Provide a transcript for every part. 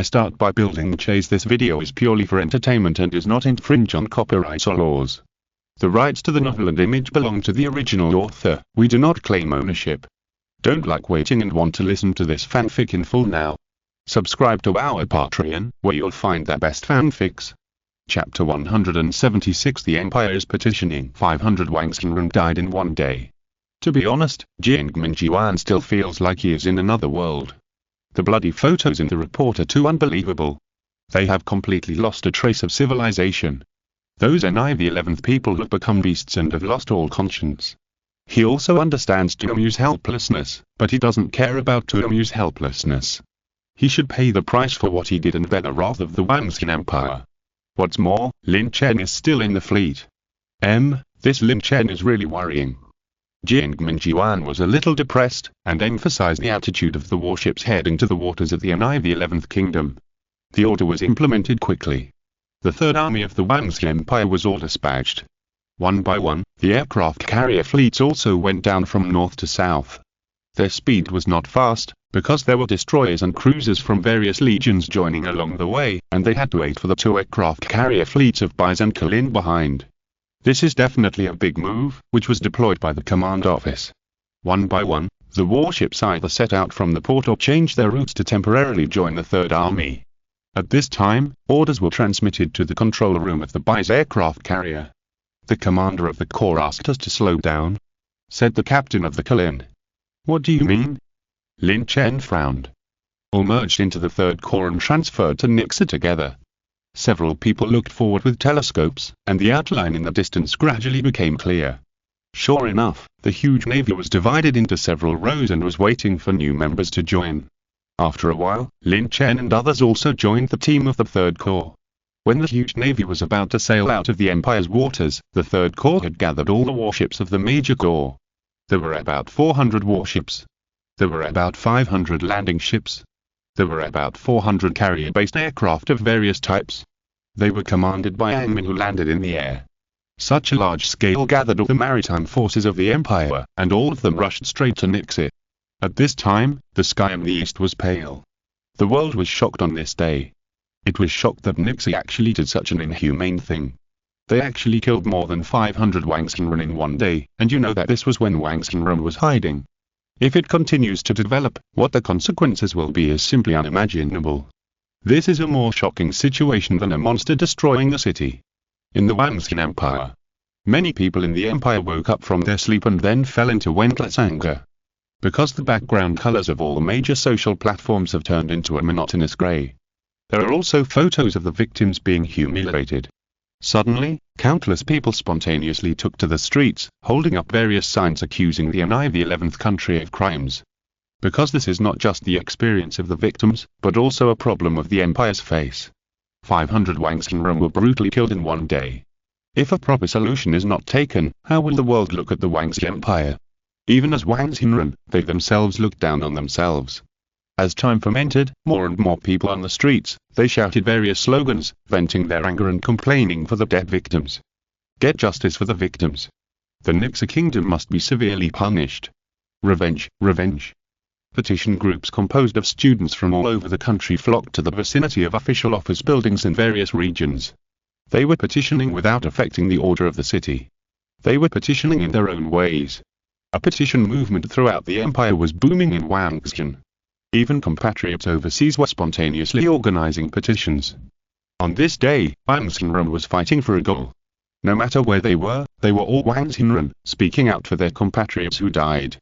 I start by building Chase. This video is purely for entertainment and does not infringe on copyright or laws. The rights to the novel and image belong to the original author. We do not claim ownership. Don't like waiting and want to listen to this fanfic in full now? Subscribe to our Patreon, where you'll find the best fanfics. Chapter 176. The Empire is petitioning. 500 Wang Xinren died in one day. To be honest, Jiangmen Jiwan still feels like he is in another world. The bloody photos in the report are too unbelievable. They have completely lost a trace of civilization. Those NI the 11th people have become beasts and have lost all conscience. He also understands Tuomu's helplessness, but he doesn't care about Tuomu's helplessness. He should pay the price for what he did and bear the wrath of the Wangxin Empire. What's more, Lin Chen is still in the fleet. This Lin Chen is really worrying. Jiangmen Jiwan was a little depressed, and emphasized the attitude of the warships heading to the waters of the NI the 11th Kingdom. The order was implemented quickly. The Third Army of the Wangxi Empire was all dispatched. One by one, the aircraft carrier fleets also went down from north to south. Their speed was not fast, because there were destroyers and cruisers from various legions joining along the way, and they had to wait for the two aircraft carrier fleets of Baiz and Kalin behind. This is definitely a big move, which was deployed by the command office. One by one, the warships either set out from the port or changed their routes to temporarily join the Third Army. At this time, orders were transmitted to the control room of the Baiz aircraft carrier. The commander of the corps asked us to slow down, said the captain of the Kalin. What do you mean? Lin Chen frowned. All merged into the Third Corps and transferred to Nixa together. Several people looked forward with telescopes, and the outline in the distance gradually became clear. Sure enough, the huge navy was divided into several rows and was waiting for new members to join. After a while, Lin Chen and others also joined the team of the Third Corps. When the huge navy was about to sail out of the Empire's waters, the Third Corps had gathered all the warships of the major corps. There were about 400 warships. There were about 500 landing ships. There were about 400 carrier-based aircraft of various types. They were commanded by Angmen who landed in the air. Such a large scale gathered all the maritime forces of the Empire, and all of them rushed straight to Nixa. At this time, the sky in the east was pale. The world was shocked on this day. It was shocked that Nixa actually did such an inhumane thing. They actually killed more than 500 Wang Xinren in one day, and you know that this was when Wang Xinren was hiding. If it continues to develop, what the consequences will be is simply unimaginable. This is a more shocking situation than a monster destroying the city. In the Wangxin Empire, many people in the empire woke up from their sleep and then fell into endless anger. Because the background colors of all the major social platforms have turned into a monotonous gray. There are also photos of the victims being humiliated. Suddenly, countless people spontaneously took to the streets, holding up various signs accusing the NI the 11th country of crimes. Because this is not just the experience of the victims, but also a problem of the Empire's face. 500 Wang Xinren were brutally killed in one day. If a proper solution is not taken, how will the world look at the Wangxi Empire? Even as Wang Xinren, they themselves looked down on themselves. As time fermented, more and more people on the streets, they shouted various slogans, venting their anger and complaining for the dead victims. Get justice for the victims. The Nixa kingdom must be severely punished. Revenge, revenge. Petition groups composed of students from all over the country flocked to the vicinity of official office buildings in various regions. They were petitioning without affecting the order of the city. They were petitioning in their own ways. A petition movement throughout the empire was booming in Wangxin. Even compatriots overseas were spontaneously organizing petitions. On this day, Wang Xinren was fighting for a goal. No matter where they were all Wang Xinren, speaking out for their compatriots who died.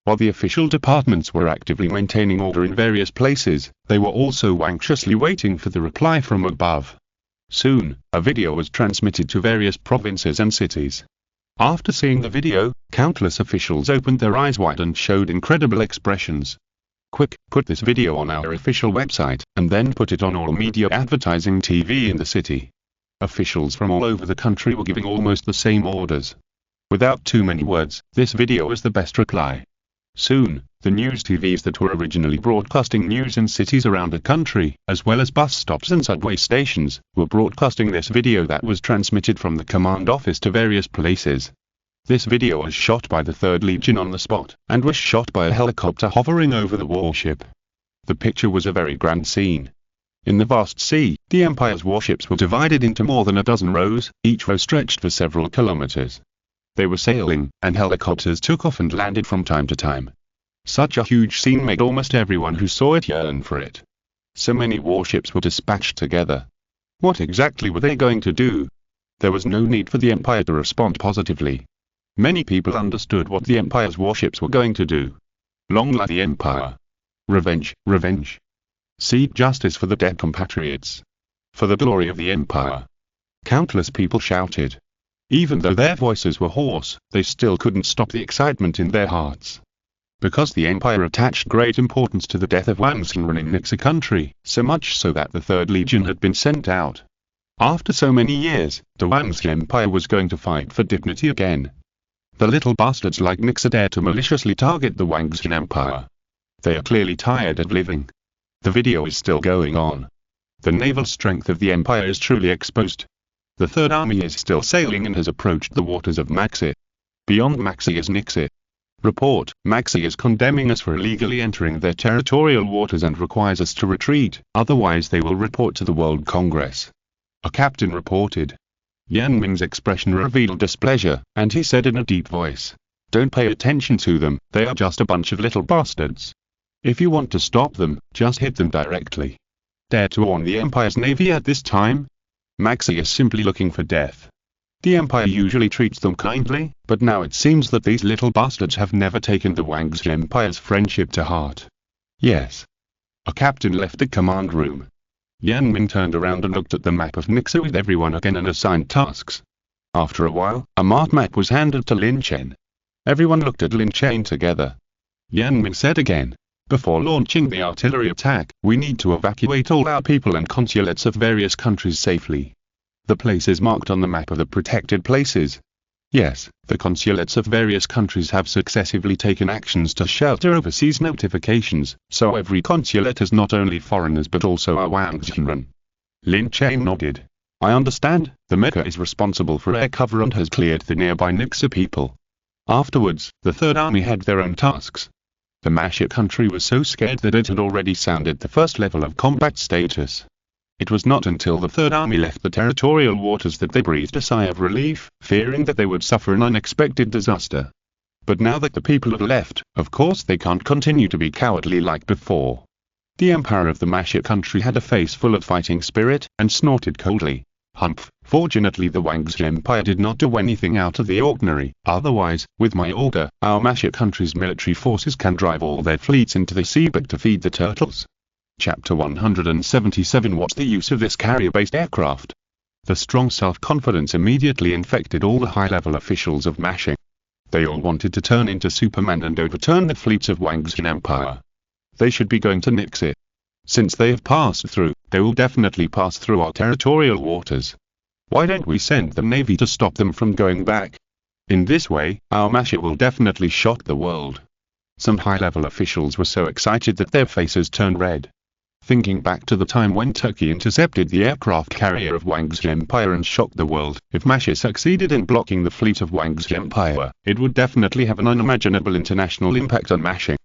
While the official departments were actively maintaining order in various places, they were also anxiously waiting for the reply from above. Soon, a video was transmitted to various provinces and cities. After seeing the video, countless officials opened their eyes wide and showed incredible expressions. Quick, put this video on our official website, and then put it on all media advertising TV in the city. Officials from all over the country were giving almost the same orders. Without too many words, this video was the best reply. Soon, the news TVs that were originally broadcasting news in cities around the country, as well as bus stops and subway stations, were broadcasting this video that was transmitted from the command office to various places. This video was shot by the 3rd Legion on the spot, and was shot by a helicopter hovering over the warship. The picture was a very grand scene. In the vast sea, the Empire's warships were divided into more than a dozen rows, each row stretched for several kilometers. They were sailing, and helicopters took off and landed from time to time. Such a huge scene made almost everyone who saw it yearn for it. So many warships were dispatched together. What exactly were they going to do? There was no need for the Empire to respond positively. Many people understood what the Empire's warships were going to do. Long live the Empire! Revenge, revenge! Seek justice for the dead compatriots! For the glory of the Empire! Countless people shouted. Even though their voices were hoarse, they still couldn't stop the excitement in their hearts. Because the Empire attached great importance to the death of Wang Xinren in Nixa country, so much so that the Third Legion had been sent out. After so many years, the Wangxi Empire was going to fight for dignity again. The little bastards like Nixa dare to maliciously target the Wangxi Empire. They are clearly tired of living. The video is still going on. The naval strength of the Empire is truly exposed. The Third Army is still sailing and has approached the waters of Maxi. Beyond Maxi is Nixi. Report, Maxi is condemning us for illegally entering their territorial waters and requires us to retreat, otherwise they will report to the World Congress. A captain reported. Yan Ming's expression revealed displeasure, and he said in a deep voice, "Don't pay attention to them, they are just a bunch of little bastards. If you want to stop them, just hit them directly. Dare to warn the Empire's navy at this time? Maxi is simply looking for death. The Empire usually treats them kindly, but now it seems that these little bastards have never taken the Wangxi Empire's friendship to heart." Yes. A captain left the command room. Yan Ming turned around and looked at the map of Nixa with everyone again and assigned tasks. After a while, a marked map was handed to Lin Chen. Everyone looked at Lin Chen together. Yan Ming said again, "Before launching the artillery attack, we need to evacuate all our people and consulates of various countries safely. The places marked on the map are the protected places. Yes, the consulates of various countries have successively taken actions to shelter overseas notifications, so every consulate has not only foreigners but also our Wang Xinren." Lin Chen nodded. "I understand, the Mecha is responsible for air cover and has cleared the nearby Nixa people." Afterwards, the Third Army had their own tasks. The Mecha country was so scared that it had already sounded the first level of combat status. It was not until the Third Army left the territorial waters that they breathed a sigh of relief, fearing that they would suffer an unexpected disaster. But now that the people have left, of course they can't continue to be cowardly like before. The Emperor of the Mecha country had a face full of fighting spirit, and snorted coldly. "Humph, fortunately the Wangxi Empire did not do anything out of the ordinary, otherwise, with my order, our Mecha country's military forces can drive all their fleets into the sea but to feed the turtles." Chapter 177. What's the use of this carrier-based aircraft? The strong self-confidence immediately infected all the high-level officials of Mecha. They all wanted to turn into Superman and overturn the fleets of Wangxi Empire. They should be going to Nixi. Since they have passed through, they will definitely pass through our territorial waters. Why don't we send the Navy to stop them from going back? In this way, our Mecha will definitely shock the world. Some high-level officials were so excited that their faces turned red. Thinking back to the time when Turkey intercepted the aircraft carrier of Wangxi Empire and shocked the world, if Mecha succeeded in blocking the fleet of Wangxi Empire, it would definitely have an unimaginable international impact on Mecha.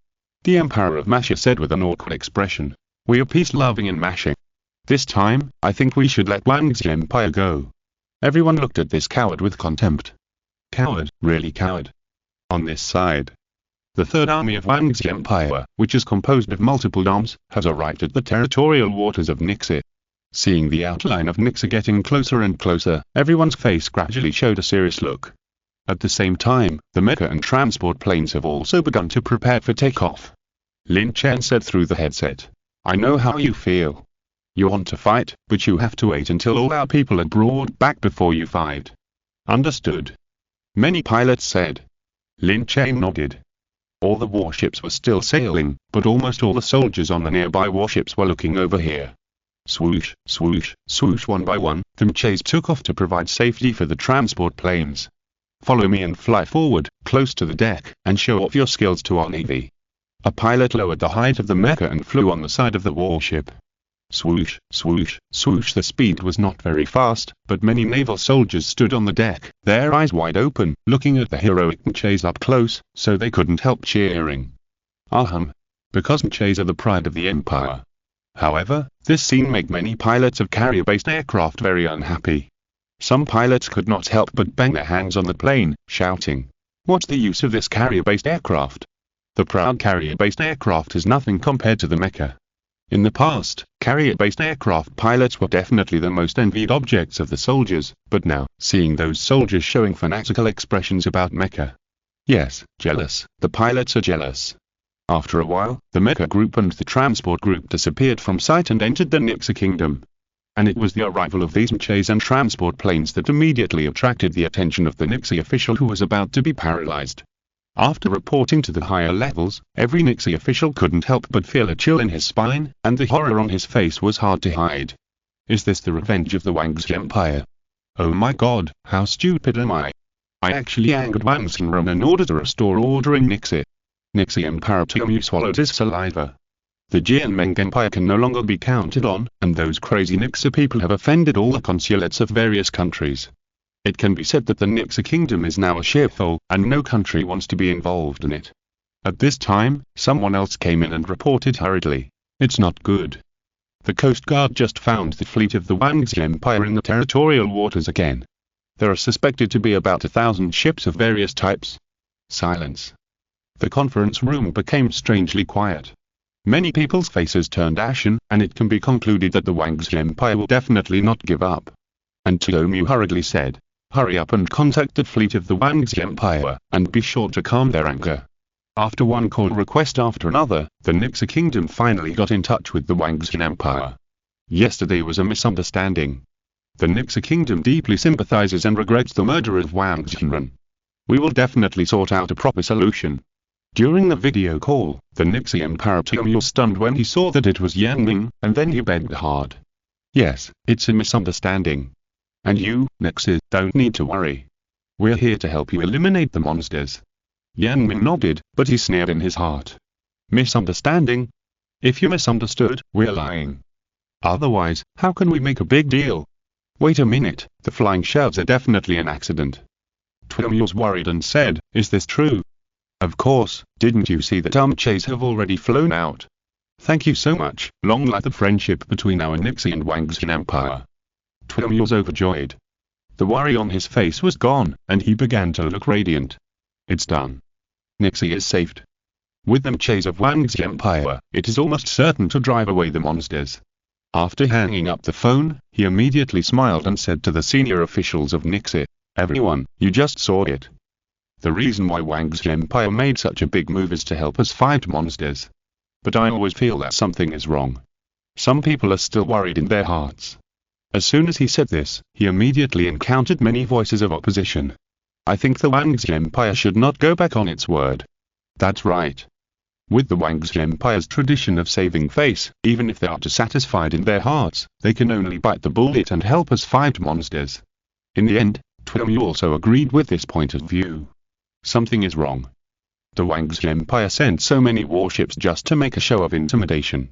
The Emperor of Mecha said with an awkward expression, "We are peace-loving in Mecha. This time, I think we should let Wangxi Empire go." Everyone looked at this coward with contempt. Coward, really coward. On this side, the Third Army of Wangxi Empire, which is composed of multiple arms, has arrived at the territorial waters of Nixi. Seeing the outline of Nixi getting closer and closer, everyone's face gradually showed a serious look. At the same time, the Mecha and transport planes have also begun to prepare for takeoff. Lin Chen said through the headset, "I know how you feel. You want to fight, but you have to wait until all our people are brought back before you fight." Understood. Many pilots said. Lin Chen nodded. All the warships were still sailing, but almost all the soldiers on the nearby warships were looking over here. Swoosh, swoosh, swoosh. One by one, the Mechas took off to provide safety for the transport planes. "Follow me and fly forward, close to the deck, and show off your skills to our navy." A pilot lowered the height of the Mecha and flew on the side of the warship. Swoosh, swoosh, swoosh. The speed was not very fast, but many naval soldiers stood on the deck, their eyes wide open, looking at the heroic Mechas up close, so they couldn't help cheering. Because Mechas are the pride of the Empire. However, this scene made many pilots of carrier-based aircraft very unhappy. Some pilots could not help but bang their hands on the plane, shouting, "What's the use of this carrier-based aircraft? The proud carrier-based aircraft is nothing compared to the Mecha." In the past, carrier-based aircraft pilots were definitely the most envied objects of the soldiers, but now, seeing those soldiers showing fanatical expressions about Mecha. Yes, jealous, the pilots are jealous. After a while, the Mecha group and the transport group disappeared from sight and entered the Nixa kingdom. And it was the arrival of these Mechas and transport planes that immediately attracted the attention of the Nixa official who was about to be paralyzed. After reporting to the higher levels, every Nixa official couldn't help but feel a chill in his spine, and the horror on his face was hard to hide. Is this the revenge of the Wang's Empire? Oh my god, how stupid am I? I actually angered Wang Xinren in order to restore order in Nixa. Nixa Emperor Tiamu swallowed his saliva. The Jianmeng Empire can no longer be counted on, and those crazy Nixa people have offended all the consulates of various countries. It can be said that the Nixa kingdom is now a shithole, and no country wants to be involved in it. At this time, someone else came in and reported hurriedly, "It's not good. The Coast Guard just found the fleet of the Wangxi Empire in the territorial waters again. There are suspected to be about 1,000 ships of various types." Silence. The conference room became strangely quiet. Many people's faces turned ashen, and it can be concluded that the Wangxi Empire will definitely not give up. And Tomu hurriedly said, "Hurry up and contact the fleet of the Wangxi Empire, and be sure to calm their anger." After one call request after another, the Nixa kingdom finally got in touch with the Wangxi Empire. Yesterday was a misunderstanding. The Nixa kingdom deeply sympathizes and regrets the murder of Wang Xinren. We will definitely sort out a proper solution. During the video call, the Nixa Emperor Tiamu was stunned when he saw that it was Yan Ming, and then he begged hard. "Yes, it's a misunderstanding. And you, Nixa, don't need to worry. We're here to help you eliminate the monsters." Yan Ming nodded, but he sneered in his heart. "Misunderstanding? If you misunderstood, we're lying. Otherwise, how can we make a big deal? Wait a minute, the flying shells are definitely an accident." Tiamu was worried and said, "Is this true?" "Of course, didn't you see that Mechas have already flown out? Thank you so much, long live the friendship between our Nixa and Wangxi Empire." Tiamu was overjoyed. The worry on his face was gone, and he began to look radiant. It's done. Nixa is saved. With the Mechas of Wangxi Empire, it is almost certain to drive away the monsters. After hanging up the phone, he immediately smiled and said to the senior officials of Nixa, "Everyone, you just saw it. The reason why Wangxi Empire made such a big move is to help us fight monsters. But I always feel that something is wrong. Some people are still worried in their hearts." As soon as he said this, he immediately encountered many voices of opposition. "I think the Wangxi Empire should not go back on its word." That's right. With the Wangxi Empire's tradition of saving face, even if they are dissatisfied in their hearts, they can only bite the bullet and help us fight monsters. In the end, Tiamu also agreed with this point of view. Something is wrong. The Wangxi Empire sent so many warships just to make a show of intimidation.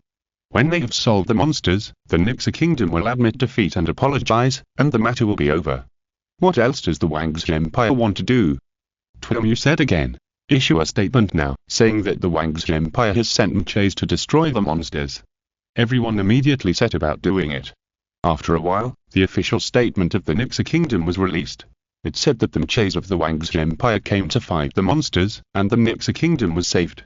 When they have solved the monsters, the Nixa kingdom will admit defeat and apologize, and the matter will be over. What else does the Wangxi Empire want to do? Tiamu said again, "Issue a statement now, saying that the Wangxi Empire has sent Mechas to destroy the monsters." Everyone immediately set about doing it. After a while, the official statement of the Nixa kingdom was released. It said that the Mechas of the Wangxi Empire came to fight the monsters, and the Nixa kingdom was saved.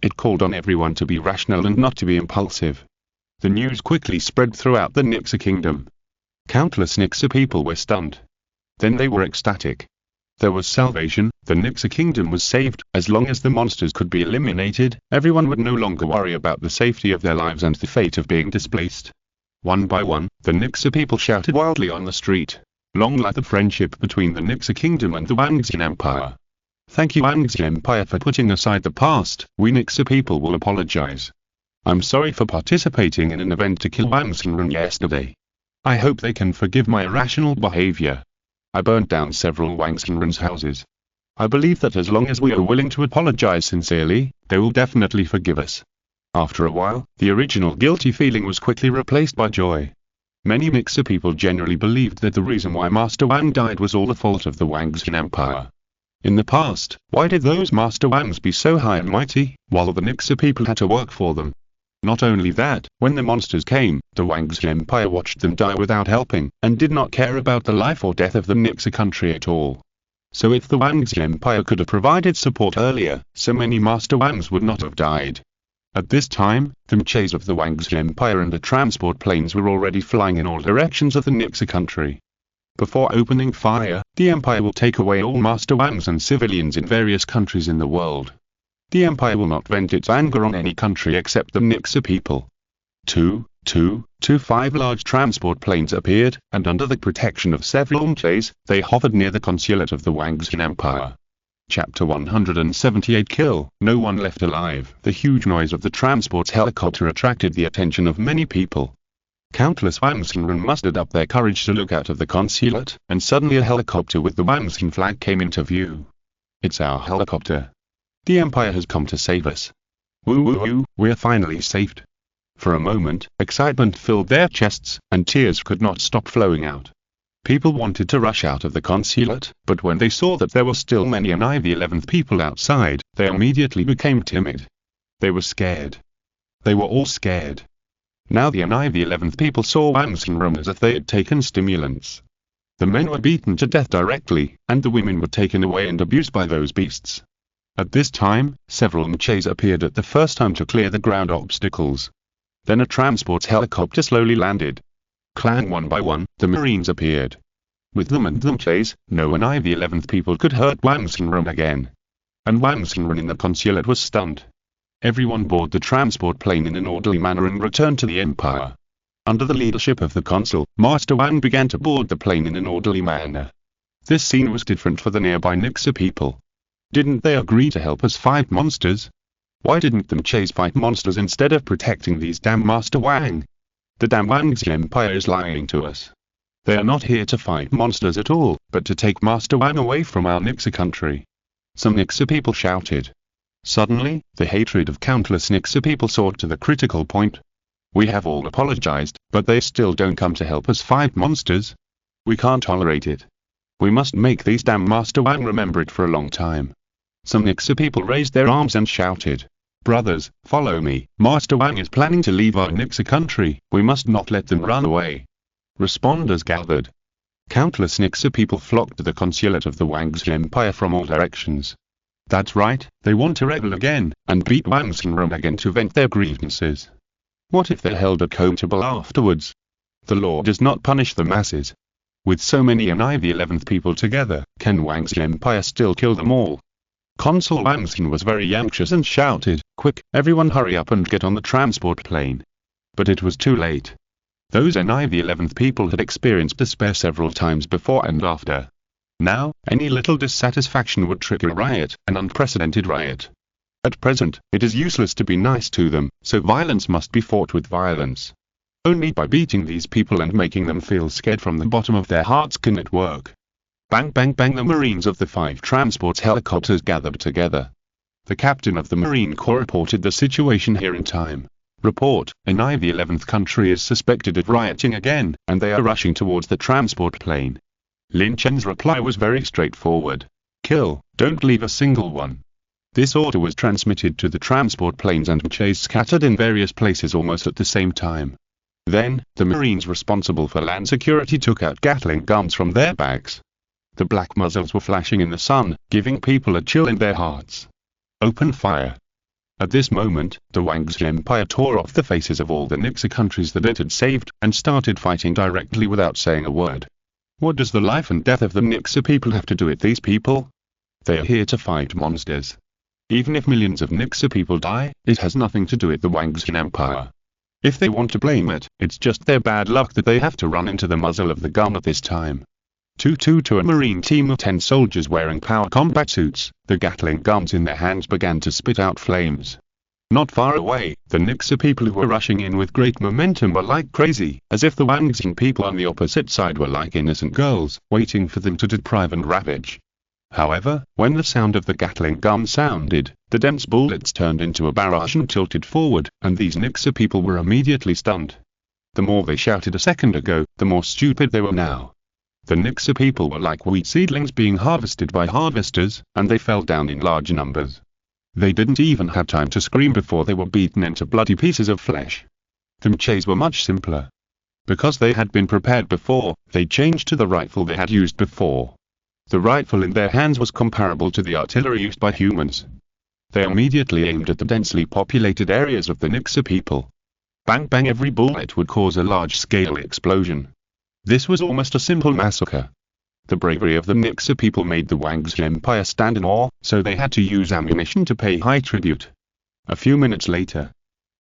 It called on everyone to be rational and not to be impulsive. The news quickly spread throughout the Nixa kingdom. Countless Nixa people were stunned. Then they were ecstatic. There was salvation, the Nixa kingdom was saved. As long as the monsters could be eliminated, everyone would no longer worry about the safety of their lives and the fate of being displaced. One by one, the Nixa people shouted wildly on the street, "Long live the friendship between the Nixa kingdom and the Wangxi Empire." Thank you Wangxi Empire for putting aside the past. We Nixa people will apologize. I'm sorry for participating in an event to kill Wang Xinren yesterday. I hope they can forgive my irrational behavior. I burned down several Wang Xinren's houses. I believe that as long as we are willing to apologize sincerely, they will definitely forgive us. After a while, the original guilty feeling was quickly replaced by joy. Many Nixa people generally believed that the reason why Master Wang died was all the fault of the Wangxi Empire. In the past, why did those Master Wangs be so high and mighty, while the Nixa people had to work for them? Not only that, when the monsters came, the Wang's Empire watched them die without helping, and did not care about the life or death of the Nixa country at all. So if the Wang's Empire could have provided support earlier, so many Master Wangs would not have died. At this time, the Mechas of the Wang's Empire and the transport planes were already flying in all directions of the Nixa country. Before opening fire, the Empire will take away all Master Wangs and civilians in various countries in the world. The Empire will not vent its anger on any country except the Nixa people. 5 large transport planes appeared, and under the protection of several Mechas, they hovered near the consulate of the Wang's Empire. Chapter 178 Kill, no one left alive. The huge noise of the transport's helicopter attracted the attention of many people. Countless Wangsin mustered up their courage to look out of the consulate, and suddenly a helicopter with the Wangsin flag came into view. It's our helicopter. The Empire has come to save us. Woo, we're finally saved. For a moment, excitement filled their chests, and tears could not stop flowing out. People wanted to rush out of the consulate, but when they saw that there were still many NIV-11th people outside, they immediately became timid. They were scared. They were all scared. Now the NIV-11th people saw Wangsin as if they had taken stimulants. The men were beaten to death directly, and the women were taken away and abused by those beasts. At this time, several Mechas appeared at the first time to clear the ground obstacles. Then a transport helicopter slowly landed. Clang one by one, the Marines appeared. With them and the Mechas, no NIV-11th people could hurt Wangsin again. And Wangsin in the consulate was stunned. Everyone boarded the transport plane in an orderly manner and returned to the Empire. Under the leadership of the consul, Master Wang began to board the plane in an orderly manner. This scene was different for the nearby Nixa people. Didn't they agree to help us fight monsters? Why didn't the Mechas fight monsters instead of protecting these damn Master Wang? The damn Wang's Empire is lying to us. They are not here to fight monsters at all, but to take Master Wang away from our Nixa country. Some Nixa people shouted. Suddenly, the hatred of countless Nixa people soared to the critical point. We have all apologized, but they still don't come to help us fight monsters. We can't tolerate it. We must make these damn Master Wang remember it for a long time. Some Nixa people raised their arms and shouted. Brothers, follow me. Master Wang is planning to leave our Nixa country. We must not let them run away. Responders gathered. Countless Nixa people flocked to the consulate of the Wang's Empire from all directions. That's right, they want to rebel again, and beat Wangsin again to vent their grievances. What if they're held accountable afterwards? The law does not punish the masses. With so many NIV-11th people together, can Wang's Empire still kill them all? Consul Wangsin was very anxious and shouted, "Quick, everyone hurry up and get on the transport plane." But it was too late. Those NIV-11th people had experienced despair several times before and after. Now, any little dissatisfaction would trigger a riot, an unprecedented riot. At present, it is useless to be nice to them, so violence must be fought with violence. Only by beating these people and making them feel scared from the bottom of their hearts can it work. Bang bang bang, the Marines of the 5 transport helicopters gathered together. The captain of the Marine Corps reported the situation here in time. Report, an NIV-11th country is suspected of rioting again, and they are rushing towards the transport plane. Lin Chen's reply was very straightforward. Kill, don't leave a single one. This order was transmitted to the transport planes and Mechas scattered in various places almost at the same time. Then, the Marines responsible for land security took out Gatling guns from their bags. The black muzzles were flashing in the sun, giving people a chill in their hearts. Open fire. At this moment, the Wang's Empire tore off the faces of all the Nixa countries that it had saved, and started fighting directly without saying a word. What does the life and death of the Nixa people have to do with these people? They are here to fight monsters. Even if millions of Nixa people die, it has nothing to do with the Wang's Empire. If they want to blame it, it's just their bad luck that they have to run into the muzzle of the gun at this time. To a Marine team of 10 soldiers wearing power combat suits, the Gatling guns in their hands began to spit out flames. Not far away, the Nixa people who were rushing in with great momentum were like crazy, as if the Wangsin people on the opposite side were like innocent girls, waiting for them to deprive and ravage. However, when the sound of the Gatling gun sounded, the dense bullets turned into a barrage and tilted forward, and these Nixa people were immediately stunned. The more they shouted a second ago, the more stupid they were now. The Nixa people were like wheat seedlings being harvested by harvesters, and they fell down in large numbers. They didn't even have time to scream before they were beaten into bloody pieces of flesh. The Mechas were much simpler. Because they had been prepared before, they changed to the rifle they had used before. The rifle in their hands was comparable to the artillery used by humans. They immediately aimed at the densely populated areas of the Nixa people. Bang bang, every bullet would cause a large-scale explosion. This was almost a simple massacre. The bravery of the Nixa people made the Wang's Empire stand in awe, so they had to use ammunition to pay high tribute. A few minutes later,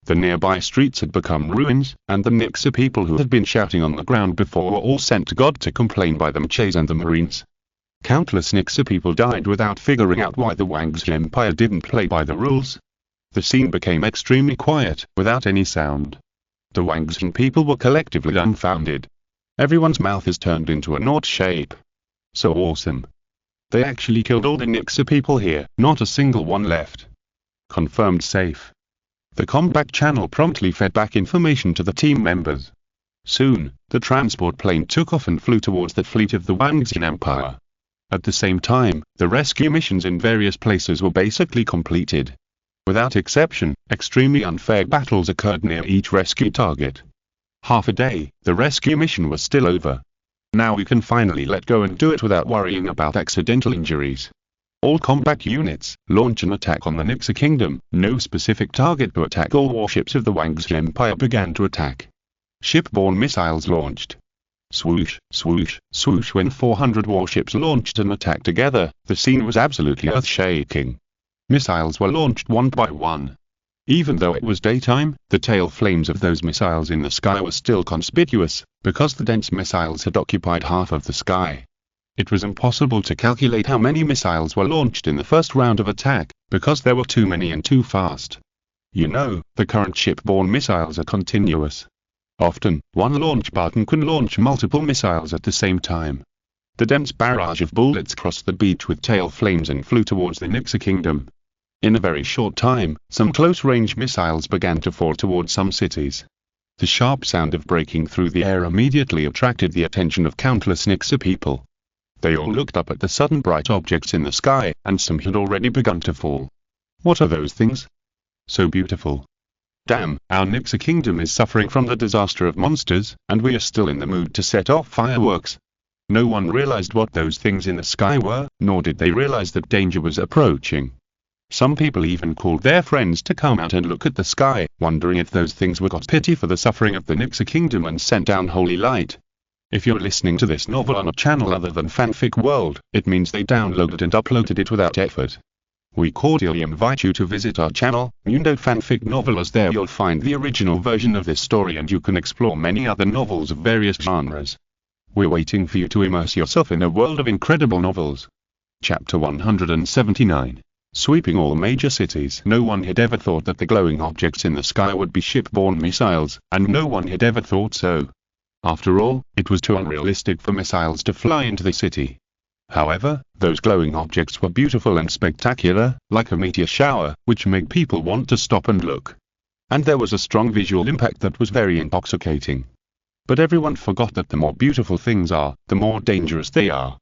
the nearby streets had become ruins, and the Nixa people who had been shouting on the ground before were all sent to God to complain by the Mechas and the Marines. Countless Nixa people died without figuring out why the Wang's Empire didn't play by the rules. The scene became extremely quiet, without any sound. The Wang's people were collectively dumbfounded. Everyone's mouth is turned into a knot shape. So awesome. They actually killed all the Nixa people here, not a single one left. Confirmed safe. The combat channel promptly fed back information to the team members. Soon, the transport plane took off and flew towards the fleet of the Wang's Empire. At the same time, the rescue missions in various places were basically completed. Without exception, extremely unfair battles occurred near each rescue target. Half a day, the rescue mission was still over. Now we can finally let go and do it without worrying about accidental injuries. All combat units, launch an attack on the Nixa Kingdom. No specific target to attack. All warships of the Wang's Empire began to attack. Shipborne missiles launched. Swoosh, swoosh, swoosh. When 400 warships launched an attack together, the scene was absolutely earth-shaking. Missiles were launched one by one. Even though it was daytime, the tail flames of those missiles in the sky were still conspicuous, because the dense missiles had occupied half of the sky. It was impossible to calculate how many missiles were launched in the first round of attack, because there were too many and too fast. You know, the current shipborne missiles are continuous. Often, one launch button can launch multiple missiles at the same time. The dense barrage of bullets crossed the beach with tail flames and flew towards the Nixa Kingdom. In a very short time, some close-range missiles began to fall towards some cities. The sharp sound of breaking through the air immediately attracted the attention of countless Nixa people. They all looked up at the sudden bright objects in the sky, and some had already begun to fall. What are those things? So beautiful. Damn, our Nixa Kingdom is suffering from the disaster of monsters, and we are still in the mood to set off fireworks. No one realized what those things in the sky were, nor did they realize that danger was approaching. Some people even called their friends to come out and look at the sky, wondering if those things were got pity for the suffering of the Nixa Kingdom and sent down holy light. If you're listening to this novel on a channel other than Fanfic World, it means they downloaded and uploaded it without effort. We cordially invite you to visit our channel, Mundo Fanfic Novel, as there you'll find the original version of this story and you can explore many other novels of various genres. We're waiting for you to immerse yourself in a world of incredible novels. Chapter 179. Sweeping all major cities. No one had ever thought that the glowing objects in the sky would be shipborne missiles, and no one had ever thought so. After all, it was too unrealistic for missiles to fly into the city. However, those glowing objects were beautiful and spectacular, like a meteor shower, which made people want to stop and look. And there was a strong visual impact that was very intoxicating. But everyone forgot that the more beautiful things are, the more dangerous they are.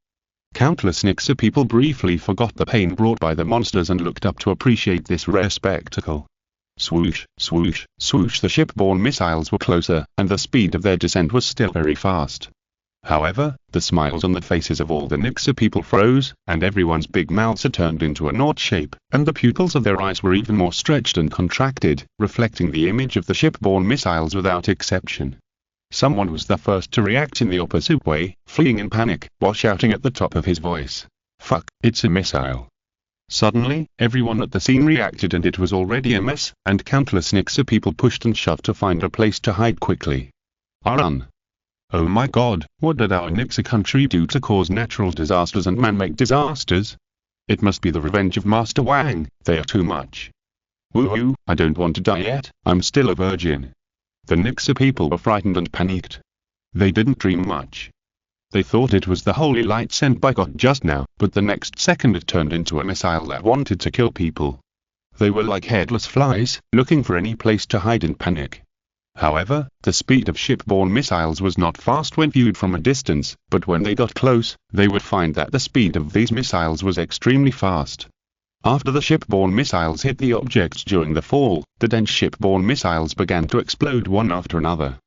Countless Nixa people briefly forgot the pain brought by the monsters and looked up to appreciate this rare spectacle. Swoosh, swoosh, swoosh. The shipborne missiles were closer, and the speed of their descent was still very fast. However, the smiles on the faces of all the Nixa people froze, and everyone's big mouths had turned into a knot shape, and the pupils of their eyes were even more stretched and contracted, reflecting the image of the shipborne missiles without exception. Someone was the first to react in the opposite way, fleeing in panic, while shouting at the top of his voice, "Fuck, it's a missile." Suddenly, everyone at the scene reacted and it was already a mess, and countless Nixa people pushed and shoved to find a place to hide quickly. Run! Oh my god, what did our Nixa country do to cause natural disasters and man-made disasters? It must be the revenge of Master Wang, they are too much. Woo-hoo, I don't want to die yet, I'm still a virgin. The Nixa people were frightened and panicked. They didn't dream much. They thought it was the holy light sent by God just now, but the next second it turned into a missile that wanted to kill people. They were like headless flies, looking for any place to hide in panic. However, the speed of shipborne missiles was not fast when viewed from a distance, but when they got close, they would find that the speed of these missiles was extremely fast. After the shipborne missiles hit the objects during the fall, the dense shipborne missiles began to explode one after another.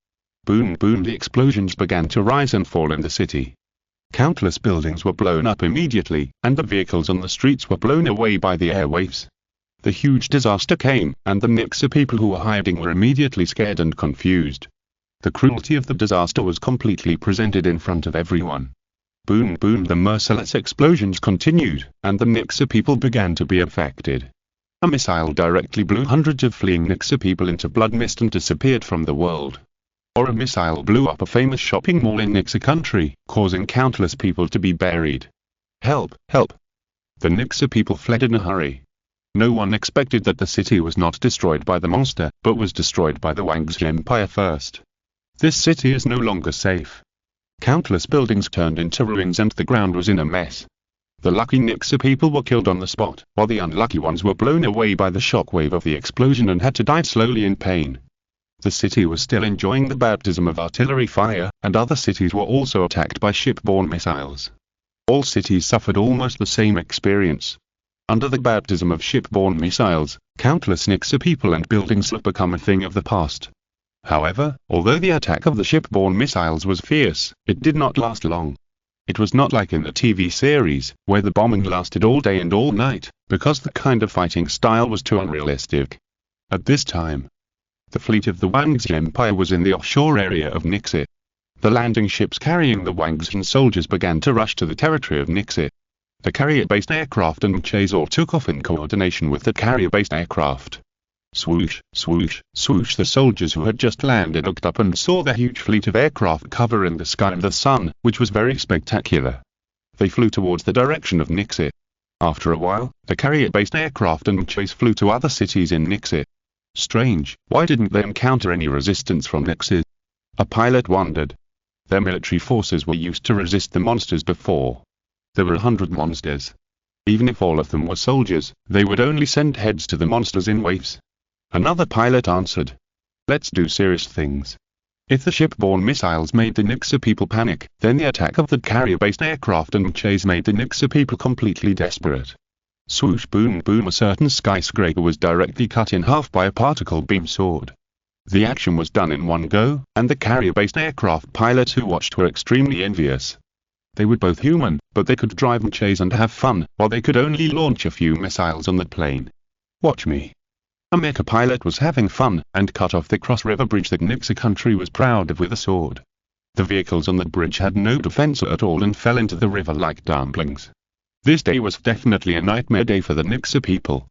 Boom boom, the explosions began to rise and fall in the city. Countless buildings were blown up immediately, and the vehicles on the streets were blown away by the airwaves. The huge disaster came, and the Mecha people who were hiding were immediately scared and confused. The cruelty of the disaster was completely presented in front of everyone. Boom boom, the merciless explosions continued, and the Mecha people began to be affected. A missile directly blew hundreds of fleeing Mecha people into blood mist and disappeared from the world. Or a missile blew up a famous shopping mall in Mecha country, causing countless people to be buried. Help, help! The Mecha people fled in a hurry. No one expected that the city was not destroyed by the monster, but was destroyed by the Wangzi Empire first. This city is no longer safe. Countless buildings turned into ruins and the ground was in a mess. The lucky Mecha people were killed on the spot, while the unlucky ones were blown away by the shockwave of the explosion and had to die slowly in pain. The city was still enjoying the baptism of artillery fire, and other cities were also attacked by shipborne missiles. All cities suffered almost the same experience. Under the baptism of shipborne missiles, countless Mecha people and buildings have become a thing of the past. However, although the attack of the shipborne missiles was fierce, it did not last long. It was not like in the TV series, where the bombing lasted all day and all night, because the kind of fighting style was too unrealistic. At this time, the fleet of the Wangzi Empire was in the offshore area of Nixit. The landing ships carrying the Wangzi soldiers began to rush to the territory of Nixit. The carrier-based aircraft and Mechas took off in coordination with the carrier-based aircraft. Swoosh, swoosh, swoosh, the soldiers who had just landed looked up and saw the huge fleet of aircraft covering the sky of the sun, which was very spectacular. They flew towards the direction of Nixit. After a while, the carrier-based aircraft and Mechas flew to other cities in Nixit. Strange, why didn't they encounter any resistance from Nixit? A pilot wondered. Their military forces were used to resist the monsters before. There were 100 monsters. Even if all of them were soldiers, they would only send heads to the monsters in waves. Another pilot answered. Let's do serious things. If the shipborne missiles made the Mecha people panic, then the attack of the carrier-based aircraft and Mechas made the Mecha people completely desperate. Swoosh boom boom, a certain skyscraper was directly cut in half by a particle beam sword. The action was done in one go, and the carrier-based aircraft pilots who watched were extremely envious. They were both human, but they could drive Mechas and have fun, while they could only launch a few missiles on the plane. Watch me. A Mecha pilot was having fun, and cut off the cross-river bridge that Mecha country was proud of with a sword. The vehicles on the bridge had no defense at all and fell into the river like dumplings. This day was definitely a nightmare day for the Mecha people.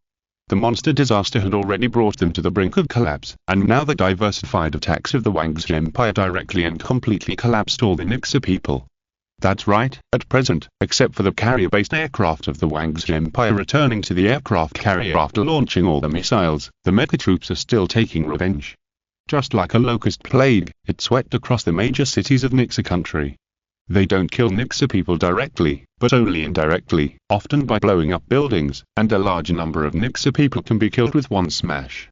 The monster disaster had already brought them to the brink of collapse, and now the diversified attacks of the Wangzi Empire directly and completely collapsed all the Mecha people. That's right, at present, except for the carrier-based aircraft of the Wangzi Empire returning to the aircraft carrier after launching all the missiles, the Mecha troops are still taking revenge. Just like a locust plague, it swept across the major cities of Mecha country. They don't kill Mecha people directly, but only indirectly, often by blowing up buildings, and a large number of Mecha people can be killed with one smash.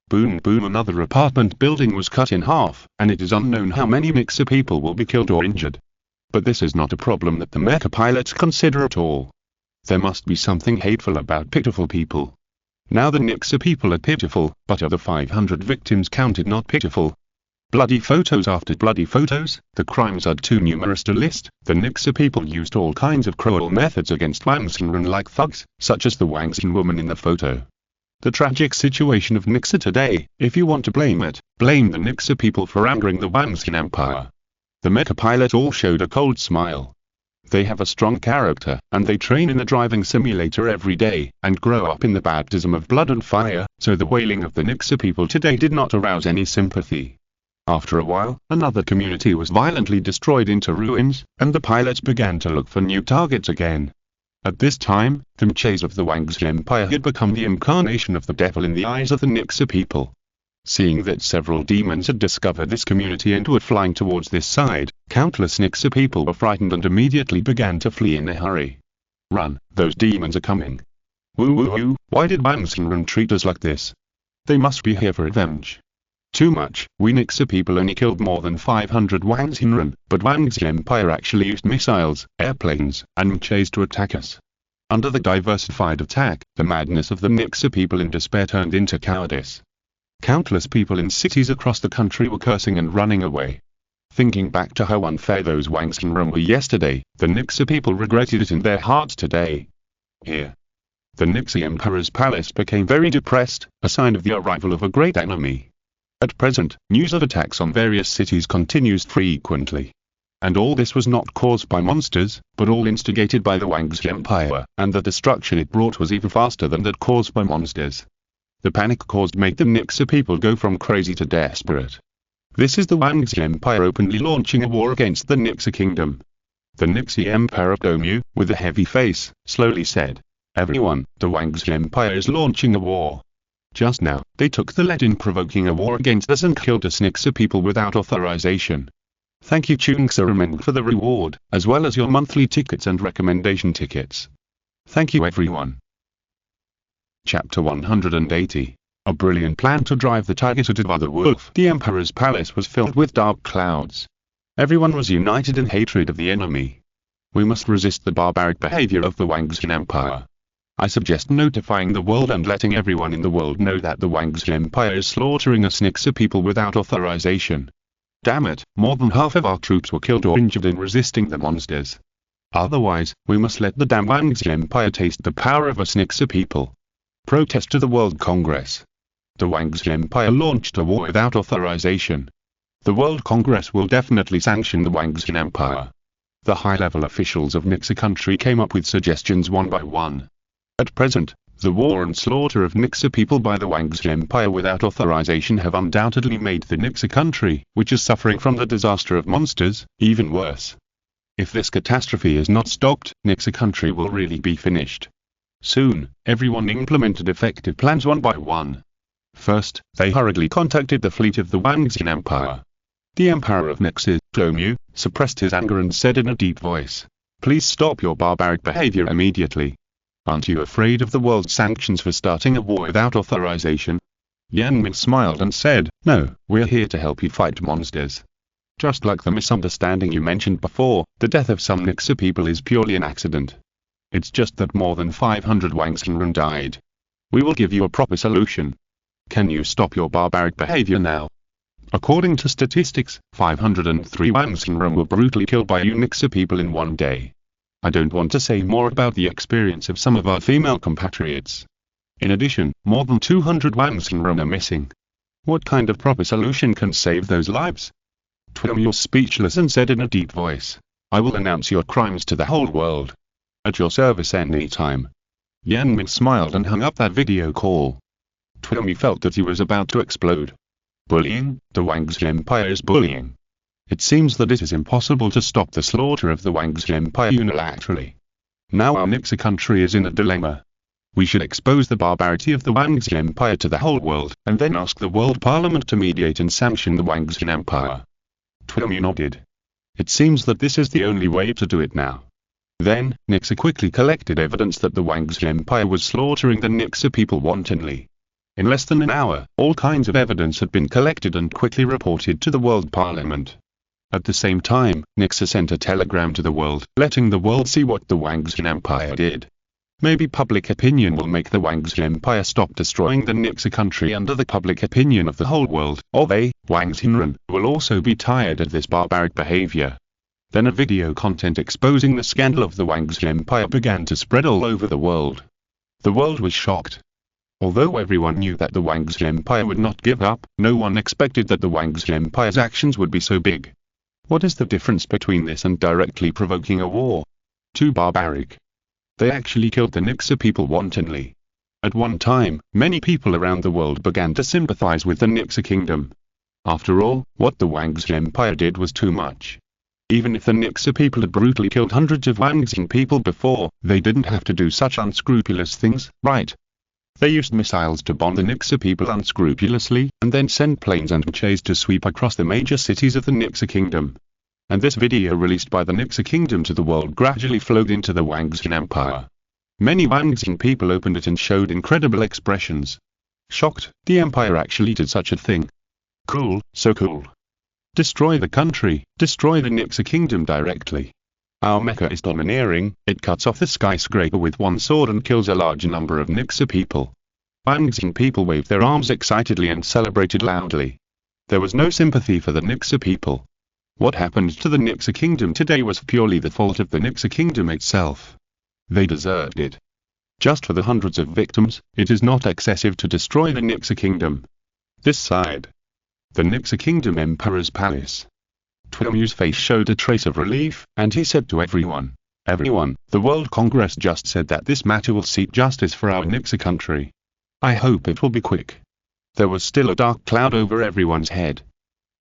Boom boom, another apartment building was cut in half, and it is unknown how many Mecha people will be killed or injured. But this is not a problem that the Mecha pilots consider at all. There must be something hateful about pitiful people. Now the Mecha people are pitiful, but are the 500 victims counted not pitiful? Bloody photos after bloody photos, the crimes are too numerous to list. The Mecha people used all kinds of cruel methods against Wangzi like thugs, such as the Wangzi woman in the photo. The tragic situation of Mecha today, if you want to blame it, blame the Mecha people for angering the Wangzi Empire. The Mecha pilot all showed a cold smile. They have a strong character, and they train in the driving simulator every day, and grow up in the baptism of blood and fire, so the wailing of the Mecha people today did not arouse any sympathy. After a while, another community was violently destroyed into ruins, and the pilots began to look for new targets again. At this time, the Mechas of the Wangzi Empire had become the incarnation of the devil in the eyes of the Mecha people. Seeing that several demons had discovered this community and were flying towards this side, countless Mecha people were frightened and immediately began to flee in a hurry. Run, those demons are coming. Woo woo woo, why did Wangzi treat us like this? They must be here for revenge. Too much, we Mecha people only killed more than 500 Wangzi, but Wangzi Empire actually used missiles, airplanes, and Mechas to attack us. Under the diversified attack, the madness of the Nixa people in despair turned into cowardice. Countless people in cities across the country were cursing and running away. Thinking back to how unfair those Wangxinren were yesterday, the Nixa people regretted it in their hearts today. Here, the Nixa Emperor's palace became very depressed, a sign of the arrival of a great enemy. At present, news of attacks on various cities continues frequently. And all this was not caused by monsters, but all instigated by the Wangxi Empire, and the destruction it brought was even faster than that caused by monsters. The panic caused made the Nixa people go from crazy to desperate. This is the Wangxi Empire openly launching a war against the Nixa kingdom. The Nixa Emperor Domu, with a heavy face, slowly said, "Everyone, the Wangxi Empire is launching a war. Just now, they took the lead in provoking a war against us and killed us Nixa people without authorization. Thank you Chungsarameng for the reward, as well as your monthly tickets and recommendation tickets. Thank you everyone." Chapter 180. A brilliant plan to drive the tiger to devour the wolf. The Emperor's palace was filled with dark clouds. Everyone was united in hatred of the enemy. We must resist the barbaric behavior of the Wangxi Empire. I suggest notifying the world and letting everyone in the world know that the Wangxi Empire is slaughtering us Nixa people without authorization. Damn it, more than half of our troops were killed or injured in resisting the monsters. Otherwise, we must let the damn Wangxi Empire taste the power of us Nixa people. Protest to the World Congress. The Wangxi Empire launched a war without authorization. The World Congress will definitely sanction the Wangxi Empire. The high-level officials of Nixa country came up with suggestions one by one. At present, the war and slaughter of Nixa people by the Wangxi Empire without authorization have undoubtedly made the Nixa country, which is suffering from the disaster of monsters, even worse. If this catastrophe is not stopped, Nixa country will really be finished. Soon, everyone implemented effective plans one by one. First, they hurriedly contacted the fleet of the Wangxi Empire. The Emperor of Nixa, Domu, suppressed his anger and said in a deep voice, "Please stop your barbaric behavior immediately. Aren't you afraid of the world's sanctions for starting a war without authorization?" Yan Min smiled and said, "No, we're here to help you fight monsters. Just like the misunderstanding you mentioned before, the death of some Nixa people is purely an accident. It's just that more than 500 Wangxinren died. We will give you a proper solution. Can you stop your barbaric behavior now?" According to statistics, 503 Wangxinren were brutally killed by you Nixa people in one day. I don't want to say more about the experience of some of our female compatriots. In addition, more than 200 Wangxinren are missing. What kind of proper solution can save those lives? Twim was speechless and said in a deep voice, "I will announce your crimes to the whole world. At your service any time." Yan Min smiled and hung up that video call. Twim felt that he was about to explode. Bullying? The Wangxi Empire is bullying. It seems that it is impossible to stop the slaughter of the Wangxi Empire unilaterally. Now our Nixa country is in a dilemma. We should expose the barbarity of the Wangxi Empire to the whole world, and then ask the World Parliament to mediate and sanction the Wangxi Empire. Twilmu nodded. It seems that this is the only way to do it now. Then, Nixa quickly collected evidence that the Wangxi Empire was slaughtering the Nixa people wantonly. In less than an hour, all kinds of evidence had been collected and quickly reported to the World Parliament. At the same time, Nixa sent a telegram to the world, letting the world see what the Wangxi Empire did. Maybe public opinion will make the Wangxi Empire stop destroying the Nixa country under the public opinion of the whole world, or they, Wangxinren, will also be tired of this barbaric behavior. Then a video content exposing the scandal of the Wangxi Empire began to spread all over the world. The world was shocked. Although everyone knew that the Wangxi Empire would not give up, no one expected that the Wangxi Empire's actions would be so big. What is the difference between this and directly provoking a war? Too barbaric. They actually killed the Nixa people wantonly. At one time, many people around the world began to sympathize with the Nixa kingdom. After all, what the Wangxi Empire did was too much. Even if the Nixa people had brutally killed hundreds of Wangxin people before, they didn't have to do such unscrupulous things, right? They used missiles to bomb the Nixa people unscrupulously, and then sent planes and Mechas to sweep across the major cities of the Nixa kingdom. And this video released by the Nixa kingdom to the world gradually flowed into the Wangxin Empire. Many Wangxin people opened it and showed incredible expressions. Shocked, the empire actually did such a thing. Cool, so cool. Destroy the country, destroy the Nixa kingdom directly. Our mecha is domineering, it cuts off the skyscraper with one sword and kills a large number of Nixa people. Bangxing people waved their arms excitedly and celebrated loudly. There was no sympathy for the Nixa people. What happened to the Nixa kingdom today was purely the fault of the Nixa kingdom itself. They deserved it. Just for the hundreds of victims, it is not excessive to destroy the Nixa kingdom. This side. The Nixa kingdom emperor's palace. Twilmu's face showed a trace of relief, and he said to everyone, "Everyone, the World Congress just said that this matter will seek justice for our Nixa country. I hope it will be quick." There was still a dark cloud over everyone's head.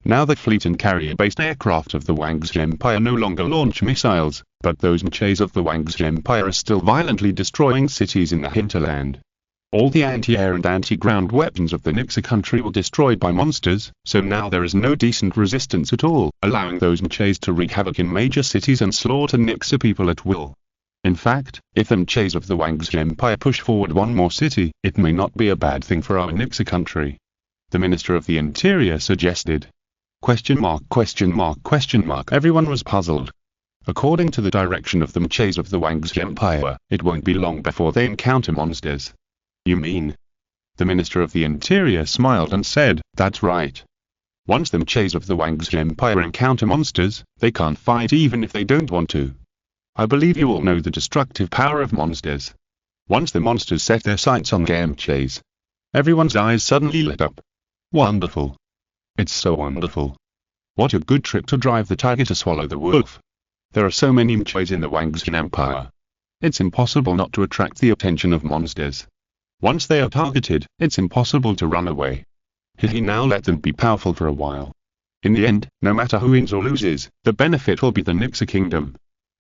Now the fleet and carrier-based aircraft of the Wangzi Empire no longer launch missiles, but those Mechas of the Wangzi Empire are still violently destroying cities in the hinterland. All the anti-air and anti-ground weapons of the Nixa country were destroyed by monsters, so now there is no decent resistance at all, allowing those Mechas to wreak havoc in major cities and slaughter Nixa people at will. In fact, if the Mechas of the Wangzi Empire push forward one more city, it may not be a bad thing for our Nixa country. The Minister of the Interior suggested. Question mark. Everyone was puzzled. According to the direction of the Mechas of the Wangzi Empire, it won't be long before they encounter monsters. You mean? The Minister of the Interior smiled and said, "That's right. Once the Mechas of the Wangzi Empire encounter monsters, they can't fight even if they don't want to. I believe you all know the destructive power of monsters. Once the monsters set their sights on their Mechas, everyone's eyes suddenly lit up. Wonderful. It's so wonderful. What a good trick to drive the tiger to swallow the wolf. There are so many Mechas in the Wangzi Empire. It's impossible not to attract the attention of monsters. Once they are targeted, it's impossible to run away. Now let them be powerful for a while. In the end, no matter who wins or loses, the benefit will be the Nixa kingdom.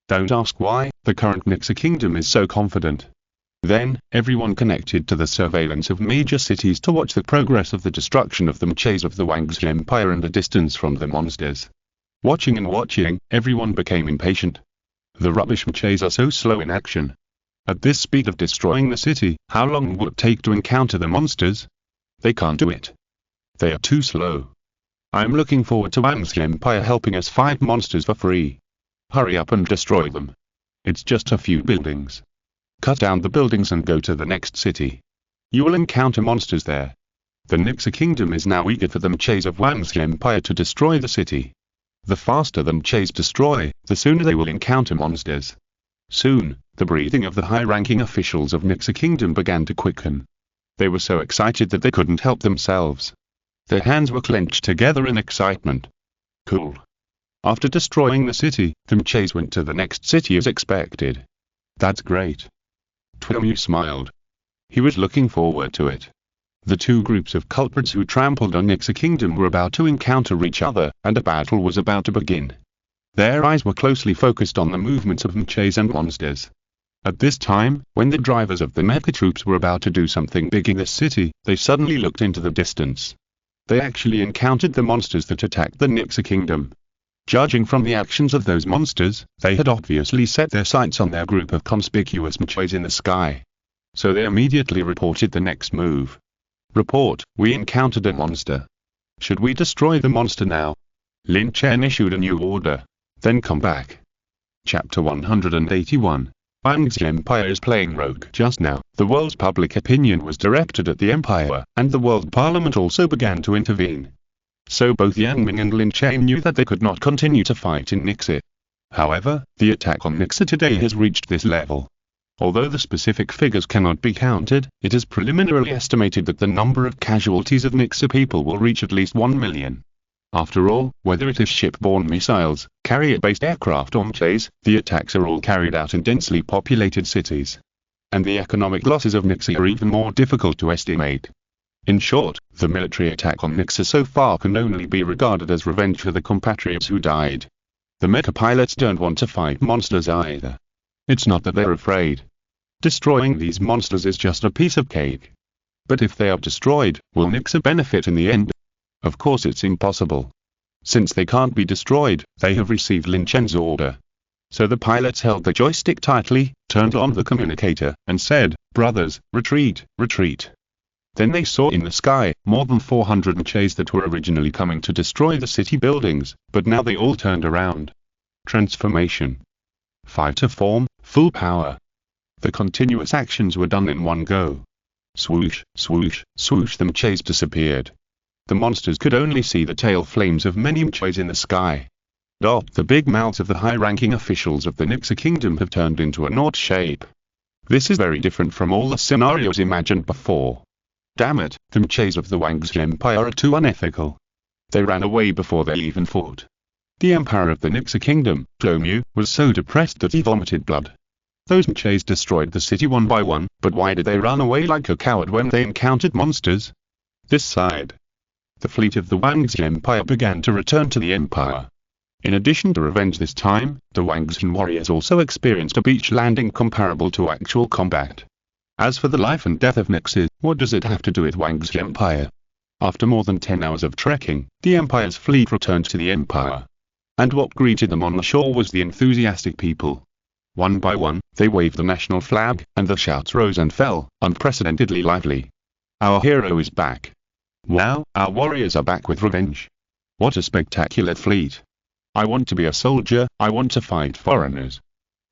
Don't ask why, the current Nixa kingdom is so confident." Then, everyone connected to the surveillance of major cities to watch the progress of the destruction of the Mechas of the Wangzi Empire and the distance from the monsters. Watching and watching, everyone became impatient. The rubbish Mechas are so slow in action. At this speed of destroying the city, how long will it take to encounter the monsters? They can't do it. They are too slow. I'm looking forward to Wangzi Empire helping us fight monsters for free. Hurry up and destroy them. It's just a few buildings. Cut down the buildings and go to the next city. You will encounter monsters there. The Nixa kingdom is now eager for the Mechas of Wangzi Empire to destroy the city. The faster the Mechas destroy, the sooner they will encounter monsters. Soon, the breathing of the high-ranking officials of Nixa kingdom began to quicken. They were so excited that they couldn't help themselves. Their hands were clenched together in excitement. Cool. After destroying the city, the Mechas went to the next city as expected. That's great. Twilmu smiled. He was looking forward to it. The two groups of culprits who trampled on Nixa kingdom were about to encounter each other, and a battle was about to begin. Their eyes were closely focused on the movements of Mechas and monsters. At this time, when the drivers of the Mecha troops were about to do something big in this city, they suddenly looked into the distance. They actually encountered the monsters that attacked the Nixa kingdom. Judging from the actions of those monsters, they had obviously set their sights on their group of conspicuous Mechas in the sky. So they immediately reported the next move. Report, we encountered a monster. Should we destroy the monster now? Lin Chen issued a new order. Then come back. Chapter 181. Wangzi Empire is playing rogue. Just now, the world's public opinion was directed at the Empire, and the World Parliament also began to intervene. So both Yang Ming and Lin Chen knew that they could not continue to fight in Nixa. However, the attack on Nixa today has reached this level. Although the specific figures cannot be counted, it is preliminarily estimated that the number of casualties of Nixa people will reach at least 1 million. After all, whether it is ship-borne missiles, carrier-based aircraft or Mechas, the attacks are all carried out in densely populated cities. And the economic losses of Nixa are even more difficult to estimate. In short, the military attack on Nixa so far can only be regarded as revenge for the compatriots who died. The Mecha pilots don't want to fight monsters either. It's not that they're afraid. Destroying these monsters is just a piece of cake. But if they are destroyed, will Nixa benefit in the end? Of course it's impossible. Since they can't be destroyed, they have received Lin Chen's order. So the pilots held the joystick tightly, turned on the communicator, and said, "Brothers, retreat, retreat." Then they saw in the sky, more than 400 Mechas that were originally coming to destroy the city buildings, but now they all turned around. Transformation. 5 to form, full power. The continuous actions were done in one go. Swoosh, swoosh, swoosh, the Mechas disappeared. The monsters could only see the tail flames of many Mechas in the sky. The big mouths of the high-ranking officials of the Nixa Kingdom have turned into a knot shape. This is very different from all the scenarios imagined before. Damn it, the Mechas of the Wangxi Empire are too unethical. They ran away before they even fought. The Emperor of the Nixa Kingdom, Zhou, was so depressed that he vomited blood. Those Mechas destroyed the city one by one, but why did they run away like a coward when they encountered monsters? This side. The fleet of the Wangxi Empire began to return to the Empire. In addition to revenge this time, the Wangxi warriors also experienced a beach landing comparable to actual combat. As for the life and death of Nixes, what does it have to do with Wangxi Empire? After more than 10 hours of trekking, the Empire's fleet returned to the Empire. And what greeted them on the shore was the enthusiastic people. One by one, they waved the national flag, and the shouts rose and fell, unprecedentedly lively. Our hero is back. Wow, our warriors are back with revenge. What a spectacular fleet. I want to be a soldier, I want to fight foreigners.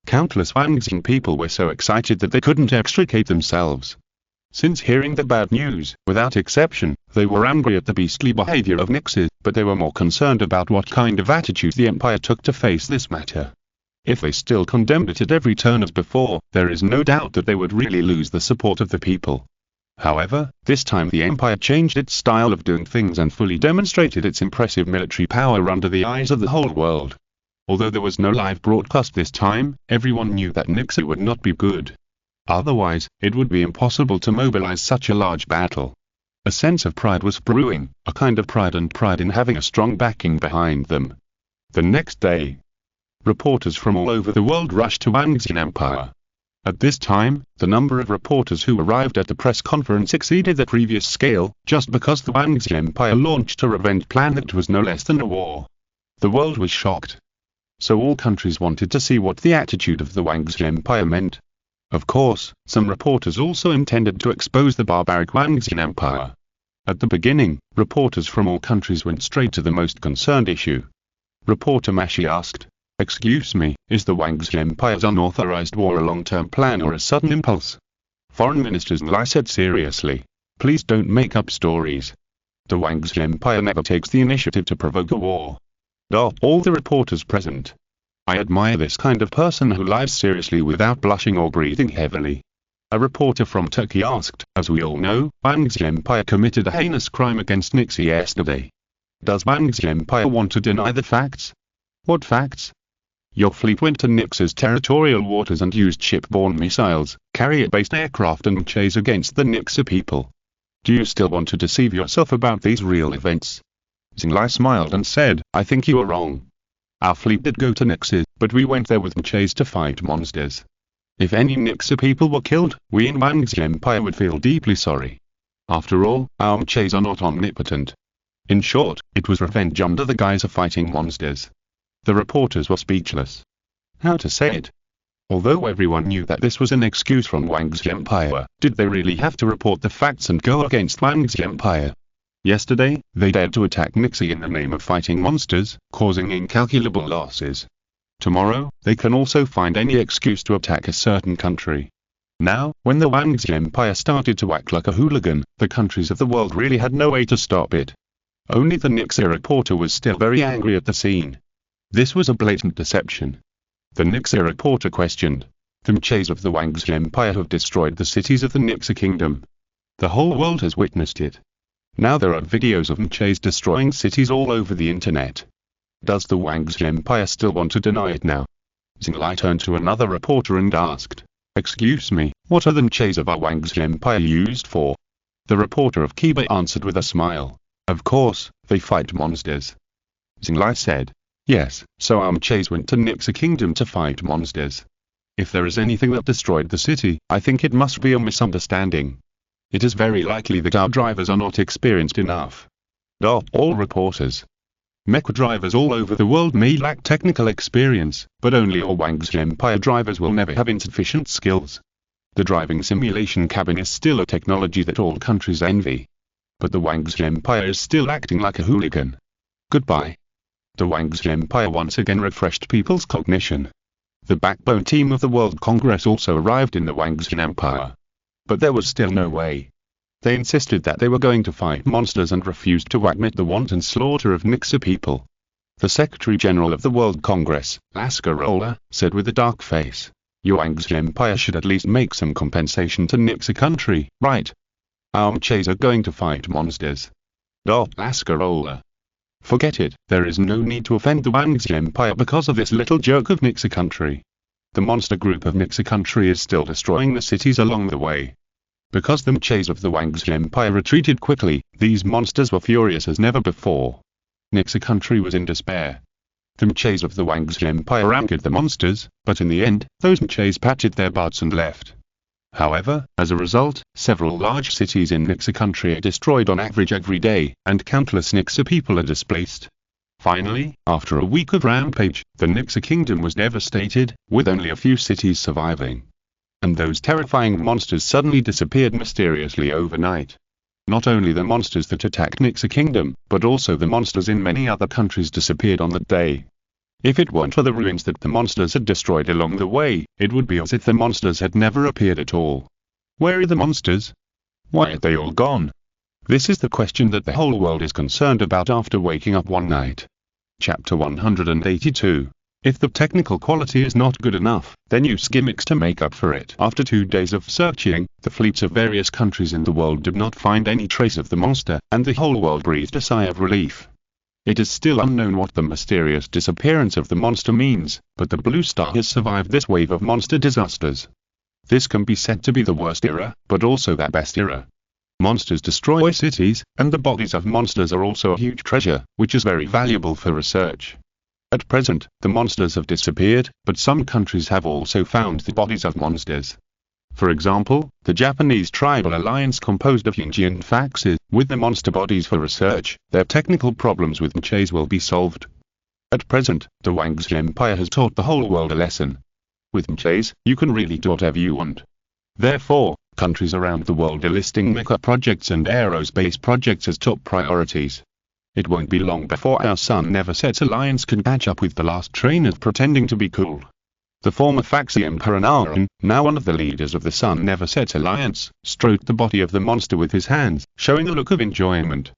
Countless Wangxi people were so excited that they couldn't extricate themselves. Since hearing the bad news, without exception, they were angry at the beastly behavior of Nixes, but they were more concerned about what kind of attitude the Empire took to face this matter. If they still condemned it at every turn as before, there is no doubt that they would really lose the support of the people. However, this time the Empire changed its style of doing things and fully demonstrated its impressive military power under the eyes of the whole world. Although there was no live broadcast this time, everyone knew that Nixa would not be good. Otherwise, it would be impossible to mobilize such a large battle. A sense of pride was brewing, a kind of pride in having a strong backing behind them. The next day, reporters from all over the world rushed to Wangxi Empire. At this time, the number of reporters who arrived at the press conference exceeded the previous scale, just because the Wangxi Empire launched a revenge plan that was no less than a war. The world was shocked. So all countries wanted to see what the attitude of the Wangxi Empire meant. Of course, some reporters also intended to expose the barbaric Wangxi Empire. At the beginning, reporters from all countries went straight to the most concerned issue. Reporter Mashi asked, "Excuse me, is the Wangxi Empire's unauthorized war a long-term plan or a sudden impulse?" Foreign Minister Li said seriously, "Please don't make up stories. The Wangxi Empire never takes the initiative to provoke a war." All the reporters present. I admire this kind of person who lies seriously without blushing or breathing heavily. A reporter from Turkey asked, "As we all know, Wangxi Empire committed a heinous crime against Nixa yesterday. Does Wangxi Empire want to deny the facts?" "What facts?" "Your fleet went to Nixa's territorial waters and used ship-borne missiles, carrier-based aircraft and chase against the Nixa people. Do you still want to deceive yourself about these real events?" Xinglai smiled and said, "I think you are wrong. Our fleet did go to Nixa, but we went there with Mechas to fight monsters. If any Nixa people were killed, we in Wangxi Empire would feel deeply sorry. After all, our Mechas are not omnipotent. In short, it was revenge under the guise of fighting monsters." The reporters were speechless. How to say it? Although everyone knew that this was an excuse from Wangxi Empire, did they really have to report the facts and go against Wangxi Empire? Yesterday, they dared to attack Nixa in the name of fighting monsters, causing incalculable losses. Tomorrow, they can also find any excuse to attack a certain country. Now, when the Wangxi Empire started to act like a hooligan, the countries of the world really had no way to stop it. Only the Nixa reporter was still very angry at the scene. This was a blatant deception. The Nixa reporter questioned. "The Mechas of the Wangxi Empire have destroyed the cities of the Nixa Kingdom. The whole world has witnessed it. Now there are videos of Mechas destroying cities all over the internet. Does the Wangxi Empire still want to deny it now?" Xinglai turned to another reporter and asked, "Excuse me, what are the Mechas of our Wangxi Empire used for?" The reporter of Kiba answered with a smile, "Of course, they fight monsters." Xinglai said, "Yes, so our Mechas went to Nixa Kingdom to fight monsters. If there is anything that destroyed the city, I think it must be a misunderstanding. It is very likely that our drivers are not experienced enough." All reporters. Mecha drivers all over the world may lack technical experience, but only all Wangxi Empire drivers will never have insufficient skills. The driving simulation cabin is still a technology that all countries envy. But the Wangxi Empire is still acting like a hooligan. Goodbye. The Wangxi Empire once again refreshed people's cognition. The backbone team of the World Congress also arrived in the Wangxian Empire. But there was still no way. They insisted that they were going to fight monsters and refused to admit the wanton slaughter of Nixa people. The Secretary General of the World Congress, Lascarola, said with a dark face, "Your Wangxian Empire should at least make some compensation to Nixa country, right? Our Mechas are going to fight monsters." Lascarola. Forget it, there is no need to offend the Wangxian Empire because of this little joke of Nixa country. The monster group of Nixa country is still destroying the cities along the way. Because the Mechas of the Wangxian Empire retreated quickly, these monsters were furious as never before. Nixa country was in despair. The Mechas of the Wangxian Empire angered the monsters, but in the end, those Mechas patted their butts and left. However, as a result, several large cities in Nixa country are destroyed on average every day, and countless Nixa people are displaced. Finally, after a week of rampage, the Nixa kingdom was devastated, with only a few cities surviving. And those terrifying monsters suddenly disappeared mysteriously overnight. Not only the monsters that attacked Nixa kingdom, but also the monsters in many other countries disappeared on that day. If it weren't for the ruins that the monsters had destroyed along the way, it would be as if the monsters had never appeared at all. Where are the monsters? Why are they all gone? This is the question that the whole world is concerned about after waking up one night. Chapter 182. If the technical quality is not good enough, then use gimmicks to make up for it. After 2 days of searching, the fleets of various countries in the world did not find any trace of the monster, and the whole world breathed a sigh of relief. It is still unknown what the mysterious disappearance of the monster means, but the Blue Star has survived this wave of monster disasters. This can be said to be the worst era, but also the best era. Monsters destroy cities, and the bodies of monsters are also a huge treasure, which is very valuable for research. At present, the monsters have disappeared, but some countries have also found the bodies of monsters. For example, the Japanese Tribal Alliance composed of Yinji and Faxes, with the monster bodies for research, their technical problems with Mechas will be solved. At present, the Wangxian Empire has taught the whole world a lesson. With Mechas, you can really do whatever you want. Therefore, countries around the world are listing Mecha projects and aerospace projects as top priorities. It won't be long before our Sun Never Sets Alliance can catch up with the last trainers pretending to be cool. The former Faxi Emperor Naran, now one of the leaders of the Sun Never Sets Alliance, stroked the body of the monster with his hands, showing a look of enjoyment.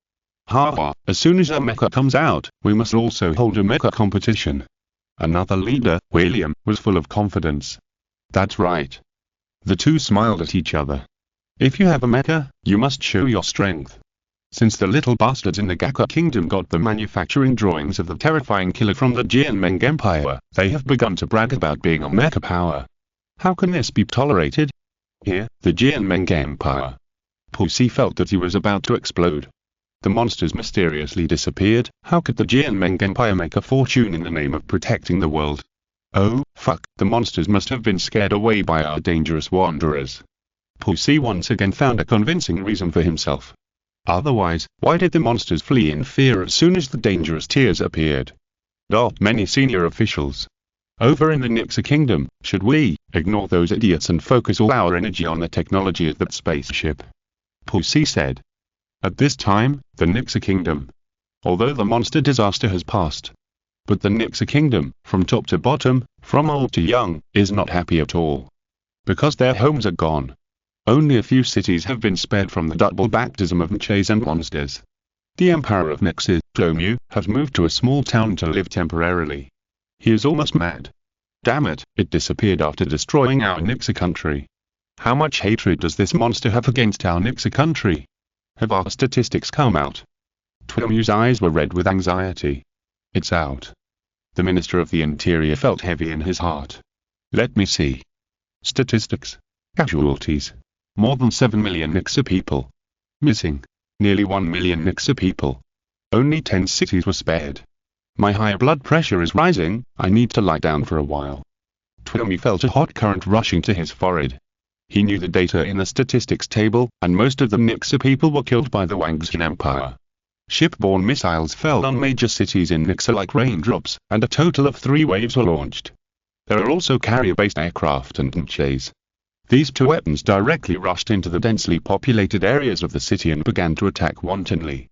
"Ha! As soon as our mecha comes out, we must also hold a mecha competition." Another leader, William, was full of confidence. "That's right." The two smiled at each other. "If you have a mecha, you must show your strength." Since the little bastards in the Gakka kingdom got the manufacturing drawings of the terrifying killer from the Jianmeng Empire, they have begun to brag about being a mecha power. How can this be tolerated? Here, the Jianmeng Empire. Pussy felt that he was about to explode. The monsters mysteriously disappeared. How could the Jianmeng Empire make a fortune in the name of protecting the world? Oh, fuck, the monsters must have been scared away by our dangerous wanderers. Pussy once again found a convincing reason for himself. Otherwise, why did the monsters flee in fear as soon as the dangerous tears appeared? Many senior officials. Over in the Nixa kingdom, should we ignore those idiots and focus all our energy on the technology of that spaceship? Pussy said. At this time, the Nixa kingdom. Although the monster disaster has passed. But the Nixa kingdom, from top to bottom, from old to young, is not happy at all. Because their homes are gone. Only a few cities have been spared from the double baptism of Mechas and monsters. The Emperor of Nixa, Zhongmu, has moved to a small town to live temporarily. He is almost mad. Damn it, it disappeared after destroying our Nixa country. How much hatred does this monster have against our Nixa country? Have our statistics come out? Zhongmu's eyes were red with anxiety. It's out. The Minister of the Interior felt heavy in his heart. Let me see. Statistics. Casualties. More than 7 million Nixa people. Missing. Nearly 1 million Nixa people. Only 10 cities were spared. My high blood pressure is rising, I need to lie down for a while. Zhongmu felt a hot current rushing to his forehead. He knew the data in the statistics table, and most of the Nixa people were killed by the Wangxian Empire. Shipborne missiles fell on major cities in Nixa like raindrops, and a total of 3 waves were launched. There are also carrier-based aircraft and Mechas. These 2 weapons directly rushed into the densely populated areas of the city and began to attack wantonly.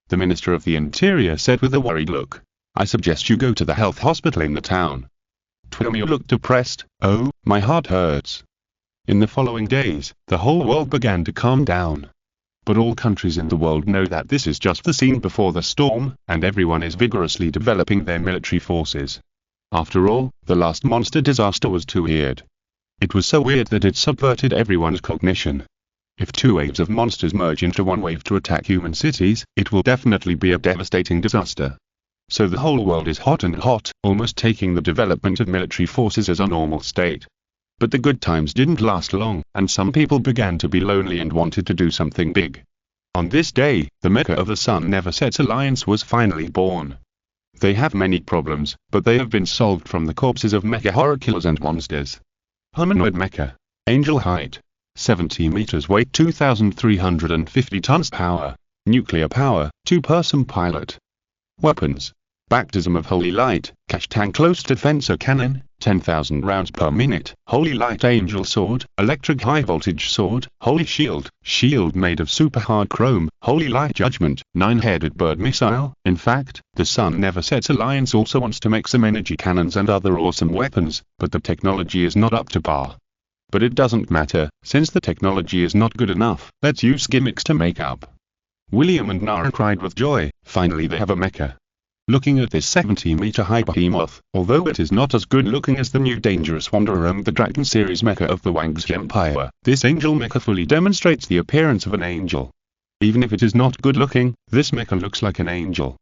The Minister of the Interior said with a worried look, "I suggest you go to the health hospital in the town." Twilio looked depressed. "Oh, my heart hurts." In the following days, the whole world began to calm down. But all countries in the world know that this is just the scene before the storm, and everyone is vigorously developing their military forces. After all, the last monster disaster was too weird. It was so weird that it subverted everyone's cognition. If two waves of monsters merge into one wave to attack human cities, it will definitely be a devastating disaster. So the whole world is hot and hot, almost taking the development of military forces as a normal state. But the good times didn't last long, and some people began to be lonely and wanted to do something big. On this day, the Mecha of the Sun Never Sets Alliance was finally born. They have many problems, but they have been solved from the corpses of mecha horror killers and monsters. Humanoid Mecha. Angel height. 70 meters, weight 2,350 tons, power. Nuclear power, 2-person pilot. Weapons. Baptism of Holy Light, cash tank, close defense cannon, 10,000 rounds per minute, Holy Light Angel Sword, electric high voltage sword, Holy Shield, shield made of super hard chrome, Holy Light Judgment, 9-headed bird missile. In fact, the Sun Never Sets Alliance also wants to make some energy cannons and other awesome weapons, but the technology is not up to par. But it doesn't matter, since the technology is not good enough, let's use gimmicks to make up. William and Nara cried with joy, finally they have a mecha. Looking at this 70-meter high behemoth, although it is not as good looking as the new Dangerous Wanderer and the Dragon series mecha of the Wang's Empire, this angel mecha fully demonstrates the appearance of an angel. Even if it is not good looking, this mecha looks like an angel.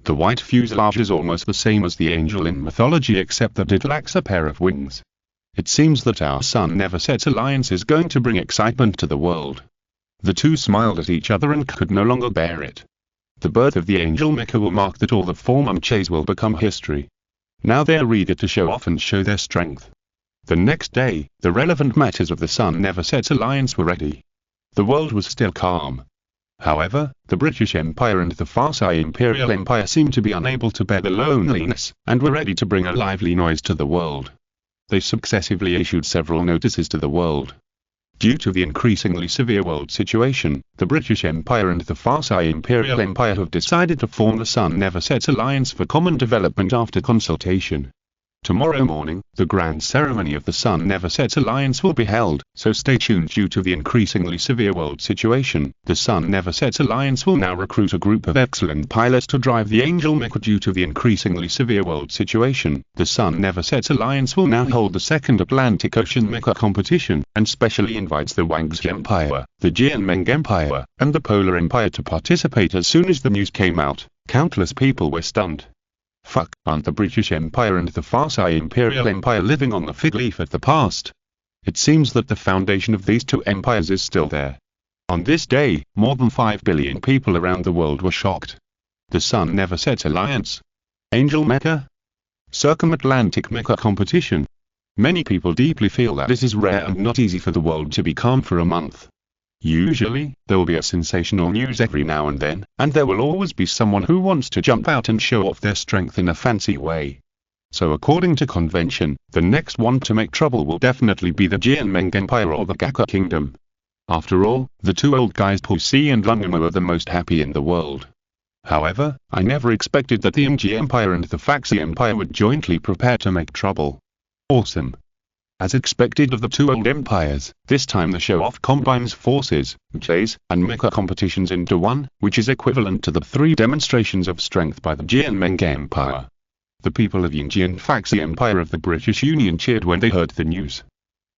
The white fuselage is almost the same as the angel in mythology, except that it lacks a pair of wings. It seems that our Sun Never Sets Alliance is going to bring excitement to the world. The two smiled at each other and could no longer bear it. The birth of the angel mecha will mark that all the former Mechas will become history. Now they are eager to show off and show their strength. The next day, the relevant matters of the Sun Never Sets Alliance were ready. The world was still calm. However, the British Empire and the Farsi Imperial Empire seemed to be unable to bear the loneliness, and were ready to bring a lively noise to the world. They successively issued several notices to the world. Due to the increasingly severe world situation, the British Empire and the Farsi Imperial Empire have decided to form the Sun Never Sets Alliance for common development after consultation. Tomorrow morning, the grand ceremony of the Sun Never Sets Alliance will be held, so stay tuned. Due to the increasingly severe world situation, the Sun Never Sets Alliance will now recruit a group of excellent pilots to drive the Angel Mecha. Due to the increasingly severe world situation, the Sun Never Sets Alliance will now hold the second Atlantic Ocean Mecha competition, and specially invites the Wang's Empire, the Jianmeng Empire, and the Polar Empire to participate. As soon as the news came out, countless people were stunned. Fuck, aren't the British Empire and the Farsi Imperial Empire living on the fig leaf of the past? It seems that the foundation of these two empires is still there. On this day, more than 5 billion people around the world were shocked. The Sun Never Sets Alliance. Angel Mecha. Circumatlantic Mecha competition. Many people deeply feel that it is rare and not easy for the world to be calm for a month. Usually, there will be a sensational news every now and then, and there will always be someone who wants to jump out and show off their strength in a fancy way. So according to convention, the next one to make trouble will definitely be the Jianmeng Empire or the Gakka Kingdom. After all, the two old guys Pussy and Lungumo are the most happy in the world. However, I never expected that the MG Empire and the Faxi Empire would jointly prepare to make trouble. Awesome. As expected of the two old empires, this time the show-off combines forces, Mechas, and mecha competitions into one, which is equivalent to the 3 demonstrations of strength by the Jianmeng Empire. The people of Yingji and Faxi Empire of the British Union cheered when they heard the news.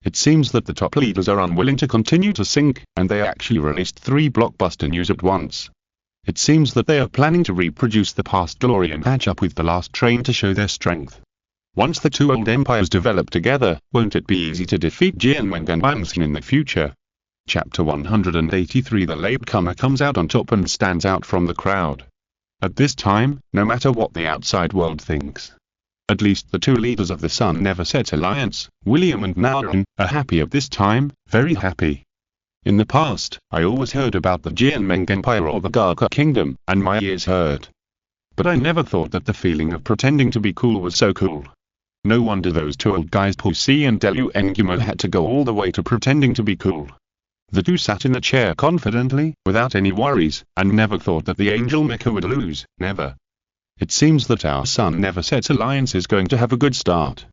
It seems that the top leaders are unwilling to continue to sink, and they actually released 3 blockbuster news at once. It seems that they are planning to reproduce the past glory and catch up with the last train to show their strength. Once the two old empires develop together, won't it be easy to defeat Jianmeng and Bamshin in the future? Chapter 183. The latecomer comes out on top and stands out from the crowd. At this time, no matter what the outside world thinks, at least the two leaders of the Sun Never Sets Alliance, William and Naran, are happy at this time, very happy. In the past, I always heard about the Jianmeng Empire or the Gakka Kingdom, and my ears hurt. But I never thought that the feeling of pretending to be cool was so cool. No wonder those two old guys Pussy and Lungumo had to go all the way to pretending to be cool. The two sat in the chair confidently, without any worries, and never thought that the Angel Mecha would lose, never. It seems that our Sun Never Sets Alliance is going to have a good start.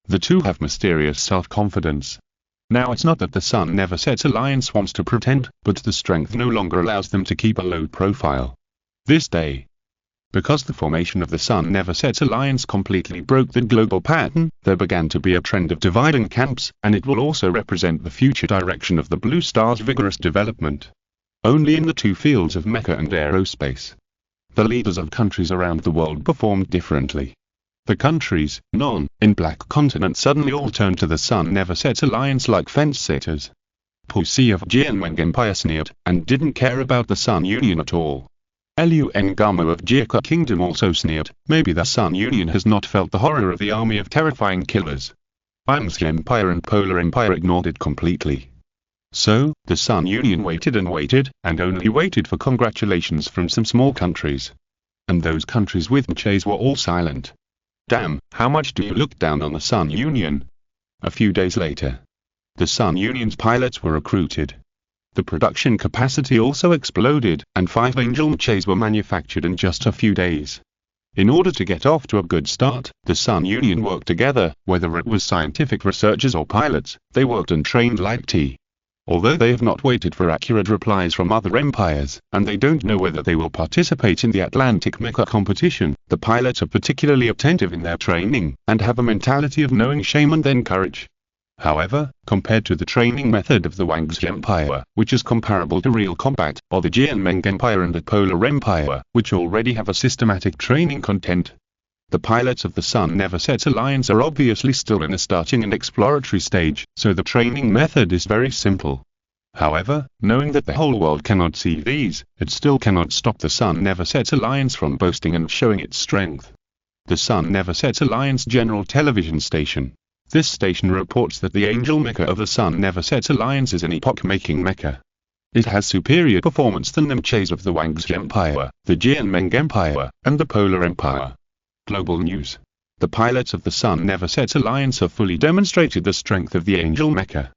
The two have mysterious self-confidence. Now it's not that the Sun Never Sets Alliance wants to pretend, but the strength no longer allows them to keep a low profile. This day, because the formation of the Sun Never Sets Alliance completely broke the global pattern, there began to be a trend of dividing camps, and it will also represent the future direction of the Blue Star's vigorous development. Only in the two fields of mecha and aerospace. The leaders of countries around the world performed differently. The countries, in Black Continent suddenly all turned to the Sun Never Sets Alliance like fence-sitters. Pussy of Jianwang Empire sneered, and didn't care about the Sun Union at all. Lun Gamo of Jia Kingdom also sneered, maybe the Sun Union has not felt the horror of the army of terrifying killers. Yangtze Empire and Polar Empire ignored it completely. So, the Sun Union waited, and only waited for congratulations from some small countries. And those countries with Mechas were all silent. Damn, how much do you look down on the Sun Union? A few days later, the Sun Union's pilots were recruited. The production capacity also exploded, and 5 Angel Mechas were manufactured in just a few days. In order to get off to a good start, the Sun Union worked together, whether it was scientific researchers or pilots, they worked and trained like T. Although they have not waited for accurate replies from other empires, and they don't know whether they will participate in the Atlantic Mecha competition, the pilots are particularly attentive in their training, and have a mentality of knowing shame and then courage. However, compared to the training method of the Yangtze Empire, which is comparable to real combat, or the Jianmeng Empire and the Polar Empire, which already have a systematic training content, the pilots of the Sun Never Sets Alliance are obviously still in a starting and exploratory stage, so the training method is very simple. However, knowing that the whole world cannot see these, it still cannot stop the Sun Never Sets Alliance from boasting and showing its strength. The Sun Never Sets Alliance General Television Station. This station reports that the Angel Mecha of the Sun Never Sets Alliance is an epoch-making mecha. It has superior performance than the Mechas of the Yangtze Empire, the Jianmeng Empire, and the Polar Empire. Global news. The pilots of the Sun Never Sets Alliance have fully demonstrated the strength of the Angel Mecha.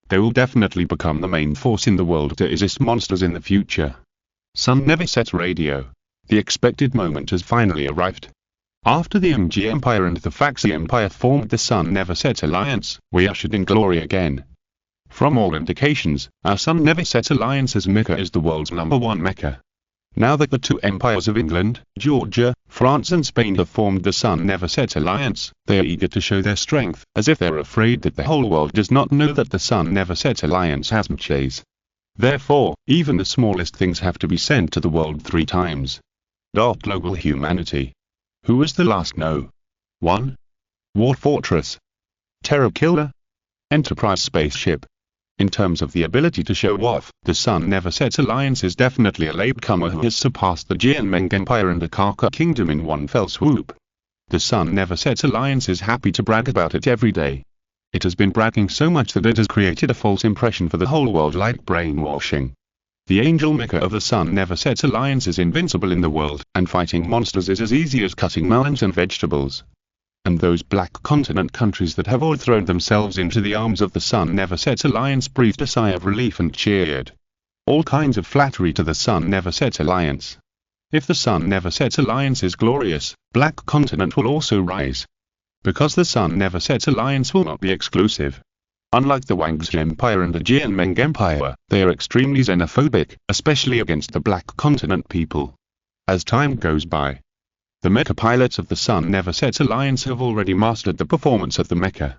They will definitely become the main force in the world to resist monsters in the future. Sun Never Sets Radio. The expected moment has finally arrived. After the MG Empire and the Faxi Empire formed the Sun Never Sets Alliance, we ushered in glory again. From all indications, our Sun Never Sets Alliance's mecha is the world's #1 mecha. Now that the two empires of England, Georgia, France and Spain have formed the Sun Never Sets Alliance, they are eager to show their strength, as if they're afraid that the whole world does not know that the Sun Never Sets Alliance has Mechas. Therefore, even the smallest things have to be sent to the world 3 times. Global humanity. Who is the last? No. 1. War Fortress. Terror Killer. Enterprise Spaceship. In terms of the ability to show off, the Sun Never Sets Alliance is definitely a latecomer who has surpassed the Jianmeng Empire and the Kaka Kingdom in one fell swoop. The Sun Never Sets Alliance is happy to brag about it every day. It has been bragging so much that it has created a false impression for the whole world like brainwashing. The Angel Mecha of the Sun Never Sets Alliance is invincible in the world, and fighting monsters is as easy as cutting melons and vegetables. And those Black Continent countries that have all thrown themselves into the arms of the Sun Never Sets Alliance breathed a sigh of relief and cheered. All kinds of flattery to the Sun Never Sets Alliance. If the Sun Never Sets Alliance is glorious, Black Continent will also rise. Because the Sun Never Sets Alliance will not be exclusive. Unlike the Yangtze Empire and the Jianmeng Empire, they are extremely xenophobic, especially against the Black Continent people. As time goes by, the mecha pilots of the Sun Never Sets Alliance have already mastered the performance of the mecha.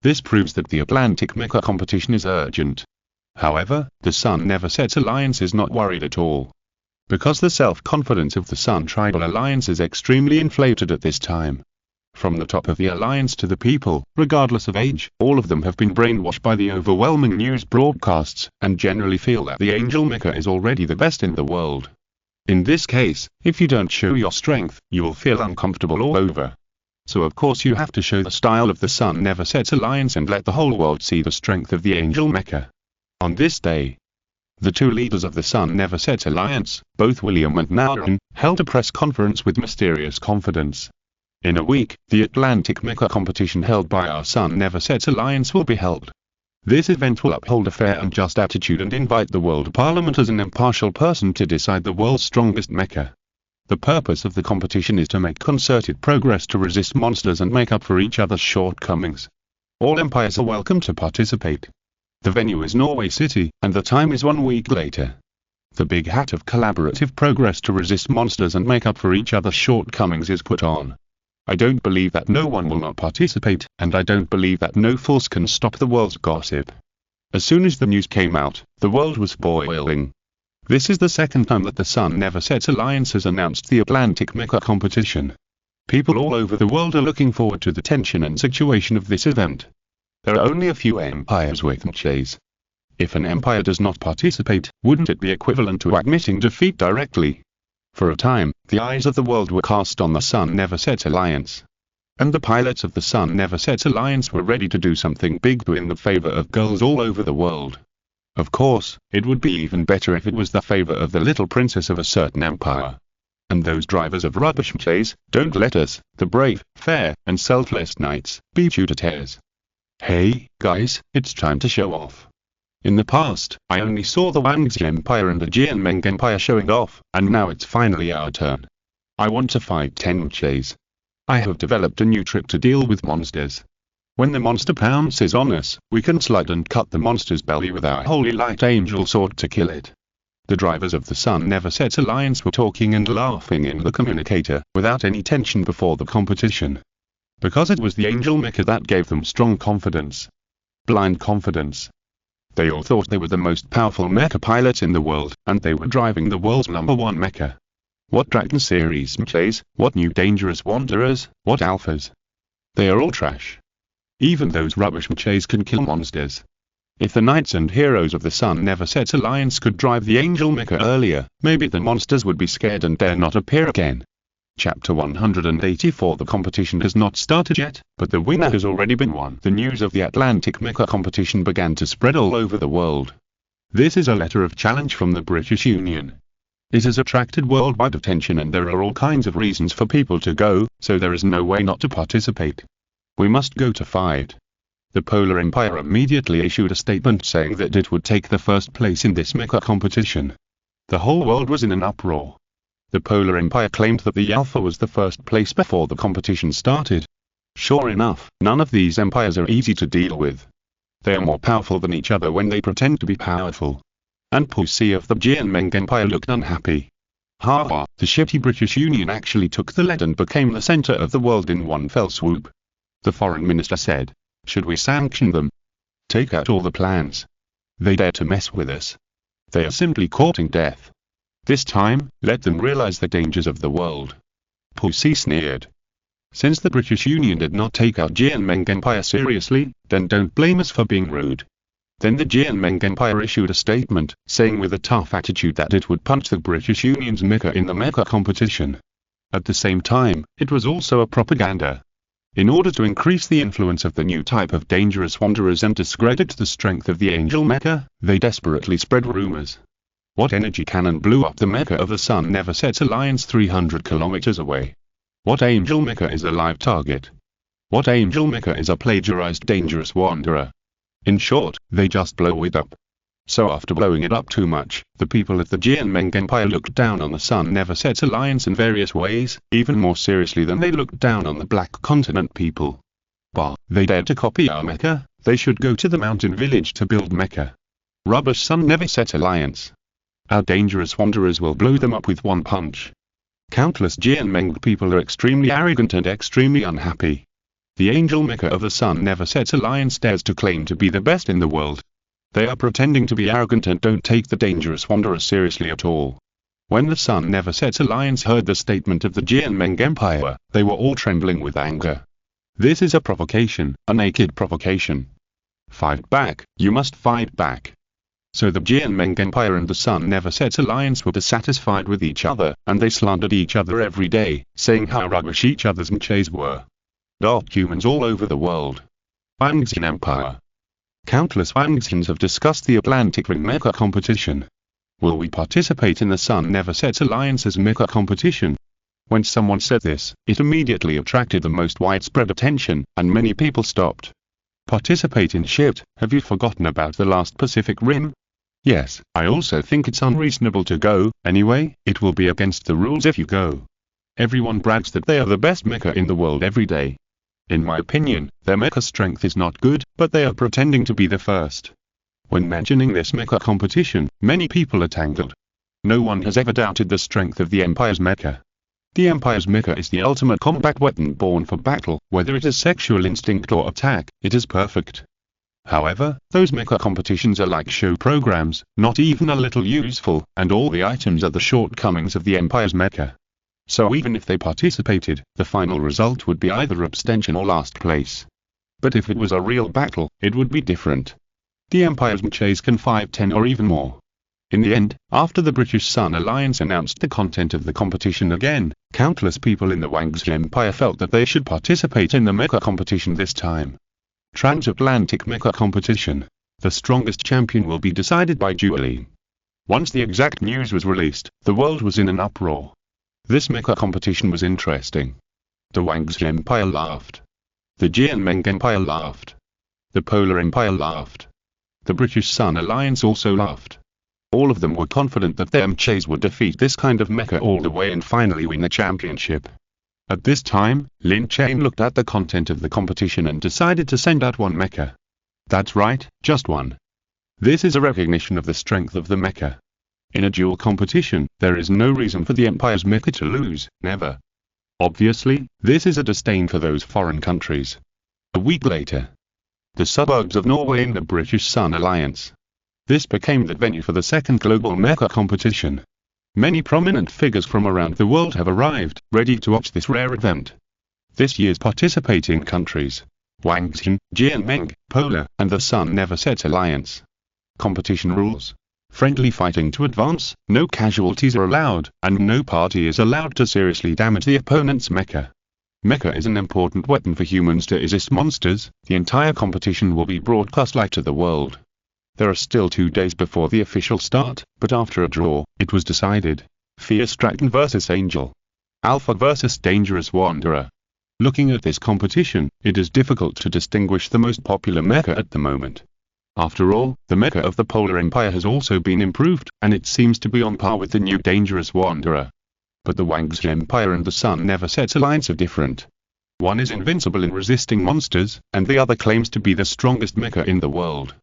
This proves that the Atlantic mecha competition is urgent. However, the Sun Never Sets Alliance is not worried at all. Because the self-confidence of the Sun Tribal Alliance is extremely inflated at this time. From the top of the alliance to the people, regardless of age, all of them have been brainwashed by the overwhelming news broadcasts, and generally feel that the Angel Mecha is already the best in the world. In this case, if you don't show your strength, you will feel uncomfortable all over. So of course you have to show the style of the Sun Never Sets Alliance and let the whole world see the strength of the Angel Mecha. On this day, the two leaders of the Sun Never Sets Alliance, both William and Naran, held a press conference with mysterious confidence. In a week, the Atlantic Mecha competition held by our Sun Never Sets Alliance will be held. This event will uphold a fair and just attitude and invite the World Parliament as an impartial person to decide the world's strongest mecha. The purpose of the competition is to make concerted progress to resist monsters and make up for each other's shortcomings. All empires are welcome to participate. The venue is Norway City, and the time is 1 week later. The big hat of collaborative progress to resist monsters and make up for each other's shortcomings is put on. I don't believe that no one will not participate, and I don't believe that no force can stop the world's gossip. As soon as the news came out, the world was boiling. This is the second time that the Sun Never Sets Alliance has announced the Atlantic Mecha competition. People all over the world are looking forward to the tension and situation of this event. There are only a few empires with Mechas. If an empire does not participate, wouldn't it be equivalent to admitting defeat directly? For a time, the eyes of the world were cast on the Sun Never Sets Alliance. And the pilots of the Sun Never Sets Alliance were ready to do something big to win the favor of girls all over the world. Of course, it would be even better if it was the favor of the little princess of a certain empire. And those drivers of rubbish Mechas, don't let us, the brave, fair, and selfless knights, beat you to tears. Hey, guys, it's time to show off. In the past, I only saw the Wangxi Empire and the Jianmeng Empire showing off, and now it's finally our turn. I want to fight 10 Mechas. I have developed a new trick to deal with monsters. When the monster pounces on us, we can slide and cut the monster's belly with our holy light angel sword to kill it. The drivers of the Sun Never Sets Alliance were talking and laughing in the communicator, without any tension before the competition. Because it was the angel mecha that gave them strong confidence. Blind confidence. They all thought they were the most powerful mecha pilots in the world, and they were driving the world's #1 mecha. What Dragon Series Mechas, what new dangerous wanderers, what alphas. They are all trash. Even those rubbish Mechas can kill monsters. If the knights and heroes of the Sun Never Sets Alliance could drive the angel mecha earlier, maybe the monsters would be scared and dare not appear again. Chapter 184. The competition has not started yet, but the winner has already been won. The news of the Atlantic Mecha competition began to spread all over the world. This is a letter of challenge from the British Union. It has attracted worldwide attention and there are all kinds of reasons for people to go, so there is no way not to participate. We must go to fight. The Polar Empire immediately issued a statement saying that it would take the first place in this mecha competition. The whole world was in an uproar. The Polar Empire claimed that the Alpha was the first place before the competition started. Sure enough, none of these empires are easy to deal with. They are more powerful than each other when they pretend to be powerful. And Pussy of the Jianmeng Empire looked unhappy. Haha, the shitty British Union actually took the lead and became the center of the world in one fell swoop. The foreign minister said, should we sanction them? Take out all the plans. They dare to mess with us. They are simply courting death. This time, let them realize the dangers of the world. Pussy sneered. Since the British Union did not take out Jianmeng Empire seriously, then don't blame us for being rude. Then the Jianmeng Empire issued a statement, saying with a tough attitude that it would punch the British Union's mecha in the mecha competition. At the same time, it was also a propaganda. In order to increase the influence of the new type of dangerous wanderers and discredit the strength of the angel mecha, they desperately spread rumors. What energy cannon blew up the mecha of the Sun Never Sets Alliance 300 kilometers away? What angel mecha is a live target? What angel mecha is a plagiarized dangerous wanderer? In short, they just blow it up. So after blowing it up too much, the people of the Jianmeng Empire looked down on the Sun Never Sets Alliance in various ways, even more seriously than they looked down on the Black Continent people. Bah, they dared to copy our mecha, they should go to the mountain village to build mecha. Rubbish Sun Never Set Alliance. Our dangerous wanderers will blow them up with one punch. Countless Jianmeng people are extremely arrogant and extremely unhappy. The angel mecha of the Sun Never Sets Alliance dares to claim to be the best in the world. They are pretending to be arrogant and don't take the dangerous wanderers seriously at all. When the Sun Never Sets Alliance heard the statement of the Jianmeng Empire, they were all trembling with anger. This is a provocation, a naked provocation. Fight back, you must fight back. So the Jianmeng Empire and the Sun Never Sets Alliance were dissatisfied with each other, and they slandered each other every day, saying how rubbish each other's Mechas were. Humans all over the world. Wangxian Empire. Countless Wangxians have discussed the Atlantic Ring Mecha competition. Will we participate in the Sun Never Sets Alliance's Mecha competition? When someone said this, it immediately attracted the most widespread attention, and many people stopped. Participate in shit, have you forgotten about the last Pacific Rim? Yes, I also think it's unreasonable to go. Anyway, it will be against the rules if you go. Everyone brags that they are the best mecha in the world every day. In my opinion, their mecha strength is not good, but they are pretending to be the first. When mentioning this mecha competition, many people are tangled. No one has ever doubted the strength of the Empire's mecha. The Empire's mecha is the ultimate combat weapon born for battle, whether it is sexual instinct or attack, it is perfect. However, those mecha competitions are like show programs, not even a little useful, and all the items are the shortcomings of the Empire's mecha. So even if they participated, the final result would be either abstention or last place. But if it was a real battle, it would be different. The Empire's Mechas can 5-10 or even more. In the end, after the British Sun Alliance announced the content of the competition again, countless people in the Wang's Empire felt that they should participate in the mecha competition this time. Transatlantic Mecha Competition. The strongest champion will be decided by dueling. Once the exact news was released, the world was in an uproar. This mecha competition was interesting. The Wang's Empire laughed. The Jianmeng Empire laughed. The Polar Empire laughed. The British Sun Alliance also laughed. All of them were confident that their Mechas would defeat this kind of mecha all the way and finally win the championship. At this time, Lin Chen looked at the content of the competition and decided to send out one mecha. That's right, just one. This is a recognition of the strength of the mecha. In a duel competition, there is no reason for the Empire's mecha to lose, never. Obviously, this is a disdain for those foreign countries. A week later, the suburbs of Norway in the British Sun Alliance. This became the venue for the second global mecha competition. Many prominent figures from around the world have arrived, ready to watch this rare event. This year's participating countries: Wangxin, Jianmeng, Polar, and the Sun Never Sets Alliance. Competition rules: friendly fighting to advance, no casualties are allowed, and no party is allowed to seriously damage the opponent's mecha. Mecha is an important weapon for humans to resist monsters. The entire competition will be broadcast live to the world. There are still 2 days before the official start, but after a draw, it was decided. Fear-stricken vs Angel. Alpha vs Dangerous Wanderer. Looking at this competition, it is difficult to distinguish the most popular mecha at the moment. After all, the mecha of the Polar Empire has also been improved, and it seems to be on par with the new Dangerous Wanderer. But the Wang's Empire and the Sun Never Sets Alliance are different. One is invincible in resisting monsters, and the other claims to be the strongest mecha in the world.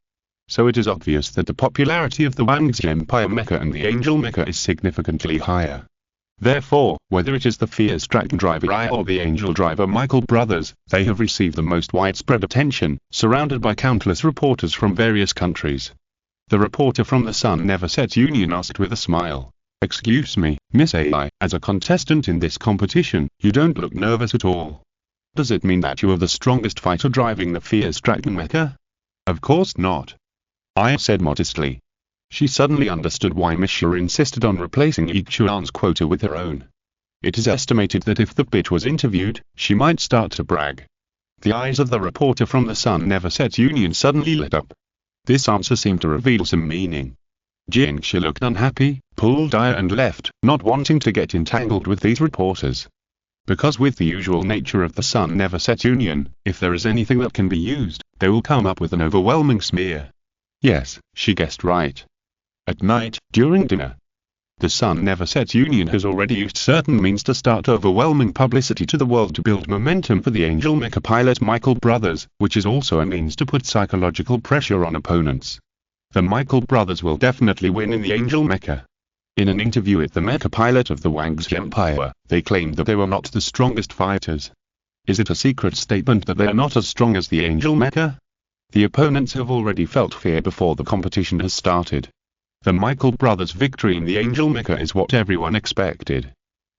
So it is obvious that the popularity of the Wang's Empire mecha and the Angel mecha is significantly higher. Therefore, whether it is the fear-stricken driver I or the Angel driver Michael brothers, they have received the most widespread attention, surrounded by countless reporters from various countries. The reporter from the Sun Never Sets Union asked with a smile, "Excuse me, Miss AI, as a contestant in this competition, you don't look nervous at all. Does it mean that you are the strongest fighter driving the fear-stricken mecha?" "Of course not," I said modestly. She suddenly understood why Mecha insisted on replacing Ichuan's quota with her own. It is estimated that if the bitch was interviewed, she might start to brag. The eyes of the reporter from the Sun Never Sets Union suddenly lit up. This answer seemed to reveal some meaning. Jiangxi looked unhappy, pulled eye and left, not wanting to get entangled with these reporters. Because with the usual nature of the Sun Never Sets Union, if there is anything that can be used, they will come up with an overwhelming smear. Yes, she guessed right. At night, during dinner, the Sun Never Sets Union has already used certain means to start overwhelming publicity to the world to build momentum for the Angel mecha pilot Michael brothers, which is also a means to put psychological pressure on opponents. The Michael brothers will definitely win in the Angel mecha. In an interview with the mecha pilot of the Wang's Empire, they claimed that they were not the strongest fighters. Is it a secret statement that they are not as strong as the Angel mecha? The opponents have already felt fear before the competition has started. The Michael brothers' victory in the Angel mecha is what everyone expected.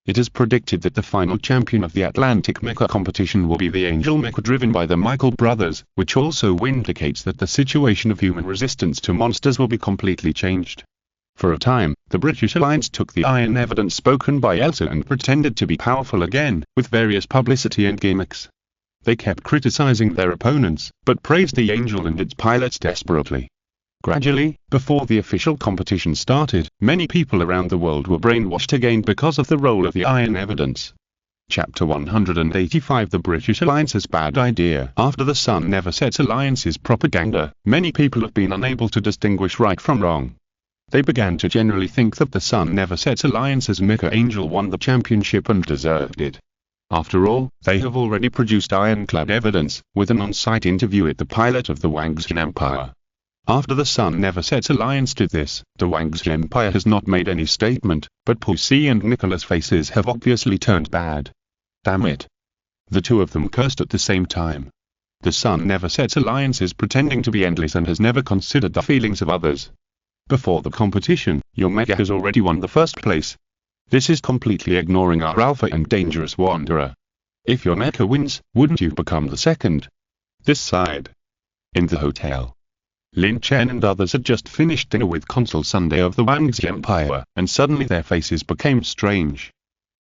It is predicted that the final champion of the Atlantic mecha competition will be the Angel mecha driven by the Michael brothers, which also indicates that the situation of human resistance to monsters will be completely changed. For a time, the British Alliance took the iron evidence spoken by Elsa and pretended to be powerful again, with various publicity and gimmicks. They kept criticizing their opponents, but praised the Angel and its pilots desperately. Gradually, before the official competition started, many people around the world were brainwashed again because of the role of the iron evidence. Chapter 185 The British Alliance's Bad Idea. After the Sun Never Sets Alliance's propaganda, many people have been unable to distinguish right from wrong. They began to generally think that the Sun Never Sets Alliance's Mecha Angel won the championship and deserved it. After all, they have already produced ironclad evidence, with an on-site interview at the pilot of the Wangxian Empire. After the Sun Never Sets Alliance did this, the Wangxian Empire has not made any statement, but Pussy and Nicholas' faces have obviously turned bad. Damn it. The two of them cursed at the same time. The Sun Never Sets Alliance is pretending to be endless and has never considered the feelings of others. Before the competition, your Mecha has already won the first place. This is completely ignoring our alpha and dangerous wanderer. If your Mecha wins, wouldn't you become the second? This side. In the hotel. Lin Chen and others had just finished dinner with Consul Sunday of the Wangxi Empire, and suddenly their faces became strange.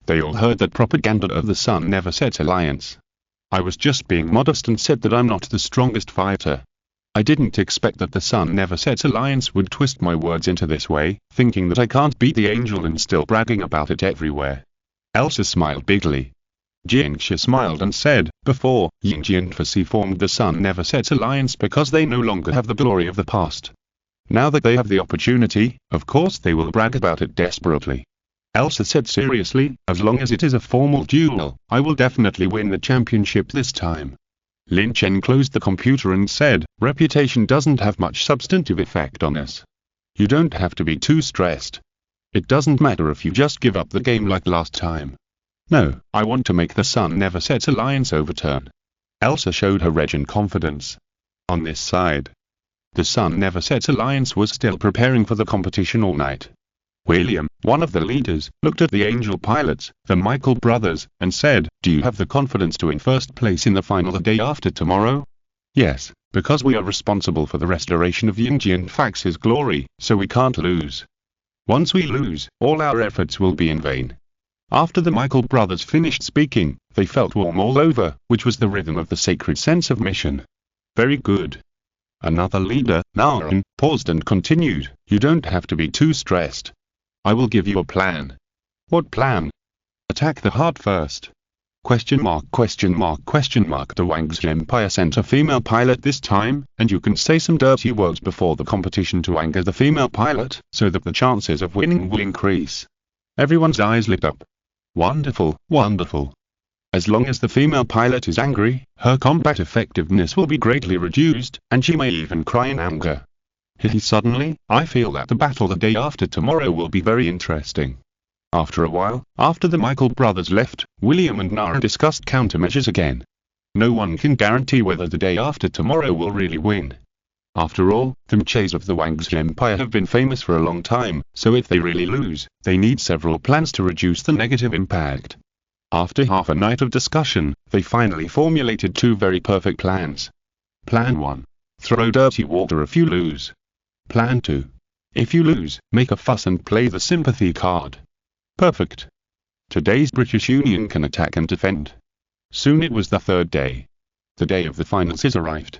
They all heard that propaganda of the Sun Never Sets Alliance. I was just being modest and said that I'm not the strongest fighter. I didn't expect that the Sun Never Sets Alliance would twist my words into this way, thinking that I can't beat the angel and still bragging about it everywhere. Elsa smiled bigly. Jiangxia smiled and said, before, Yingji and Fasi formed the Sun Never Sets Alliance because they no longer have the glory of the past. Now that they have the opportunity, of course they will brag about it desperately. Elsa said seriously, as long as it is a formal duel, I will definitely win the championship this time. Lin Chen closed the computer and said, reputation doesn't have much substantive effect on us. You don't have to be too stressed. It doesn't matter if you just give up the game like last time. No, I want to make the Sun Never Sets Alliance overturn. Elsa showed her regen confidence. On this side, the Sun Never Sets Alliance was still preparing for the competition all night. William, one of the leaders, looked at the Angel pilots, the Michael brothers, and said, do you have the confidence to win first place in the final the day after tomorrow? Yes, because we are responsible for the restoration of Yingji and Fax's glory, so we can't lose. Once we lose, all our efforts will be in vain. After the Michael brothers finished speaking, they felt warm all over, which was the rhythm of the sacred sense of mission. Very good. Another leader, Naran, paused and continued, you don't have to be too stressed. I will give you a plan. What plan? Attack the heart first. Question mark, question mark, question mark. The Wangxi Empire sent a female pilot this time, and you can say some dirty words before the competition to anger the female pilot, so that the chances of winning will increase. Everyone's eyes lit up. Wonderful, wonderful. As long as the female pilot is angry, her combat effectiveness will be greatly reduced, and she may even cry in anger. Suddenly, I feel that the battle the day after tomorrow will be very interesting. After a while, after the Michael brothers left, William and Nara discussed countermeasures again. No one can guarantee whether the day after tomorrow will really win. After all, the Mechas of the Wangxi Empire have been famous for a long time, so if they really lose, they need several plans to reduce the negative impact. After half a night of discussion, they finally formulated two very perfect plans. Plan 1. Throw dirty water if you lose. Plan 2. If you lose, make a fuss and play the sympathy card. Perfect. Today's British Union can attack and defend. Soon it was the third day. The day of the finals is arrived.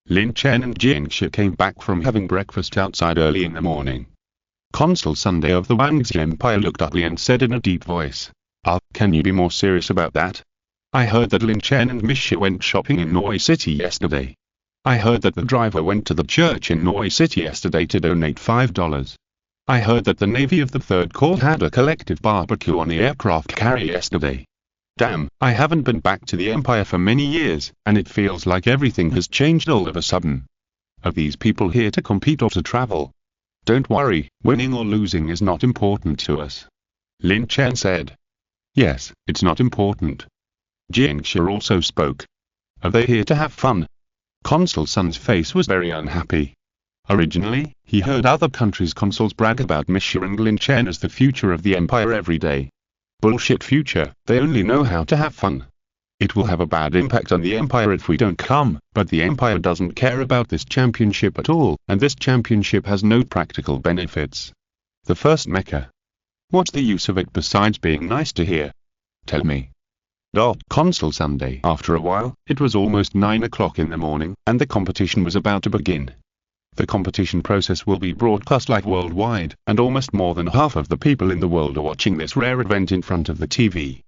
Lin Chen and Jiangxia came back from having breakfast outside early in the morning. Consul Sunday of the Wangxi Empire looked ugly and said in a deep voice, can you be more serious about that? I heard that Lin Chen and Misha went shopping in Noi City yesterday. I heard that the driver went to the church in Noi City yesterday to donate $5. I heard that the Navy of the Third Corps had a collective barbecue on the aircraft carrier yesterday. Damn, I haven't been back to the Empire for many years, and it feels like everything has changed all of a sudden. Are these people here to compete or to travel? Don't worry, winning or losing is not important to us. Lin Chen said. Yes, it's not important. Jiangxia also spoke. Are they here to have fun? Consul Sun's face was very unhappy. Originally, he heard other countries' consuls brag about Misha and Lin Chen as the future of the Empire every day. Bullshit future, they only know how to have fun. It will have a bad impact on the Empire if we don't come, but the Empire doesn't care about this championship at all, and this championship has no practical benefits. The first Mecha. What's the use of it besides being nice to hear? Tell me. Consul Sunday. After a while, it was almost 9 o'clock in the morning, and the competition was about to begin. The competition process will be broadcast live worldwide, and almost more than half of the people in the world are watching this rare event in front of the TV.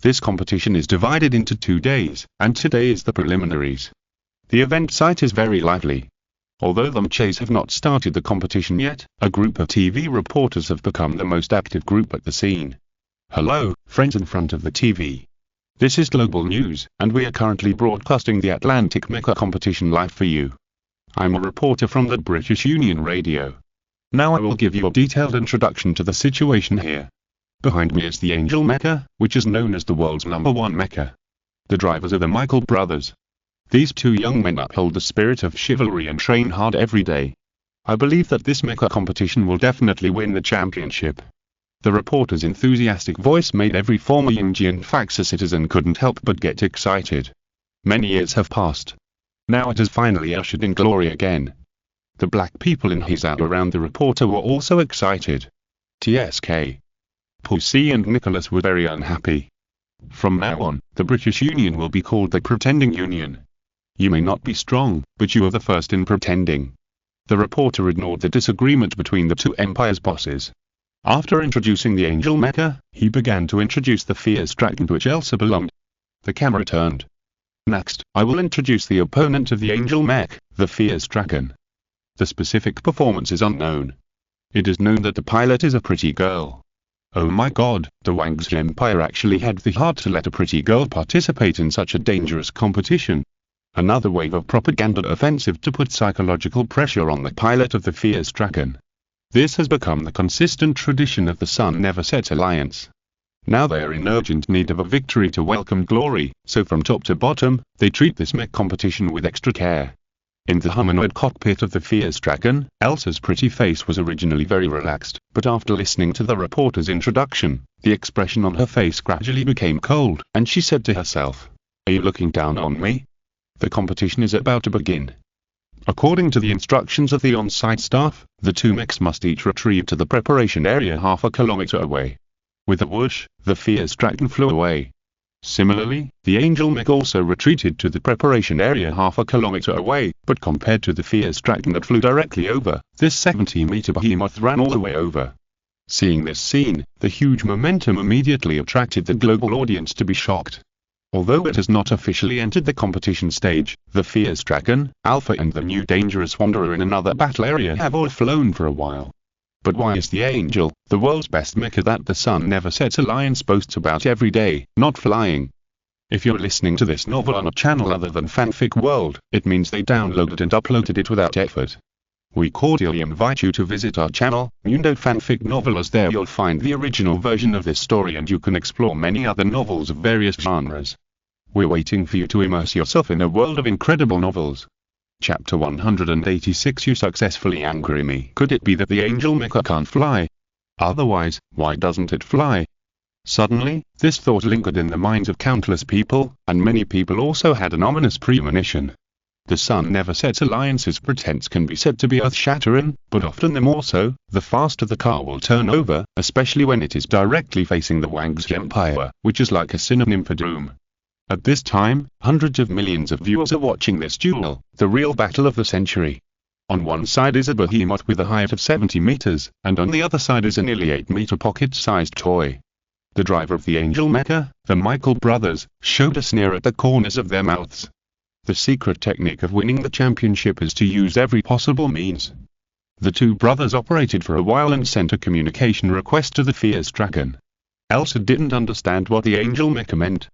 This competition is divided into 2 days, and today is the preliminaries. The event site is very lively. Although the Mechas have not started the competition yet, a group of TV reporters have become the most active group at the scene. Hello, friends in front of the TV. This is Global News, and we are currently broadcasting the Atlantic Mecha competition live for you. I'm a reporter from the British Union Radio. Now I will give you a detailed introduction to the situation here. Behind me is the Angel Mecha, which is known as the world's #1 mecha. The drivers are the Michael brothers. These two young men uphold the spirit of chivalry and train hard every day. I believe that this mecha competition will definitely win the championship. The reporter's enthusiastic voice made every former Yingjian Faxa citizen couldn't help but get excited. Many years have passed. Now it has finally ushered in glory again. The black people in his out around the reporter were also excited. TSK. Pussy and Nicholas were very unhappy. From now on, the British Union will be called the Pretending Union. You may not be strong, but you are the first in pretending. The reporter ignored the disagreement between the two Empire's bosses. After introducing the Angel Mecha, he began to introduce the Fierce Dragon to which Elsa belonged. The camera turned. Next, I will introduce the opponent of the Angel Mech, the Fierce Dragon. The specific performance is unknown. It is known that the pilot is a pretty girl. Oh my god, the Wang's Empire actually had the heart to let a pretty girl participate in such a dangerous competition. Another wave of propaganda offensive to put psychological pressure on the pilot of the Fierce Dragon. This has become the consistent tradition of the Sun Never Sets Alliance. Now they are in urgent need of a victory to welcome glory, so from top to bottom, they treat this mech competition with extra care. In the humanoid cockpit of the Fierce Dragon, Elsa's pretty face was originally very relaxed, but after listening to the reporter's introduction, the expression on her face gradually became cold, and she said to herself, "Are you looking down on me? The competition is about to begin." According to the instructions of the on-site staff, the two mechs must each retrieve to the preparation area half a kilometer away. With a whoosh, the Fierce Dragon flew away. Similarly, the Angel Mech also retreated to the preparation area half a kilometer away, but compared to the Fierce Dragon that flew directly over, this 70-meter behemoth ran all the way over. Seeing this scene, the huge momentum immediately attracted the global audience to be shocked. Although it has not officially entered the competition stage, the Fierce Dragon, Alpha and the new Dangerous Wanderer in another battle area have all flown for a while. But why is the Angel, the world's best mecha that the Sun Never Sets Alliance boasts about every day, not flying? If you're listening to this novel on a channel other than Fanfic World, it means they downloaded and uploaded it without effort. We cordially invite you to visit our channel, Mundo Fanfic Novel, as there you'll find the original version of this story and you can explore many other novels of various genres. We're waiting for you to immerse yourself in a world of incredible novels. Chapter 186. You successfully angry me. Could it be that the Angel Mecha can't fly? Otherwise, why doesn't it fly? Suddenly, this thought lingered in the minds of countless people, and many people also had an ominous premonition. The Sun Never Sets Alliance's pretense can be said to be earth-shattering, but often the more so, the faster the car will turn over, especially when it is directly facing the Wang's Empire, which is like a synonym for doom. At this time, hundreds of millions of viewers are watching this duel, the real battle of the century. On one side is a behemoth with a height of 70 meters, and on the other side is a nearly 8-meter pocket-sized toy. The driver of the Angel Mecha, the Michael brothers, showed a sneer at the corners of their mouths. The secret technique of winning the championship is to use every possible means. The two brothers operated for a while and sent a communication request to the Fierce Dragon. Elsa didn't understand what the Angel Mecha meant.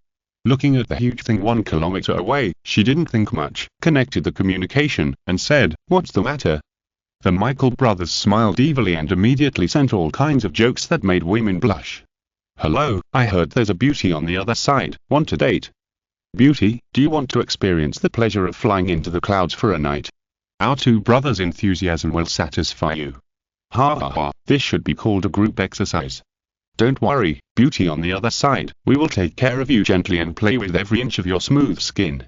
Looking at the huge thing 1 kilometer away, she didn't think much, connected the communication, and said, "What's the matter?" The Michael brothers smiled evilly and immediately sent all kinds of jokes that made women blush. "Hello, I heard there's a beauty on the other side, want to date? Beauty, do you want to experience the pleasure of flying into the clouds for a night? Our two brothers' enthusiasm will satisfy you. Ha ha ha, this should be called a group exercise. Don't worry, beauty on the other side, we will take care of you gently and play with every inch of your smooth skin."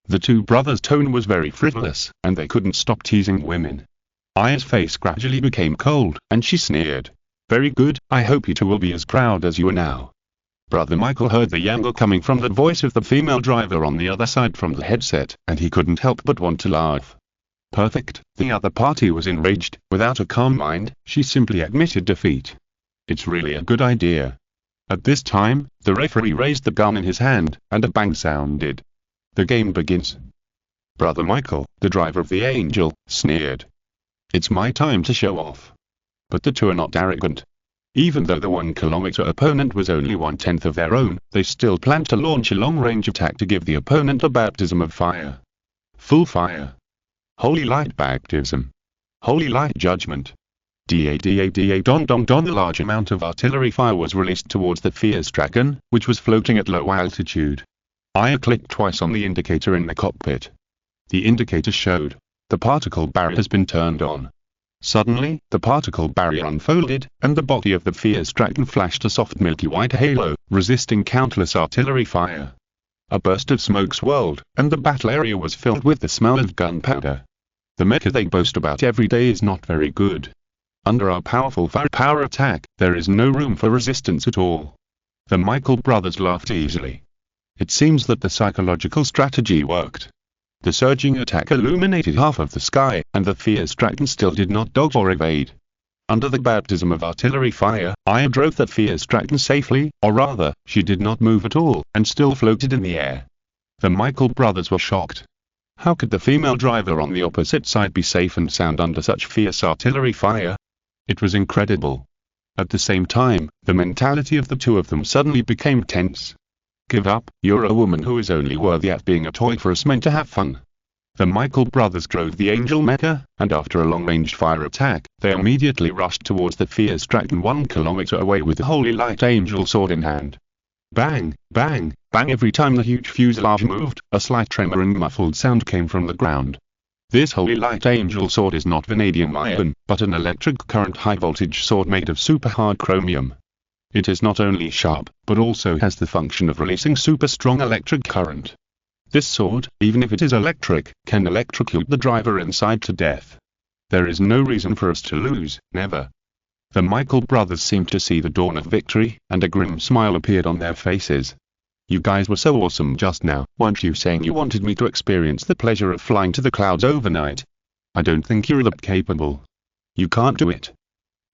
The two brothers' tone was very frivolous, and they couldn't stop teasing women. Aya's face gradually became cold, and she sneered. "Very good, I hope you two will be as proud as you are now." Brother Michael heard the yangle coming from the voice of the female driver on the other side from the headset, and he couldn't help but want to laugh. Perfect, the other party was enraged. Without a calm mind, she simply admitted defeat. It's really a good idea. At this time, the referee raised the gun in his hand, and a bang sounded. The game begins. Brother Michael, the driver of the Angel, sneered. It's my time to show off. But the two are not arrogant. Even though the 1 kilometer opponent was only 1/10 of their own, they still planned to launch a long-range attack to give the opponent a baptism of fire. Full fire. Holy light baptism. Holy light judgment. Da don don don. A large amount of artillery fire was released towards the Fierce-Dragon, which was floating at low altitude. I clicked twice on the indicator in the cockpit. The indicator showed the particle barrier has been turned on. Suddenly, the particle barrier unfolded, and the body of the Fierce-Dragon flashed a soft milky white halo, resisting countless artillery fire. A burst of smoke swirled, and the battle area was filled with the smell of gunpowder. The mecha they boast about every day is not very good. Under our powerful firepower attack, there is no room for resistance at all. The Michael brothers laughed easily. It seems that the psychological strategy worked. The surging attack illuminated half of the sky, and the Fierce-Dragon still did not dodge or evade. Under the baptism of artillery fire, I drove that Fierce-Dragon safely, or rather, she did not move at all, and still floated in the air. The Michael brothers were shocked. How could the female driver on the opposite side be safe and sound under such fierce artillery fire? It was incredible. At the same time, the mentality of the two of them suddenly became tense. Give up, you're a woman who is only worthy at being a toy for us men to have fun. The Michael brothers drove the Angel Mecha, and after a long-range fire attack, they immediately rushed towards the Fierce-Dragon 1 kilometer away with the Holy Light Angel sword in hand. Bang, bang, bang. Every time the huge fuselage moved, a slight tremor and muffled sound came from the ground. This Holy Light Angel sword is not vanadium iron, but an electric current high-voltage sword made of super-hard chromium. It is not only sharp, but also has the function of releasing super-strong electric current. This sword, even if it is electric, can electrocute the driver inside to death. There is no reason for us to lose, never. The Michael brothers seemed to see the dawn of victory, and a grim smile appeared on their faces. You guys were so awesome just now, weren't you saying you wanted me to experience the pleasure of flying to the clouds overnight? I don't think you're that capable. You can't do it.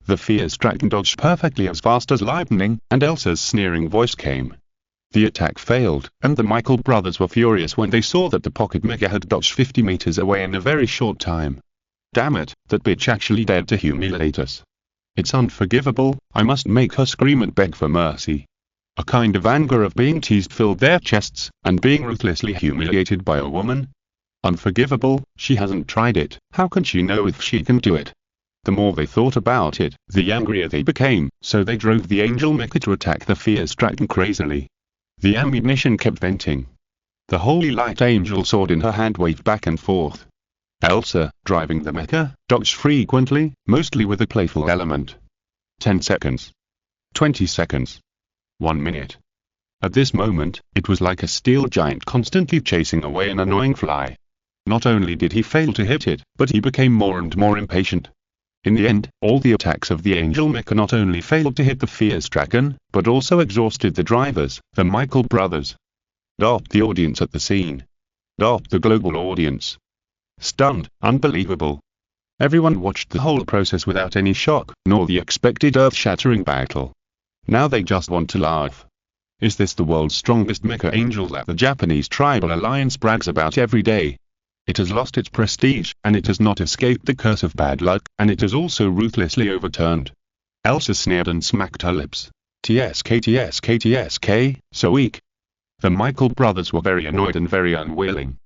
The Fierce-Dragon dodged perfectly as fast as lightning, and Elsa's sneering voice came. The attack failed, and the Michael brothers were furious when they saw that the pocket mecha had dodged 50 meters away in a very short time. Damn it, that bitch actually dared to humiliate us. It's unforgivable. I must make her scream and beg for mercy. A kind of anger of being teased filled their chests, and being ruthlessly humiliated by a woman. Unforgivable. She hasn't tried it. How can she know if she can do it? The more they thought about it, the angrier they became, so they drove the Angel Mecha to attack the Fierce-Dragon crazily. The ammunition kept venting. The Holy Light Angel sword in her hand waved back and forth. Elsa, driving the mecha, dodged frequently, mostly with a playful element. 10 seconds. 20 seconds. 1 minute. At this moment, it was like a steel giant constantly chasing away an annoying fly. Not only did he fail to hit it, but he became more and more impatient. In the end, all the attacks of the Angel Mecha not only failed to hit the Fierce-Dragon, but also exhausted the drivers, the Michael brothers. The audience at the scene. The global audience. Stunned, unbelievable. Everyone watched the whole process without any shock, nor the expected earth-shattering battle. Now they just want to laugh. Is this the world's strongest mecha angel that the Japanese Tribal Alliance brags about every day? It has lost its prestige, and it has not escaped the curse of bad luck, and it is also ruthlessly overturned. Elsa sneered and smacked her lips. TSK, so weak. The Michael brothers were very annoyed and very unwilling.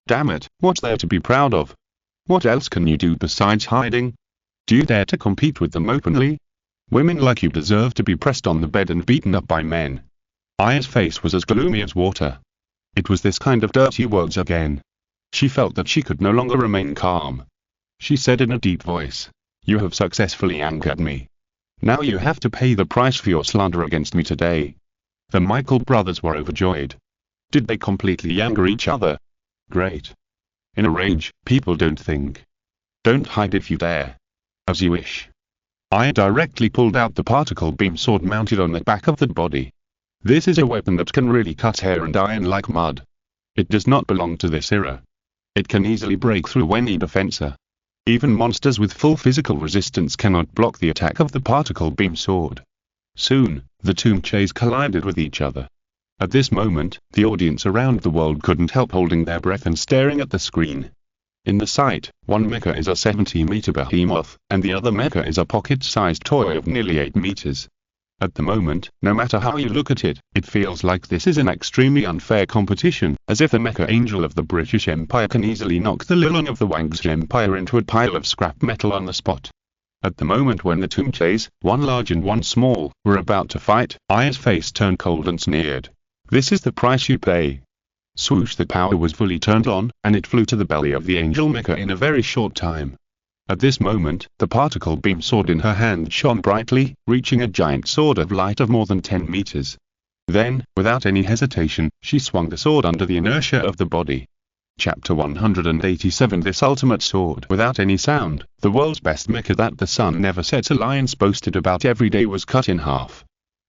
Damn it, what's there to be proud of? What else can you do besides hiding? Do you dare to compete with them openly? Women like you deserve to be pressed on the bed and beaten up by men. Aya's face was as gloomy as water. It was this kind of dirty words again. She felt that she could no longer remain calm. She said in a deep voice, "You have successfully angered me. Now you have to pay the price for your slander against me today." The Michael brothers were overjoyed. Did they completely anger each other? Great. In a rage, people don't think. Don't hide if you dare. As you wish. I directly pulled out the particle beam sword mounted on the back of the body. This is a weapon that can really cut hair and iron like mud. It does not belong to this era. It can easily break through any defenser. Even monsters with full physical resistance cannot block the attack of the particle beam sword. Soon, the two Mechas collided with each other. At this moment, the audience around the world couldn't help holding their breath and staring at the screen. In the sight, one mecha is a 70-meter behemoth, and the other mecha is a pocket-sized toy of nearly 8 meters. At the moment, no matter how you look at it, it feels like this is an extremely unfair competition, as if the Mecha Angel of the British Empire can easily knock the Lilong of the Wang's Empire into a pile of scrap metal on the spot. At the moment when the two Mechas, one large and one small, were about to fight, Aya's face turned cold and sneered. "This is the price you pay." Swoosh, the power was fully turned on, and it flew to the belly of the Angel Mecha in a very short time. At this moment, the particle beam sword in her hand shone brightly, reaching a giant sword of light of more than 10 meters. Then, without any hesitation, she swung the sword under the inertia of the body. Chapter 187. This ultimate sword without any sound, the world's best mecha that the Sun Never Sets Alliance boasted about every day was cut in half.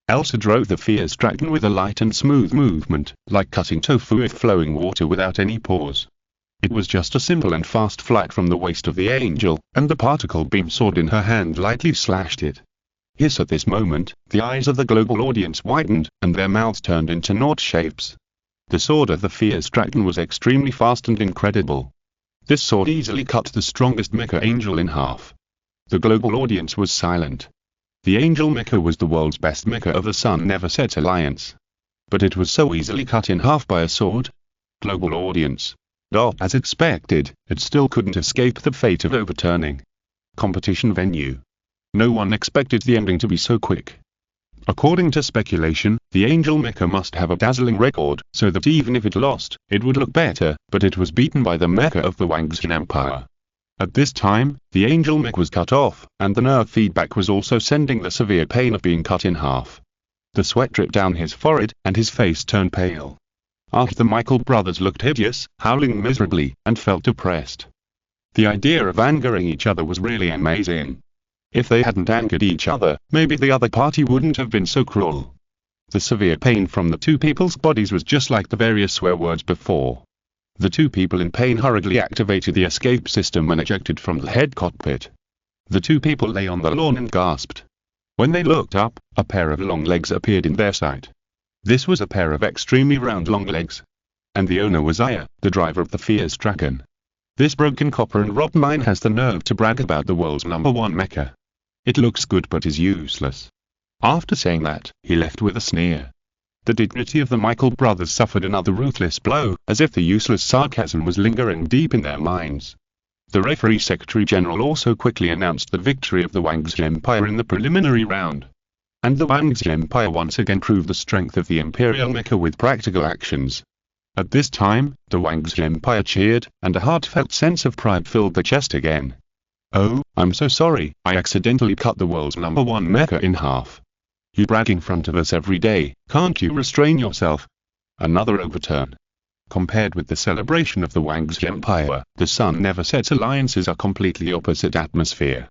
Elsa drove the fierce dragon with a light and smooth movement, like cutting tofu with flowing water without any pause. It was just a simple and fast flight from the waist of the angel, and the particle beam sword in her hand lightly slashed it. Yes, at this moment, the eyes of the global audience widened, and their mouths turned into knot shapes. The sword of the fierce dragon was extremely fast and incredible. This sword easily cut the strongest mecha angel in half. The global audience was silent. The angel mecha was the world's best mecha of the Sun Never Sets Alliance. But it was so easily cut in half by a sword. Global audience. As expected, it still couldn't escape the fate of overturning. Competition venue. No one expected the ending to be so quick. According to speculation, the Angel Mecha must have a dazzling record, so that even if it lost, it would look better, but it was beaten by the Mecha of the Wangxian Empire. At this time, the Angel Mech was cut off, and the nerve feedback was also sending the severe pain of being cut in half. The sweat dripped down his forehead, and his face turned pale. The Michael brothers looked hideous, howling miserably, and felt depressed. The idea of angering each other was really amazing. If they hadn't angered each other, maybe the other party wouldn't have been so cruel. The severe pain from the two people's bodies was just like the various swear words before. The two people in pain hurriedly activated the escape system and ejected from the head cockpit. The two people lay on the lawn and gasped. When they looked up, a pair of long legs appeared in their sight. This was a pair of extremely round long legs. And the owner was Aya, the driver of the fierce dragon. This broken copper and rotten mine has the nerve to brag about the world's #1 mecha. It looks good but is useless. After saying that, he left with a sneer. The dignity of the Michael brothers suffered another ruthless blow, as if the useless sarcasm was lingering deep in their minds. The referee Secretary General also quickly announced the victory of the Wangxi Empire in the preliminary round. And the Wangxi Empire once again proved the strength of the Imperial Mecha with practical actions. At this time, the Wangxi Empire cheered, and a heartfelt sense of pride filled the chest again. "Oh, I'm so sorry, I accidentally cut the world's #1 mecha in half. You brag in front of us every day, can't you restrain yourself?" Another overturn. Compared with the celebration of the Wangxi Empire, the Sun Never Sets Alliance is a completely opposite atmosphere.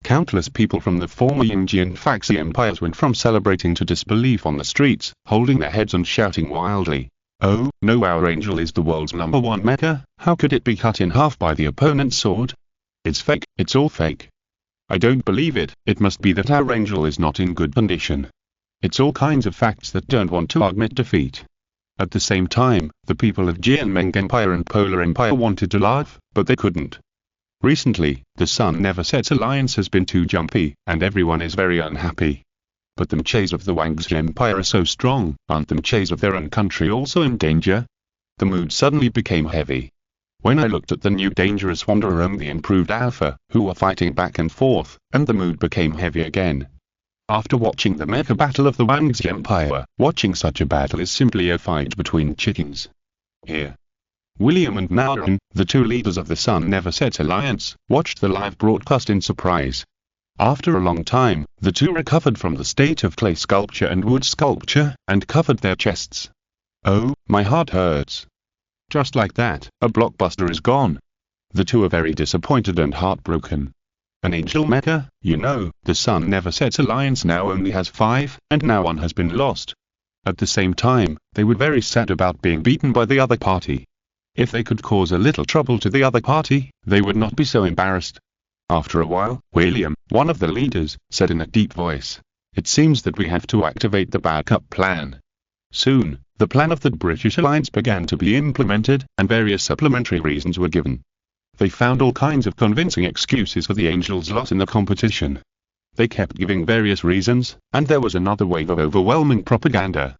Countless people from the former Yingji and Faxi empires went from celebrating to disbelief on the streets, holding their heads and shouting wildly. "Oh, no, our angel is the world's #1 mecha, how could it be cut in half by the opponent's sword? It's fake, it's all fake. I don't believe it, it must be that our angel is not in good condition." It's all kinds of facts that don't want to admit defeat. At the same time, the people of Jianmeng Empire and Polar Empire wanted to laugh, but they couldn't. Recently, the Sun Never Sets Alliance has been too jumpy, and everyone is very unhappy. But the Mechas of the Wangxi Empire are so strong, aren't the Mechas of their own country also in danger? The mood suddenly became heavy. When I looked at the new dangerous wanderer and the improved Alpha, who were fighting back and forth, and the mood became heavy again. After watching the Mecha battle of the Wangxi Empire, watching such a battle is simply a fight between chickens. Here. William and Nauren, the two leaders of the Sun Never Sets Alliance, watched the live broadcast in surprise. After a long time, the two recovered from the state of clay sculpture and wood sculpture, and covered their chests. "Oh, my heart hurts." Just like that, a blockbuster is gone. The two are very disappointed and heartbroken. An angel mecha, you know, the Sun Never Sets Alliance now only has 5, and now 1 has been lost. At the same time, they were very sad about being beaten by the other party. If they could cause a little trouble to the other party, they would not be so embarrassed. After a while, William, one of the leaders, said in a deep voice, "It seems that we have to activate the backup plan." Soon, the plan of the British Alliance began to be implemented, and various supplementary reasons were given. They found all kinds of convincing excuses for the Angels' loss in the competition. They kept giving various reasons, and there was another wave of overwhelming propaganda.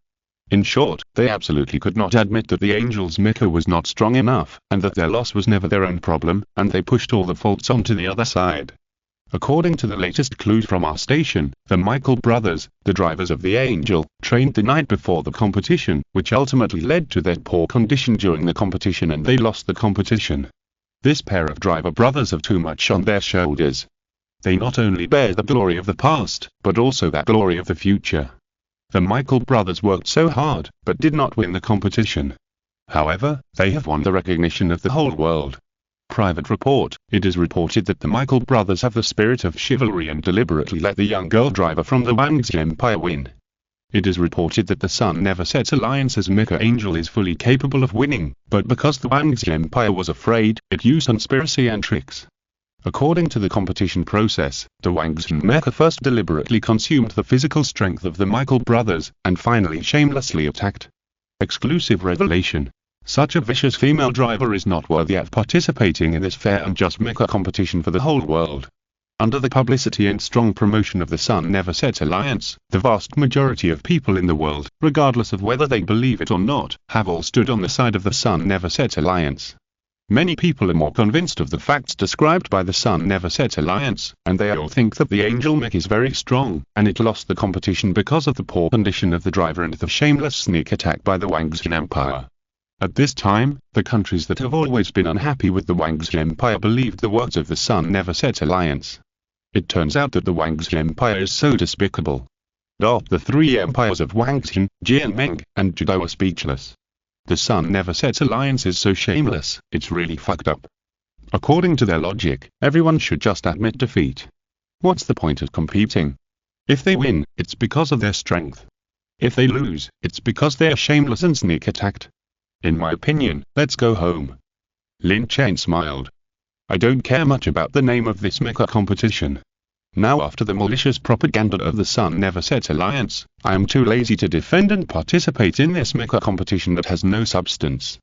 In short, they absolutely could not admit that the Angels' Mecha was not strong enough, and that their loss was never their own problem, and they pushed all the faults onto the other side. According to the latest clues from our station, the Michael brothers, the drivers of the Angel, trained the night before the competition, which ultimately led to their poor condition during the competition, and they lost the competition. This pair of driver brothers have too much on their shoulders. They not only bear the glory of the past, but also that glory of the future. The Michael brothers worked so hard, but did not win the competition. However, they have won the recognition of the whole world. Private report: it is reported that the Michael brothers have the spirit of chivalry and deliberately let the young girl driver from the Wang's Empire win. It is reported that the Sun Never Sets Alliance's Mecha Angel is fully capable of winning, but because the Wang's Empire was afraid, it used conspiracy and tricks. According to the competition process, the Wang's Mecha first deliberately consumed the physical strength of the Michael brothers, and finally shamelessly attacked. Exclusive revelation: such a vicious female driver is not worthy of participating in this fair and just Mecha competition for the whole world. Under the publicity and strong promotion of the Sun Never Sets Alliance, the vast majority of people in the world, regardless of whether they believe it or not, have all stood on the side of the Sun Never Sets Alliance. Many people are more convinced of the facts described by the Sun Never Sets Alliance, and they all think that the Angel Mech is very strong, and it lost the competition because of the poor condition of the driver and the shameless sneak attack by the Wang's Empire. At this time, the countries that have always been unhappy with the Wang's Empire believed the words of the Sun Never Sets Alliance. It turns out that the Wang's Empire is so despicable. The three empires of Wangxin, Jianmeng, and Judai were speechless. The Sun Never Sets Alliance is so shameless, it's really fucked up. According to their logic, everyone should just admit defeat. What's the point of competing? If they win, it's because of their strength. If they lose, it's because they are shameless and sneak attacked. In my opinion, let's go home. Lin Chen smiled. I don't care much about the name of this Mecha competition. Now, after the malicious propaganda of the Sun Never Sets Alliance, I am too lazy to defend and participate in this Mecha competition that has no substance.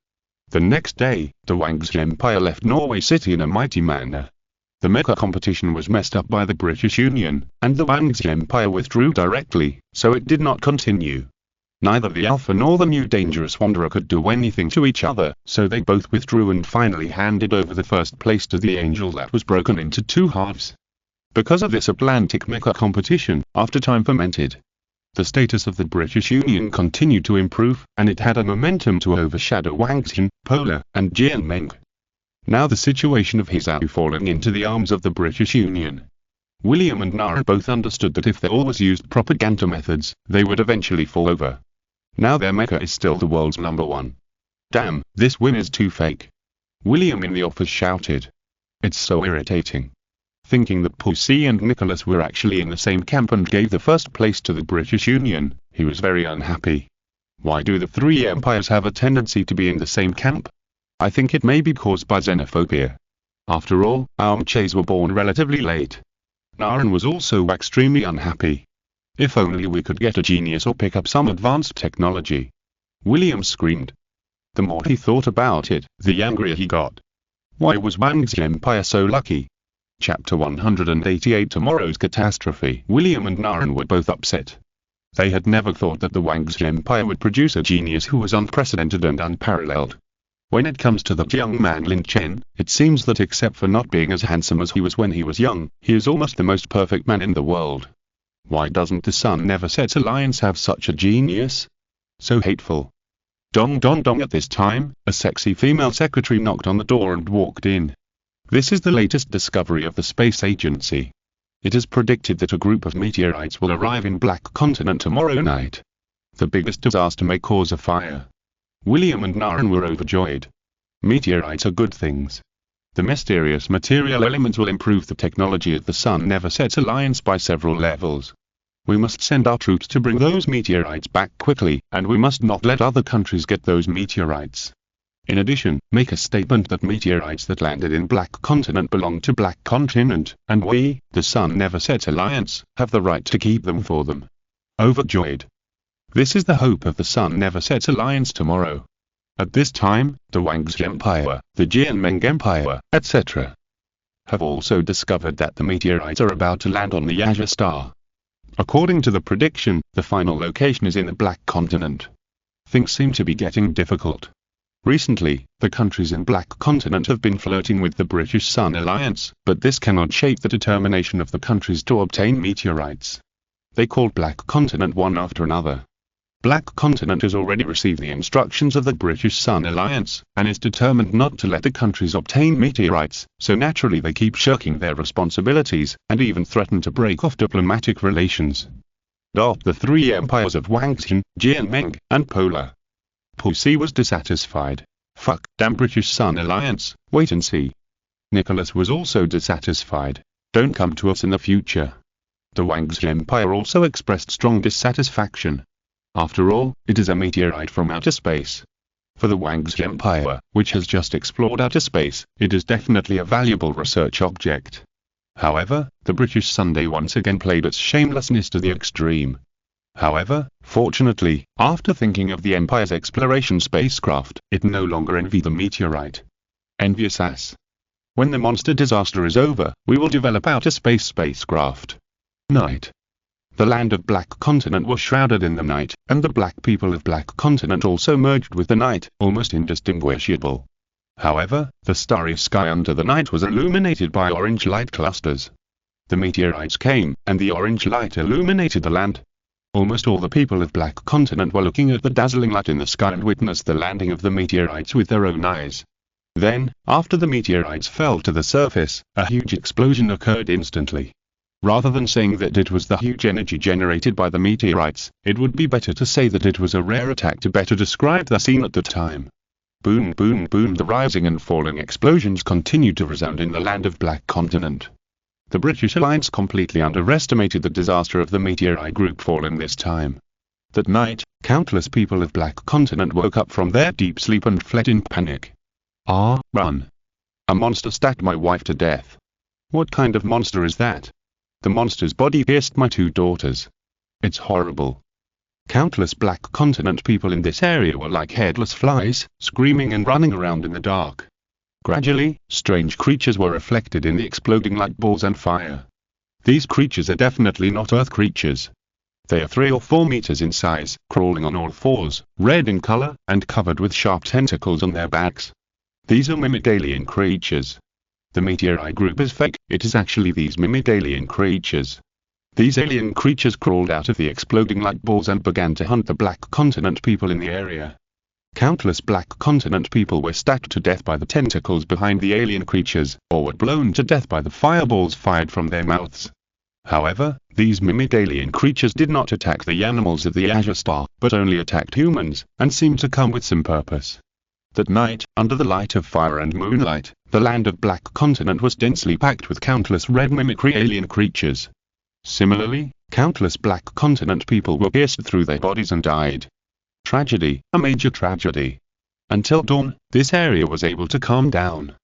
The next day, the Wang's Empire left Norway City in a mighty manner. The Mecha competition was messed up by the British Union, and the Wang's Empire withdrew directly, so it did not continue. Neither the Alpha nor the new Dangerous Wanderer could do anything to each other, so they both withdrew and finally handed over the first place to the Angel that was broken into two halves. Because of this Atlantic Mecha competition, after time fermented, the status of the British Union continued to improve, and it had a momentum to overshadow Wangxin, Polar, and Jianmeng. Now the situation of Hizao falling into the arms of the British Union. William and Nara both understood that if they always used propaganda methods, they would eventually fall over. Now their Mecha is still the world's #1. Damn, this win is too fake. William in the office shouted. It's so irritating. Thinking that Pussy and Nicholas were actually in the same camp and gave the first place to the British Union, he was very unhappy. Why do the three empires have a tendency to be in the same camp? I think it may be caused by xenophobia. After all, our Mechas were born relatively late. Naren was also extremely unhappy. If only we could get a genius or pick up some advanced technology. William screamed. The more he thought about it, the angrier he got. Why was Wang's Empire so lucky? Chapter 188 Tomorrow's Catastrophe. William and Naren were both upset. They had never thought that the Wang's Empire would produce a genius who was unprecedented and unparalleled. When it comes to the young man Lin Chen, it seems that except for not being as handsome as he was when he was young, he is almost the most perfect man in the world. Why doesn't the Sun Never Sets Alliance have such a genius? So hateful. Dong dong dong. At this time, a sexy female secretary knocked on the door and walked in. This is the latest discovery of the space agency. It is predicted that a group of meteorites will arrive in Black Continent tomorrow night. The biggest disaster may cause a fire. William and Naren were overjoyed. Meteorites are good things. The mysterious material elements will improve the technology of the Sun Never Sets Alliance by several levels. We must send our troops to bring those meteorites back quickly, and we must not let other countries get those meteorites. In addition, make a statement that meteorites that landed in Black Continent belong to Black Continent, and we, the Sun Never Sets Alliance, have the right to keep them for them. Overjoyed. This is the hope of the Sun Never Sets Alliance tomorrow. At this time, the Wang's Empire, the Jianming Empire, etc. have also discovered that the meteorites are about to land on the Azure Star. According to the prediction, the final location is in the Black Continent. Things seem to be getting difficult. Recently, the countries in Black Continent have been flirting with the British Sun Alliance, but this cannot shape the determination of the countries to obtain meteorites. They called Black Continent one after another. Black Continent has already received the instructions of the British Sun Alliance, and is determined not to let the countries obtain meteorites, so naturally they keep shirking their responsibilities, and even threaten to break off diplomatic relations. The three empires of Wangxin, Jianming, and Polar. Pussy was dissatisfied. Fuck, damn British Sun Alliance, wait and see. Nicholas was also dissatisfied. Don't come to us in the future. The Wangxi Empire also expressed strong dissatisfaction. After all, it is a meteorite from outer space. For the Wangxi Empire, which has just explored outer space, it is definitely a valuable research object. However, the British Sunday once again played its shamelessness to the extreme. However, fortunately, after thinking of the Empire's exploration spacecraft, it no longer envied the meteorite. Envious ass. When the monster disaster is over, we will develop outer space spacecraft. Night. The land of Black Continent was shrouded in the night, and the black people of Black Continent also merged with the night, almost indistinguishable. However, the starry sky under the night was illuminated by orange light clusters. The meteorites came, and the orange light illuminated the land. Almost all the people of Black Continent were looking at the dazzling light in the sky and witnessed the landing of the meteorites with their own eyes. Then, after the meteorites fell to the surface, a huge explosion occurred instantly. Rather than saying that it was the huge energy generated by the meteorites, it would be better to say that it was a rare attack to better describe the scene at the time. Boom boom boom, the rising and falling explosions continued to resound in the land of Black Continent. The British Alliance completely underestimated the disaster of the meteorite group falling this time. That night, countless people of Black Continent woke up from their deep sleep and fled in panic. Run. A monster stabbed my wife to death. What kind of monster is that? The monster's body pierced my 2 daughters. It's horrible. Countless Black Continent people in this area were like headless flies, screaming and running around in the dark. Gradually, strange creatures were reflected in the exploding light balls and fire. These creatures are definitely not Earth creatures. They are 3 or 4 meters in size, crawling on all 4s, red in color, and covered with sharp tentacles on their backs. These are mimic alien creatures. The meteorite group is fake, it is actually these mimic alien creatures. These alien creatures crawled out of the exploding light balls and began to hunt the Black Continent people in the area. Countless Black Continent people were stabbed to death by the tentacles behind the alien creatures, or were blown to death by the fireballs fired from their mouths. However, these mimic alien creatures did not attack the animals of the Azure Star, but only attacked humans, and seemed to come with some purpose. That night, under the light of fire and moonlight, the land of Black Continent was densely packed with countless red mimicry alien creatures. Similarly, countless Black Continent people were pierced through their bodies and died. Tragedy, a major tragedy. Until dawn, this area was able to calm down.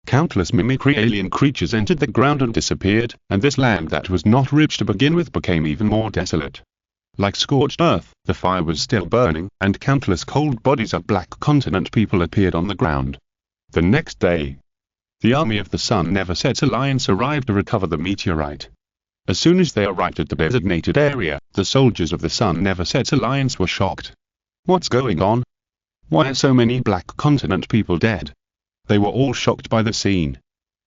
Countless mimicry alien creatures entered the ground and disappeared, and this land that was not rich to begin with became even more desolate. Like scorched earth, the fire was still burning, and countless cold bodies of Black Continent people appeared on the ground. The next day, the army of the Sun Never Sets Alliance arrived to recover the meteorite. As soon as they arrived at the designated area, the soldiers of the Sun Never Sets Alliance were shocked. What's going on? Why are so many Black Continent people dead? They were all shocked by the scene.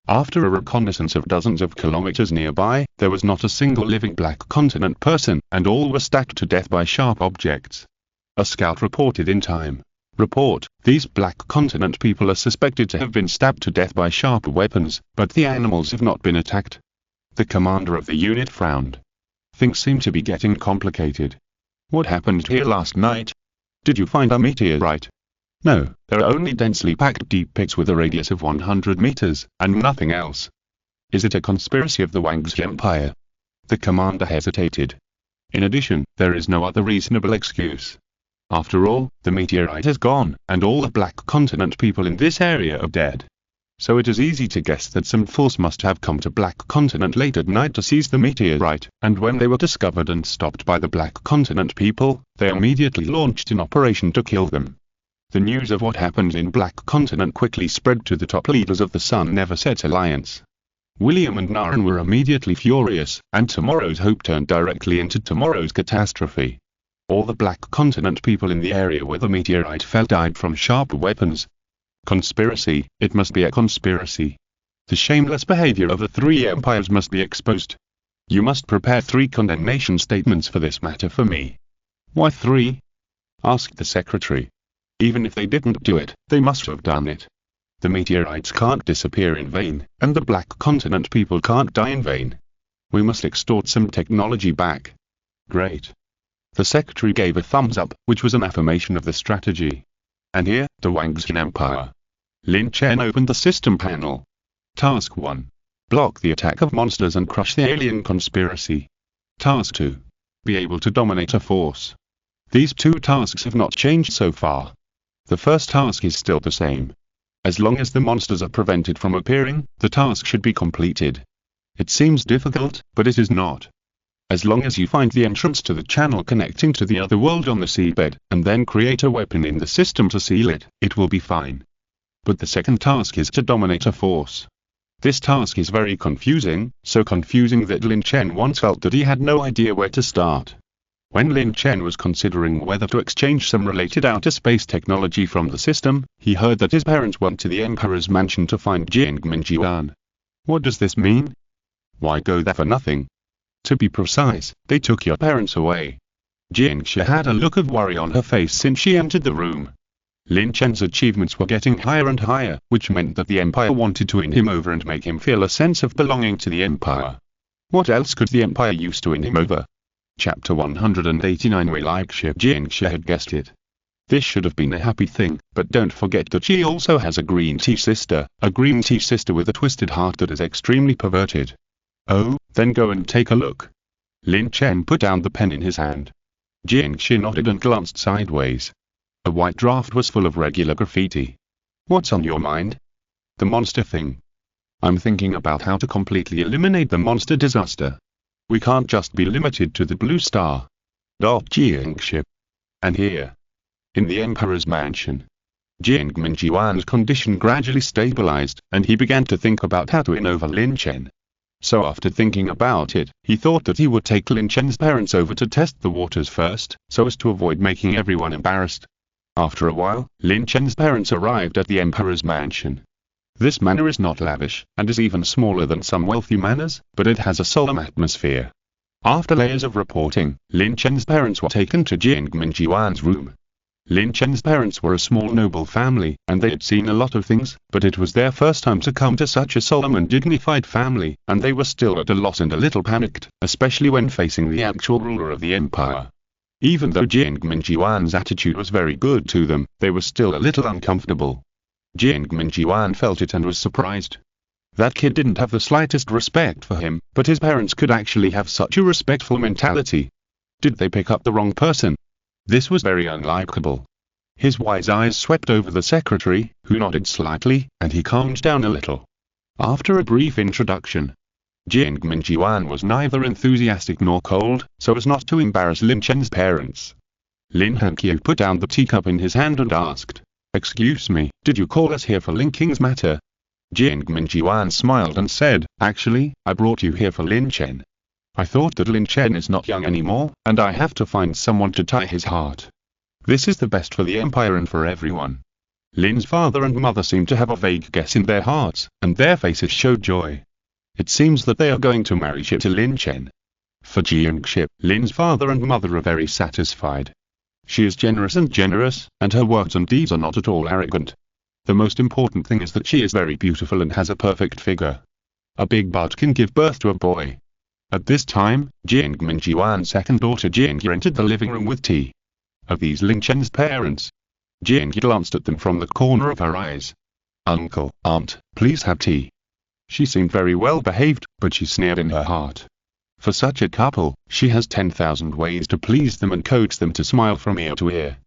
After a reconnaissance of dozens of kilometers nearby, there was not a single living Black Continent person, and all were stabbed to death by sharp objects. A scout reported in time. Report, these Black Continent people are suspected to have been stabbed to death by sharp weapons, but the animals have not been attacked. The commander of the unit frowned. Things seem to be getting complicated. What happened here last night? Did you find a meteorite? No, there are only densely packed deep pits with a radius of 100 meters, and nothing else. Is it a conspiracy of the Wangxi Empire? The commander hesitated. In addition, there is no other reasonable excuse. After all, the meteorite is gone, and all the Black Continent people in this area are dead. So it is easy to guess that some force must have come to Black Continent late at night to seize the meteorite, and when they were discovered and stopped by the Black Continent people, they immediately launched an operation to kill them. The news of what happened in Black Continent quickly spread to the top leaders of the Sun Never Set Alliance. William and Naren were immediately furious, and tomorrow's hope turned directly into tomorrow's catastrophe. All the Black Continent people in the area where the meteorite fell died from sharp weapons. Conspiracy, it must be a conspiracy. The shameless behavior of the three empires must be exposed. You must prepare 3 condemnation statements for this matter for me. Why 3? Asked the secretary. Even if they didn't do it, they must have done it. The meteorites can't disappear in vain, and the Black Continent people can't die in vain. We must extort some technology back. Great. The secretary gave a thumbs up, which was an affirmation of the strategy. And here, the Wangxian Empire. Lin Chen opened the system panel. Task 1. Block the attack of monsters and crush the alien conspiracy. Task 2. Be able to dominate a force. These 2 tasks have not changed so far. The first task is still the same. As long as the monsters are prevented from appearing, the task should be completed. It seems difficult, but it is not. As long as you find the entrance to the channel connecting to the other world on the seabed, and then create a weapon in the system to seal it, it will be fine. But the second task is to dominate a force. This task is very confusing, so confusing that Lin Chen once felt that he had no idea where to start. When Lin Chen was considering whether to exchange some related outer space technology from the system, he heard that his parents went to the Emperor's mansion to find Jiangmen. What does this mean? Why go there for nothing? To be precise, they took your parents away. Jiangxia had a look of worry on her face since she entered the room. Lin Chen's achievements were getting higher and higher, which meant that the Empire wanted to win him over and make him feel a sense of belonging to the Empire. What else could the Empire use to win him over? Chapter 189. We like Jiangxia had guessed it. This should have been a happy thing, but don't forget that she also has a green tea sister with a twisted heart that is extremely perverted. Oh, then go and take a look. Lin Chen put down the pen in his hand. Jiangxia nodded and glanced sideways. A white draft was full of regular graffiti. What's on your mind? The monster thing. I'm thinking about how to completely eliminate the monster disaster. We can't just be limited to the blue star. Jiangxia. And here. In the Emperor's mansion. Jiangmen's condition gradually stabilized, and he began to think about how to win over Lin Chen. So after thinking about it, he thought that he would take Lin Chen's parents over to test the waters first, so as to avoid making everyone embarrassed. After a while, Lin Chen's parents arrived at the Emperor's mansion. This manor is not lavish, and is even smaller than some wealthy manors, but it has a solemn atmosphere. After layers of reporting, Lin Chen's parents were taken to Jiangmen's room. Lin Chen's parents were a small noble family, and they had seen a lot of things, but it was their first time to come to such a solemn and dignified family, and they were still at a loss and a little panicked, especially when facing the actual ruler of the empire. Even though Jiangmen's attitude was very good to them, they were still a little uncomfortable. Jiangmen felt it and was surprised. That kid didn't have the slightest respect for him, but his parents could actually have such a respectful mentality. Did they pick up the wrong person? This was very unlikable. His wise eyes swept over the secretary, who nodded slightly, and he calmed down a little. After a brief introduction, Jiangmen was neither enthusiastic nor cold, so as not to embarrass Lin Chen's parents. Lin Hankyo put down the teacup in his hand and asked, "Excuse me, did you call us here for Lin King's matter?" Jiangmen smiled and said, "Actually, I brought you here for Lin Chen. I thought that Lin Chen is not young anymore, and I have to find someone to tie his heart. This is the best for the empire and for everyone." Lin's father and mother seemed to have a vague guess in their hearts, and their faces showed joy. It seems that they are going to marry Xie to Lin Chen. For Jiangxia, Lin's father and mother are very satisfied. She is generous, and her words and deeds are not at all arrogant. The most important thing is that she is very beautiful and has a perfect figure. A big bud can give birth to a boy. At this time, Jiangmen's second daughter Jiangxia entered the living room with tea. Are these Lin Chen's parents? Jiangxia glanced at them from the corner of her eyes. "Uncle, aunt, please have tea." She seemed very well behaved, but she sneered in her heart. For such a couple, she has 10,000 ways to please them and coax them to smile from ear to ear.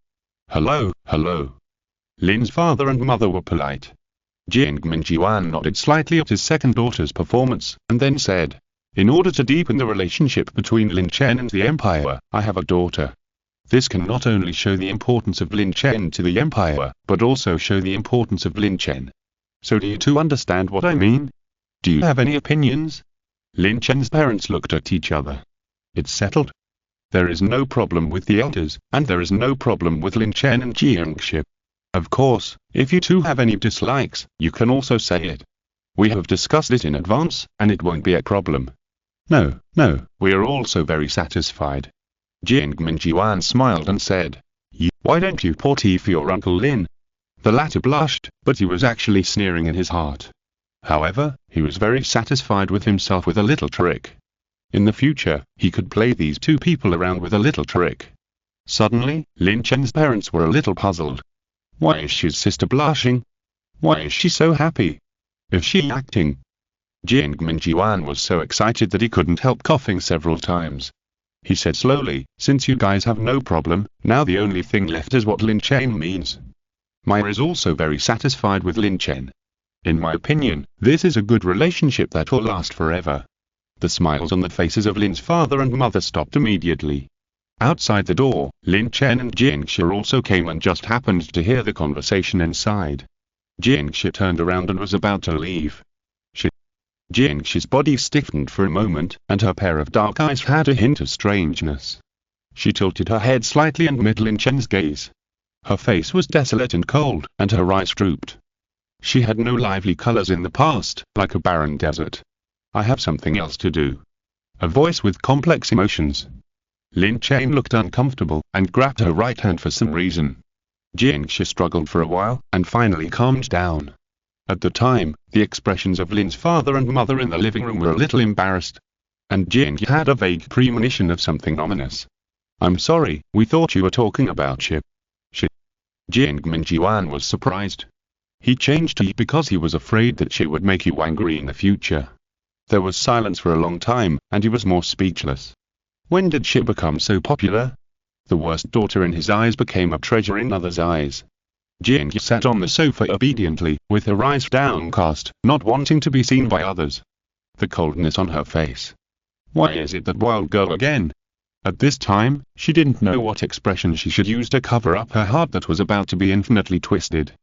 "Hello, hello." Lin's father and mother were polite. Jiang Minjian nodded slightly at his second daughter's performance, and then said, "In order to deepen the relationship between Lin Chen and the Empire, I have a daughter. This can not only show the importance of Lin Chen to the Empire, but also show the importance of Lin Chen. So do you two understand what I mean? Do you have any opinions?" Lin Chen's parents looked at each other. "It's settled. There is no problem with the elders, and there is no problem with Lin Chen and Jiangshi. Of course, if you two have any dislikes, you can also say it. We have discussed it in advance, and it won't be a problem. No, we are also very satisfied." Jiang Minjian smiled and said, "Why don't you party for your Uncle Lin?" The latter blushed, but he was actually sneering in his heart. However, he was very satisfied with himself with a little trick. In the future, he could play these two people around with a little trick. Suddenly, Lin Chen's parents were a little puzzled. Why is his sister blushing? Why is she so happy? Is she acting? Jiang Minjian was so excited that he couldn't help coughing several times. He said slowly, "Since you guys have no problem, now the only thing left is what Lin Chen means. Maya is also very satisfied with Lin Chen. In my opinion, this is a good relationship that will last forever." The smiles on the faces of Lin's father and mother stopped immediately. Outside the door, Lin Chen and Jiangshi also came and just happened to hear the conversation inside. Jiangshi turned around and was about to leave. Jiangshi's body stiffened for a moment, and her pair of dark eyes had a hint of strangeness. She tilted her head slightly and met Lin Chen's gaze. Her face was desolate and cold, and her eyes drooped. She had no lively colors in the past, like a barren desert. "I have something else to do." A voice with complex emotions. Lin Chen looked uncomfortable, and grabbed her right hand for some reason. Jiangshi struggled for a while, and finally calmed down. At the time, the expressions of Lin's father and mother in the living room were a little embarrassed. And Jiangshi had a vague premonition of something ominous. "I'm sorry, we thought you were talking about Ship." Jiang Minjian was surprised. He changed to because he was afraid that she would make you angry in the future. There was silence for a long time, and he was more speechless. When did she become so popular? The worst daughter in his eyes became a treasure in others' eyes. Jiang sat on the sofa obediently, with her eyes downcast, not wanting to be seen by others. The coldness on her face. Why is it that wild girl again? At this time, she didn't know what expression she should use to cover up her heart that was about to be infinitely twisted.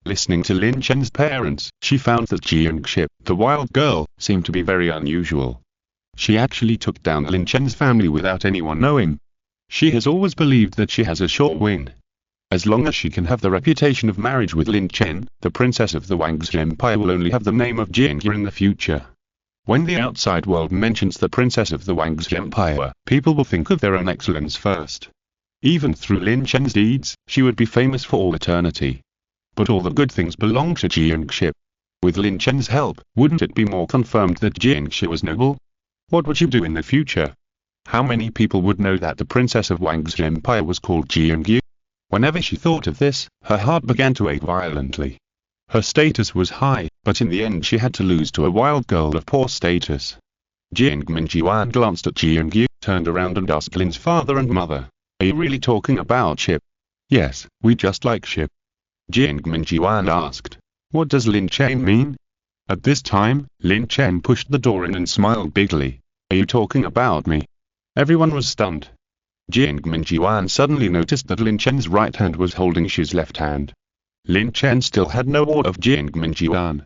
Listening to Lin Chen's parents, she found that Jiangshi, the wild girl, seemed to be very unusual. She actually took down Lin Chen's family without anyone knowing. She has always believed that she has a sure win. As long as she can have the reputation of marriage with Lin Chen, the princess of the Wang's Empire will only have the name of Jiangshi in the future. When the outside world mentions the princess of the Wang's Empire, people will think of their own excellence first. Even through Lin Chen's deeds, she would be famous for all eternity. But all the good things belong to Jiangshi. With Lin Chen's help, wouldn't it be more confirmed that Jiangshi was noble? What would she do in the future? How many people would know that the princess of Wang's Empire was called Jiangyu? Whenever she thought of this, her heart began to ache violently. Her status was high, but in the end she had to lose to a wild girl of poor status. Jiang Minjian glanced at Jiangyu, turned around and asked Lin's father and mother, "Are you really talking about Ship?" "Yes, we just like Ship." Jiang Minjian asked, "What does Lin Chen mean?" At this time, Lin Chen pushed the door in and smiled bigly. "Are you talking about me?" Everyone was stunned. Jiang Minjian suddenly noticed that Lin Chen's right hand was holding Shi's left hand. Lin Chen still had no awe of Jiang Minjian.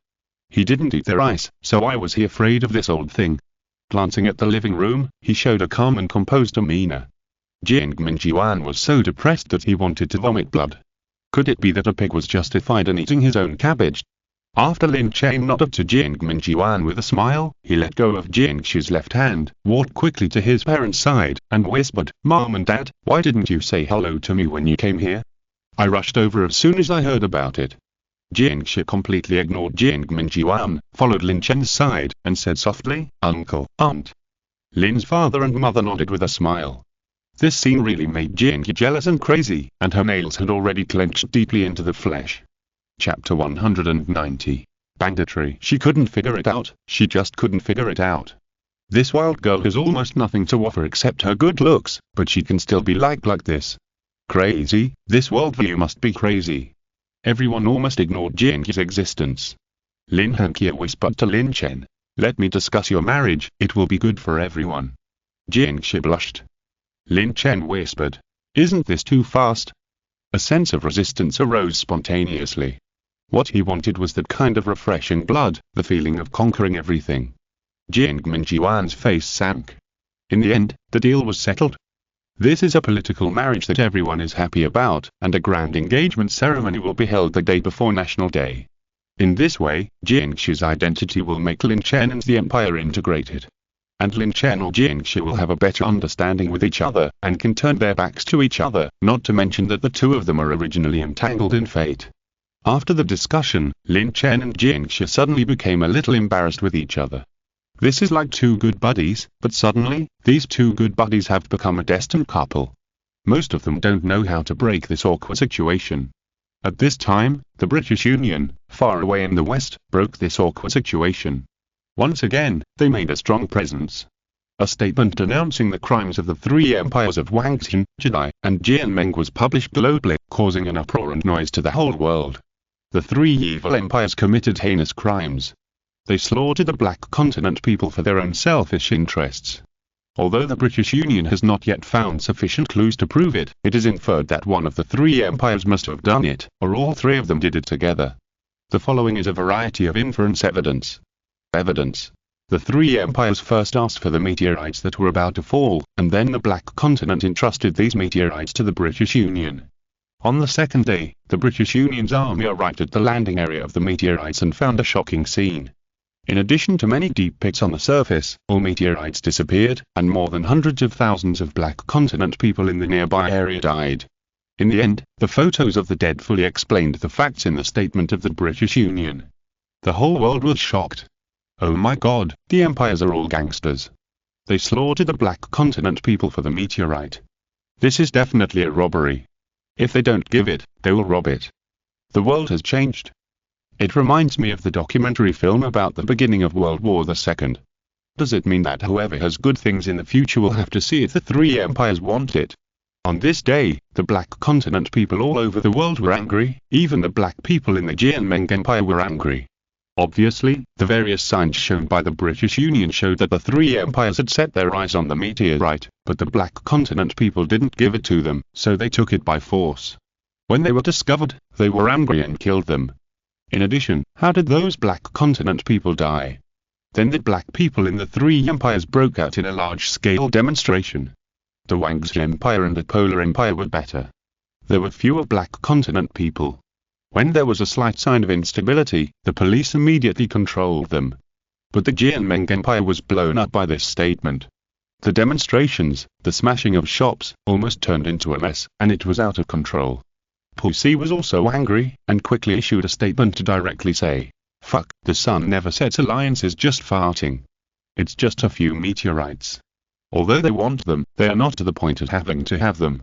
He didn't eat the rice, so why was he afraid of this old thing? Glancing at the living room, he showed a calm and composed demeanor. Jiang Minjian was so depressed that he wanted to vomit blood. Could it be that a pig was justified in eating his own cabbage? After Lin Chen nodded to Jiang Minjian with a smile, he let go of Jiangshi's left hand, walked quickly to his parents' side, and whispered, "Mom and Dad, why didn't you say hello to me when you came here? I rushed over as soon as I heard about it." Jiangshi completely ignored Jiang Minjian, followed Lin Chen's side, and said softly, "Uncle, Aunt." Lin's father and mother nodded with a smile. This scene really made Jiangshi jealous and crazy, and her nails had already clenched deeply into the flesh. Chapter 190. Banditry. She couldn't figure it out, she just couldn't figure it out. This wild girl has almost nothing to offer except her good looks, but she can still be like this. Crazy, this worldview must be crazy. Everyone almost ignored Jiangxi's existence. Lin Chen whispered to Lin Chen. Let me discuss your marriage, it will be good for everyone. Jiangxi blushed. Lin Chen whispered. Isn't this too fast? A sense of resistance arose spontaneously. What he wanted was that kind of refreshing blood, the feeling of conquering everything. Jiang Minjiwan's face sank. In the end, the deal was settled. This is a political marriage that everyone is happy about, and a grand engagement ceremony will be held the day before National Day. In this way, Jiangxi's identity will make Lin Chen and the empire integrated. And Lin Chen or Jiangxi will have a better understanding with each other, and can turn their backs to each other, not to mention that the two of them are originally entangled in fate. After the discussion, Lin Chen and Jiangxi suddenly became a little embarrassed with each other. This is like two good buddies, but suddenly, these two good buddies have become a destined couple. Most of them don't know how to break this awkward situation. At this time, the British Union, far away in the west, broke this awkward situation. Once again, they made a strong presence. A statement denouncing the crimes of the three empires of Wang Xin, Jedi, and Jianmeng was published globally, causing an uproar and noise to the whole world. The three evil empires committed heinous crimes. They slaughtered the Black Continent people for their own selfish interests. Although the British Union has not yet found sufficient clues to prove it, it is inferred that one of the three empires must have done it, or all three of them did it together. The following is a variety of inference evidence. Evidence. The three empires first asked for the meteorites that were about to fall, and then the Black Continent entrusted these meteorites to the British Union. On the second day, the British Union's army arrived at the landing area of the meteorites and found a shocking scene. In addition to many deep pits on the surface, all meteorites disappeared, and more than hundreds of thousands of Black Continent people in the nearby area died. In the end, the photos of the dead fully explained the facts in the statement of the British Union. The whole world was shocked. Oh my god, the empires are all gangsters. They slaughtered the Black Continent people for the meteorite. This is definitely a robbery. If they don't give it, they will rob it. The world has changed. It reminds me of the documentary film about the beginning of World War II. Does it mean that whoever has good things in the future will have to see if the three empires want it? On this day, the Black Continent people all over the world were angry, even the black people in the Jianmeng Empire were angry. Obviously, the various signs shown by the British Union showed that the three empires had set their eyes on the meteorite, but the Black Continent people didn't give it to them, so they took it by force. When they were discovered, they were angry and killed them. In addition, how did those Black Continent people die? Then the black people in the three empires broke out in a large-scale demonstration. The Wangxi Empire and the Polar Empire were better. There were fewer Black Continent people. When there was a slight sign of instability, the police immediately controlled them. But the Jianmeng Empire was blown up by this statement. The demonstrations, the smashing of shops, almost turned into a mess, and it was out of control. Pussy was also angry, and quickly issued a statement to directly say, "Fuck, the Sun Never Sets Alliance is just farting. It's just a few meteorites. Although they want them, they are not to the point of having to have them.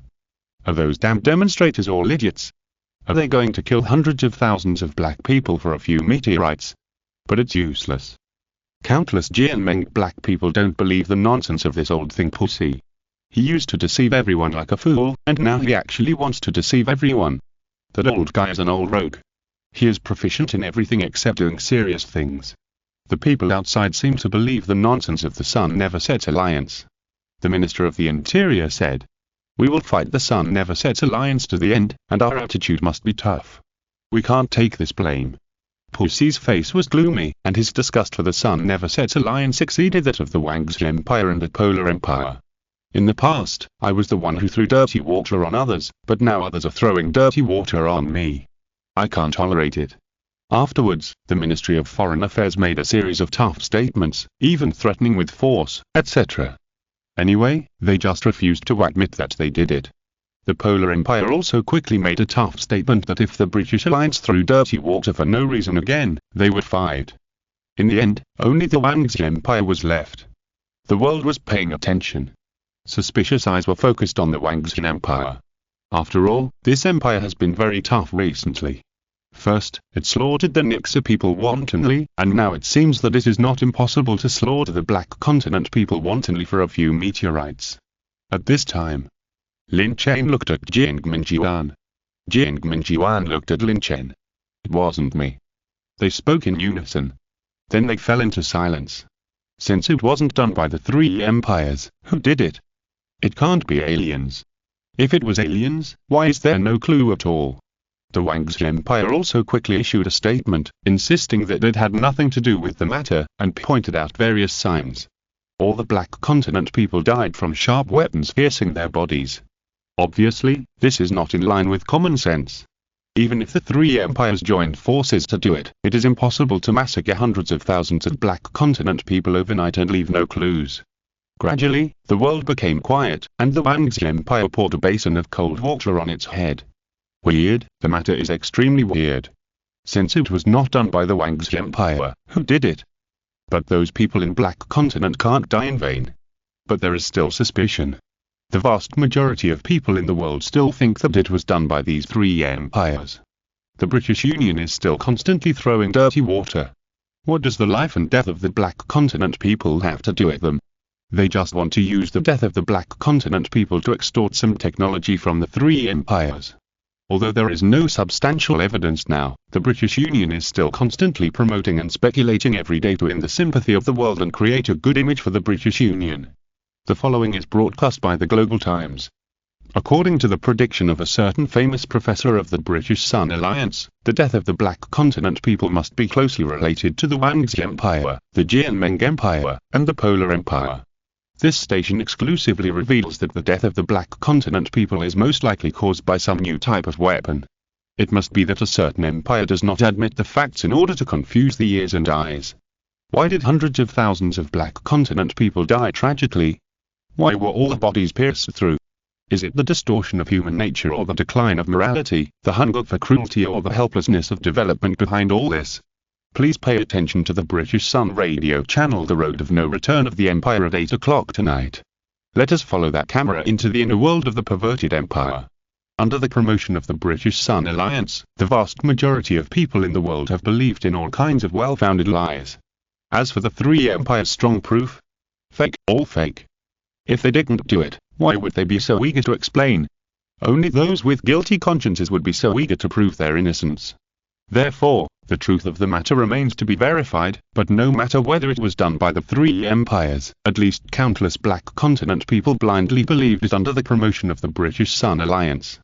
Are those damn demonstrators all idiots? Are they going to kill hundreds of thousands of black people for a few meteorites? But it's useless. Countless Jianmeng black people don't believe the nonsense of this old thing Pussy. He used to deceive everyone like a fool, and now he actually wants to deceive everyone. That old guy is an old rogue. He is proficient in everything except doing serious things. The people outside seem to believe the nonsense of the Sun Never Sets Alliance." The Minister of the Interior said, "We will fight the Sun Never Sets Alliance to the end, and our attitude must be tough. We can't take this blame." Pussy's face was gloomy, and his disgust for the Sun Never Sets Alliance exceeded that of the Wangxi Empire and the Polar Empire. "In the past, I was the one who threw dirty water on others, but now others are throwing dirty water on me. I can't tolerate it." Afterwards, the Ministry of Foreign Affairs made a series of tough statements, even threatening with force, etc. Anyway, they just refused to admit that they did it. The Polar Empire also quickly made a tough statement that if the British Alliance threw dirty water for no reason again, they would fight. In the end, only the Wangxi Empire was left. The world was paying attention. Suspicious eyes were focused on the Wangxi Empire. After all, this empire has been very tough recently. First, it slaughtered the Nixa people wantonly, and now it seems that it is not impossible to slaughter the Black Continent people wantonly for a few meteorites. At this time, Lin Chen looked at Jiang Minjiwan. Jiang Minjiwan looked at Lin Chen. "It wasn't me." They spoke in unison. Then they fell into silence. Since it wasn't done by the three empires, who did it? It can't be aliens. If it was aliens, why is there no clue at all? The Wang's Empire also quickly issued a statement, insisting that it had nothing to do with the matter, and pointed out various signs. All the Black Continent people died from sharp weapons piercing their bodies. Obviously, this is not in line with common sense. Even if the three empires joined forces to do it, it is impossible to massacre hundreds of thousands of Black Continent people overnight and leave no clues. Gradually, the world became quiet, and the Wang's Empire poured a basin of cold water on its head. Weird, the matter is extremely weird. Since it was not done by the Wang's Empire, who did it? But those people in Black Continent can't die in vain. But there is still suspicion. The vast majority of people in the world still think that it was done by these three empires. The British Union is still constantly throwing dirty water. What does the life and death of the Black Continent people have to do with them? They just want to use the death of the Black Continent people to extort some technology from the three empires. Although there is no substantial evidence now, the British Union is still constantly promoting and speculating every day to win the sympathy of the world and create a good image for the British Union. The following is broadcast by the Global Times. According to the prediction of a certain famous professor of the British Sun Alliance, the death of the Black Continent people must be closely related to the Wang's Empire, the Jianming Empire, and the Polar Empire. This station exclusively reveals that the death of the Black Continent people is most likely caused by some new type of weapon. It must be that a certain empire does not admit the facts in order to confuse the ears and eyes. Why did hundreds of thousands of Black Continent people die tragically? Why were all the bodies pierced through? Is it the distortion of human nature or the decline of morality, the hunger for cruelty or the helplessness of development behind all this? Please pay attention to the British Sun radio channel The Road of No Return of the Empire at 8 o'clock tonight. Let us follow that camera into the inner world of the perverted empire. Under the promotion of the British Sun Alliance, the vast majority of people in the world have believed in all kinds of well-founded lies. As for the three empires' strong proof? Fake, all fake. If they didn't do it, why would they be so eager to explain? Only those with guilty consciences would be so eager to prove their innocence. Therefore, the truth of the matter remains to be verified, but no matter whether it was done by the three empires, at least countless Black Continent people blindly believed it under the promotion of the British Sun Alliance.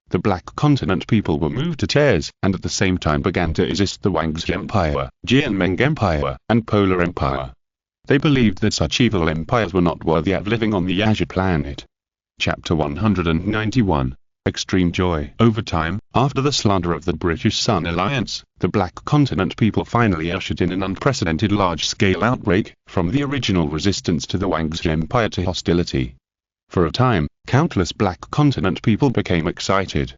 The Black Continent people were moved to tears, and at the same time began to resist the Wang's Empire, Jianming Empire, and Polar Empire. They believed that such evil empires were not worthy of living on the Azure planet. Chapter 191. Extreme Joy. Over time, after the slander of the British Sun Alliance, the Black Continent people finally ushered in an unprecedented large-scale outbreak, from the original resistance to the Wang's Empire to hostility. For a time, countless Black Continent people became excited.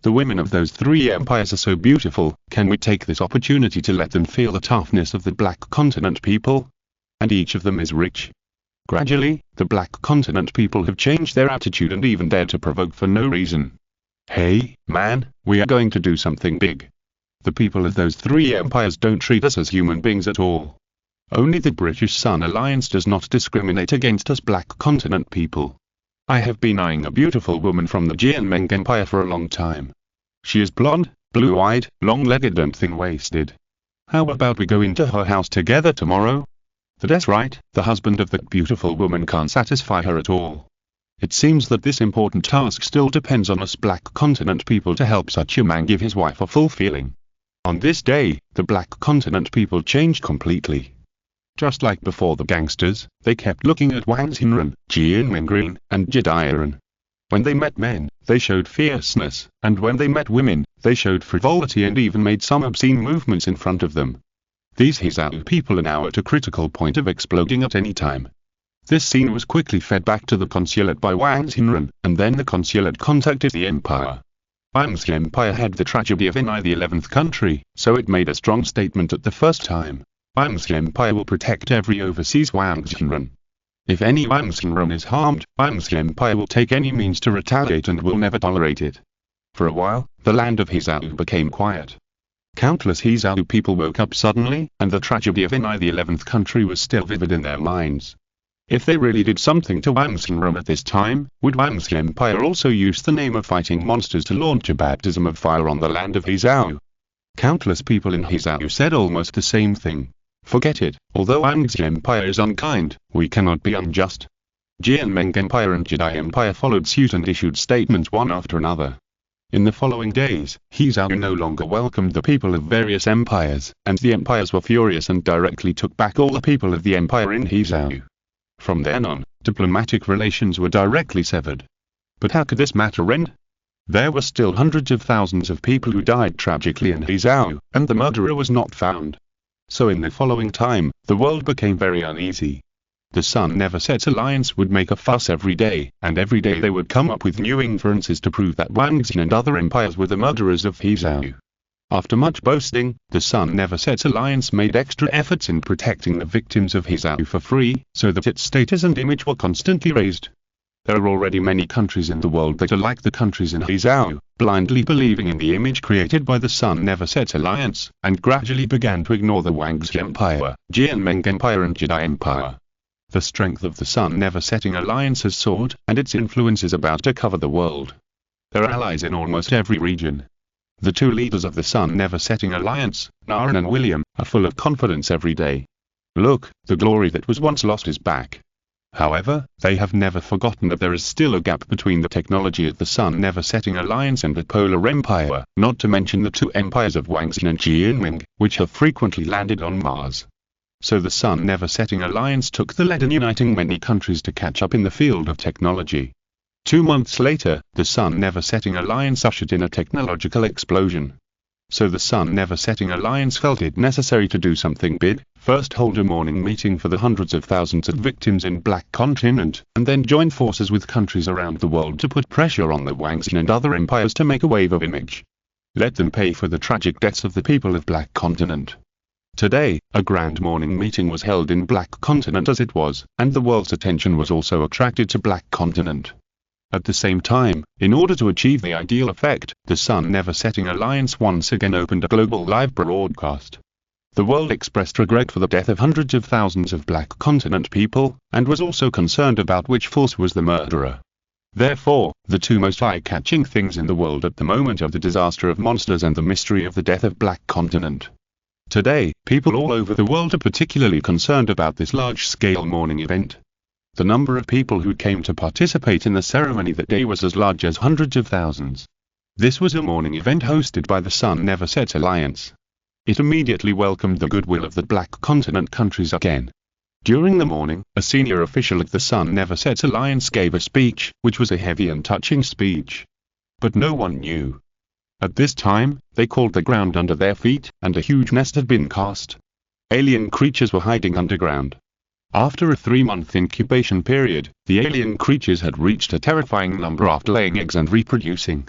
The women of those three empires are so beautiful, can we take this opportunity to let them feel the toughness of the Black Continent people? And each of them is rich. Gradually, the Black Continent people have changed their attitude and even dared to provoke for no reason. Hey, man, we are going to do something big. The people of those three empires don't treat us as human beings at all. Only the British Sun Alliance does not discriminate against us Black Continent people. I have been eyeing a beautiful woman from the Jianming Empire for a long time. She is blonde, blue-eyed, long-legged and thin-waisted. How about we go into her house together tomorrow? That's right, the husband of that beautiful woman can't satisfy her at all. It seems that this important task still depends on us Black Continent people to help such a man give his wife a full feeling. On this day, the Black Continent people changed completely. Just like before the gangsters, they kept looking at Wang Xinren, Jianming Green, and Jediren. When they met men, they showed fierceness, and when they met women, they showed frivolity and even made some obscene movements in front of them. These Hizao people are now at a critical point of exploding at any time. This scene was quickly fed back to the consulate by Wang Xinren, and then the consulate contacted the empire. Wang's empire had the tragedy of invading the 11th country, so it made a strong statement at the first time. Wang's empire will protect every overseas Wang Xinren. If any Wang Xinren is harmed, Wang's empire will take any means to retaliate and will never tolerate it. For a while, the land of Hizao became quiet. Countless Hizao people woke up suddenly, and the tragedy of invading the 11th country was still vivid in their minds. If they really did something to Wang Xinren at this time, would Wang's empire also use the name of fighting monsters to launch a baptism of fire on the land of Hizao? Countless people in Hizao said almost the same thing. Forget it, although Wang's empire is unkind, we cannot be unjust. Jianming Empire and Jedi Empire followed suit and issued statements one after another. In the following days, Hizao no longer welcomed the people of various empires, and the empires were furious and directly took back all the people of the empire in Hizao. From then on, diplomatic relations were directly severed. But how could this matter end? There were still hundreds of thousands of people who died tragically in Hizao, and the murderer was not found. So in the following time, the world became very uneasy. The Sun Never Sets Alliance would make a fuss every day, and every day they would come up with new inferences to prove that Wangxin and other empires were the murderers of Hizao. After much boasting, the Sun Never Sets Alliance made extra efforts in protecting the victims of Hizao for free, so that its status and image were constantly raised. There are already many countries in the world that are like the countries in Hizao, blindly believing in the image created by the Sun Never Sets Alliance, and gradually began to ignore the Wangxi Empire, Jianming Empire and Jedi Empire. The strength of the Sun Never Setting Alliance has soared, and its influence is about to cover the world. There are allies in almost every region. The two leaders of the Sun Never Setting Alliance, Naren and William, are full of confidence every day. Look, the glory that was once lost is back. However, they have never forgotten that there is still a gap between the technology of the Sun Never Setting Alliance and the Polar Empire, not to mention the two empires of Wangxin and Jianming, which have frequently landed on Mars. So the Sun Never Setting Alliance took the lead in uniting many countries to catch up in the field of technology. 2 months later, the Sun Never Setting Alliance ushered in a technological explosion. So the Sun Never Setting Alliance felt it necessary to do something big, first hold a morning meeting for the hundreds of thousands of victims in Black Continent, and then join forces with countries around the world to put pressure on the Wangxin and other empires to make a wave of image. Let them pay for the tragic deaths of the people of Black Continent. Today, a grand morning meeting was held in Black Continent as it was, and the world's attention was also attracted to Black Continent. At the same time, in order to achieve the ideal effect, the Sun Never Setting Alliance once again opened a global live broadcast. The world expressed regret for the death of hundreds of thousands of Black Continent people, and was also concerned about which force was the murderer. Therefore, the two most eye-catching things in the world at the moment are the disaster of monsters and the mystery of the death of Black Continent. Today, people all over the world are particularly concerned about this large-scale morning event. The number of people who came to participate in the ceremony that day was as large as hundreds of thousands. This was a morning event hosted by the Sun Never Sets Alliance. It immediately welcomed the goodwill of the Black Continent countries again. During the morning, a senior official of the Sun Never Sets Alliance gave a speech, which was a heavy and touching speech. But no one knew. At this time, they called the ground under their feet, and a huge nest had been cast. Alien creatures were hiding underground. After a 3-month incubation period, the alien creatures had reached a terrifying number after laying eggs and reproducing.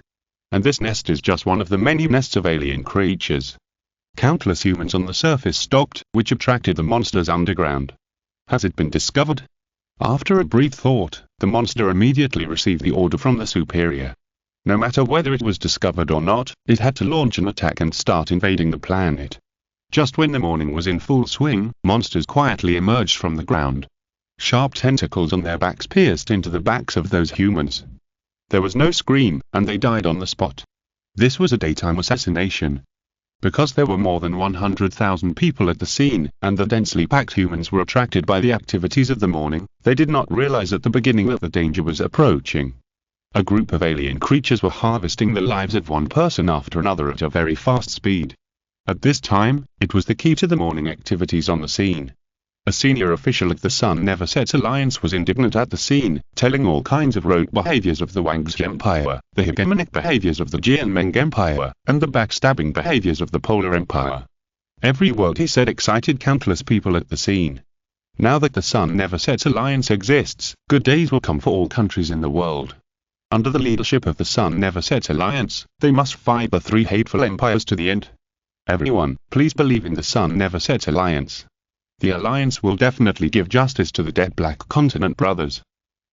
And this nest is just one of the many nests of alien creatures. Countless humans on the surface stopped, which attracted the monsters underground. Has it been discovered? After a brief thought, the monster immediately received the order from the superior. No matter whether it was discovered or not, it had to launch an attack and start invading the planet. Just when the morning was in full swing, monsters quietly emerged from the ground. Sharp tentacles on their backs pierced into the backs of those humans. There was no scream, and they died on the spot. This was a daytime assassination. Because there were more than 100,000 people at the scene, and the densely packed humans were attracted by the activities of the morning, they did not realize at the beginning that the danger was approaching. A group of alien creatures were harvesting the lives of one person after another at a very fast speed. At this time, it was the key to the morning activities on the scene. A senior official of the Sun Never Sets Alliance was indignant at the scene, telling all kinds of rogue behaviors of the Wangxi Empire, the hegemonic behaviors of the Jianming Empire, and the backstabbing behaviors of the Polar Empire. Every word he said excited countless people at the scene. Now that the Sun Never Sets Alliance exists, good days will come for all countries in the world. Under the leadership of the Sun Never Sets Alliance, they must fight the 3 hateful empires to the end. Everyone, please believe in the Sun Never Sets Alliance. The Alliance will definitely give justice to the dead Black Continent brothers.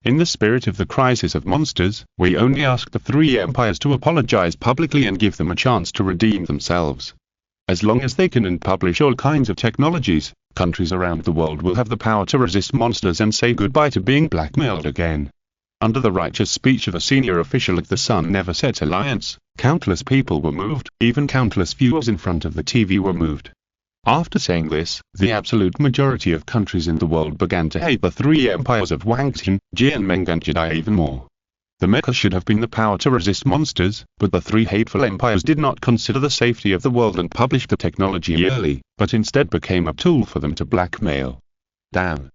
In the spirit of the crisis of monsters, we only ask the 3 empires to apologize publicly and give them a chance to redeem themselves. As long as they can and publish all kinds of technologies, countries around the world will have the power to resist monsters and say goodbye to being blackmailed again. Under the righteous speech of a senior official of the Sun Never Sets Alliance, Countless people were moved, even countless viewers in front of the TV were moved. After saying this, the absolute majority of countries in the world began to hate the three empires of Wang Xin, Jianmeng and Jedi even more. The Mecha should have been the power to resist monsters, but the three hateful empires did not consider the safety of the world and published the technology early, but instead became a tool for them to blackmail. Damn.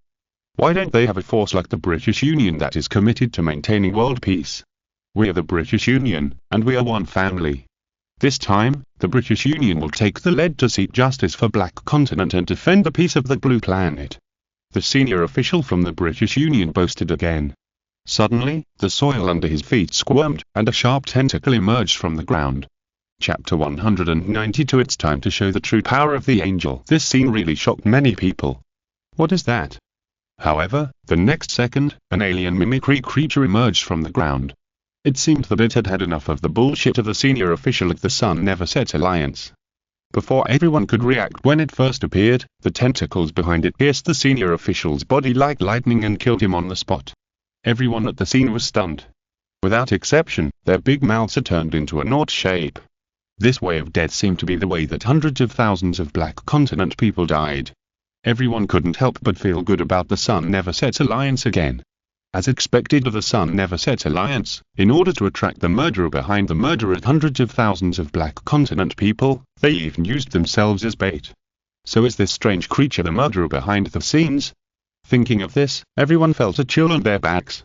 Why don't they have a force like the British Union that is committed to maintaining world peace? We are the British Union, and we are one family. This time, the British Union will take the lead to seek justice for Black Continent and defend the peace of the Blue Planet. The senior official from the British Union boasted again. Suddenly, the soil under his feet squirmed, and a sharp tentacle emerged from the ground. Chapter 192. It's time to show the true power of the angel. This scene really shocked many people. What is that? However, the next second, an alien mimicry creature emerged from the ground. It seemed that it had had enough of the bullshit of the senior official at the Sun Never Set Alliance. Before everyone could react when it first appeared, the tentacles behind it pierced the senior official's body like lightning and killed him on the spot. Everyone at the scene was stunned. Without exception, their big mouths had turned into a naught shape. This way of death seemed to be the way that hundreds of thousands of Black Continent people died. Everyone couldn't help but feel good about the Sun Never Set Alliance again. As expected of the Sun Never Set Alliance, in order to attract the murderer behind the murder of hundreds of thousands of Black Continent people, they even used themselves as bait. So is this strange creature the murderer behind the scenes? Thinking of this, everyone felt a chill on their backs.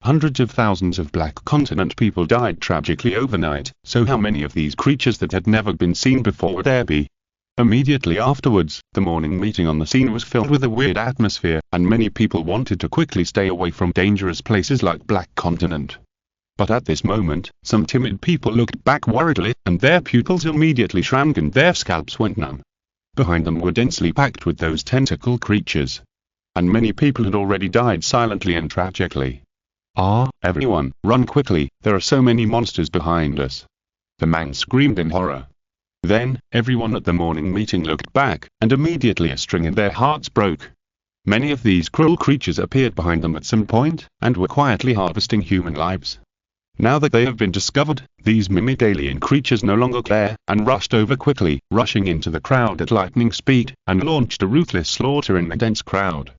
Hundreds of thousands of Black Continent people died tragically overnight, so how many of these creatures that had never been seen before would there be? Immediately afterwards, the morning meeting on the scene was filled with a weird atmosphere, and many people wanted to quickly stay away from dangerous places like Black Continent. But at this moment, some timid people looked back worriedly, and their pupils immediately shrank and their scalps went numb. Behind them were densely packed with those tentacle creatures. And many people had already died silently and tragically. Ah, everyone, run quickly, there are so many monsters behind us. The man screamed in horror. Then, everyone at the morning meeting looked back, and immediately a string in their hearts broke. Many of these cruel creatures appeared behind them at some point, and were quietly harvesting human lives. Now that they have been discovered, these mimic alien creatures no longer care, and rushed over quickly, rushing into the crowd at lightning speed, and launched a ruthless slaughter in the dense crowd.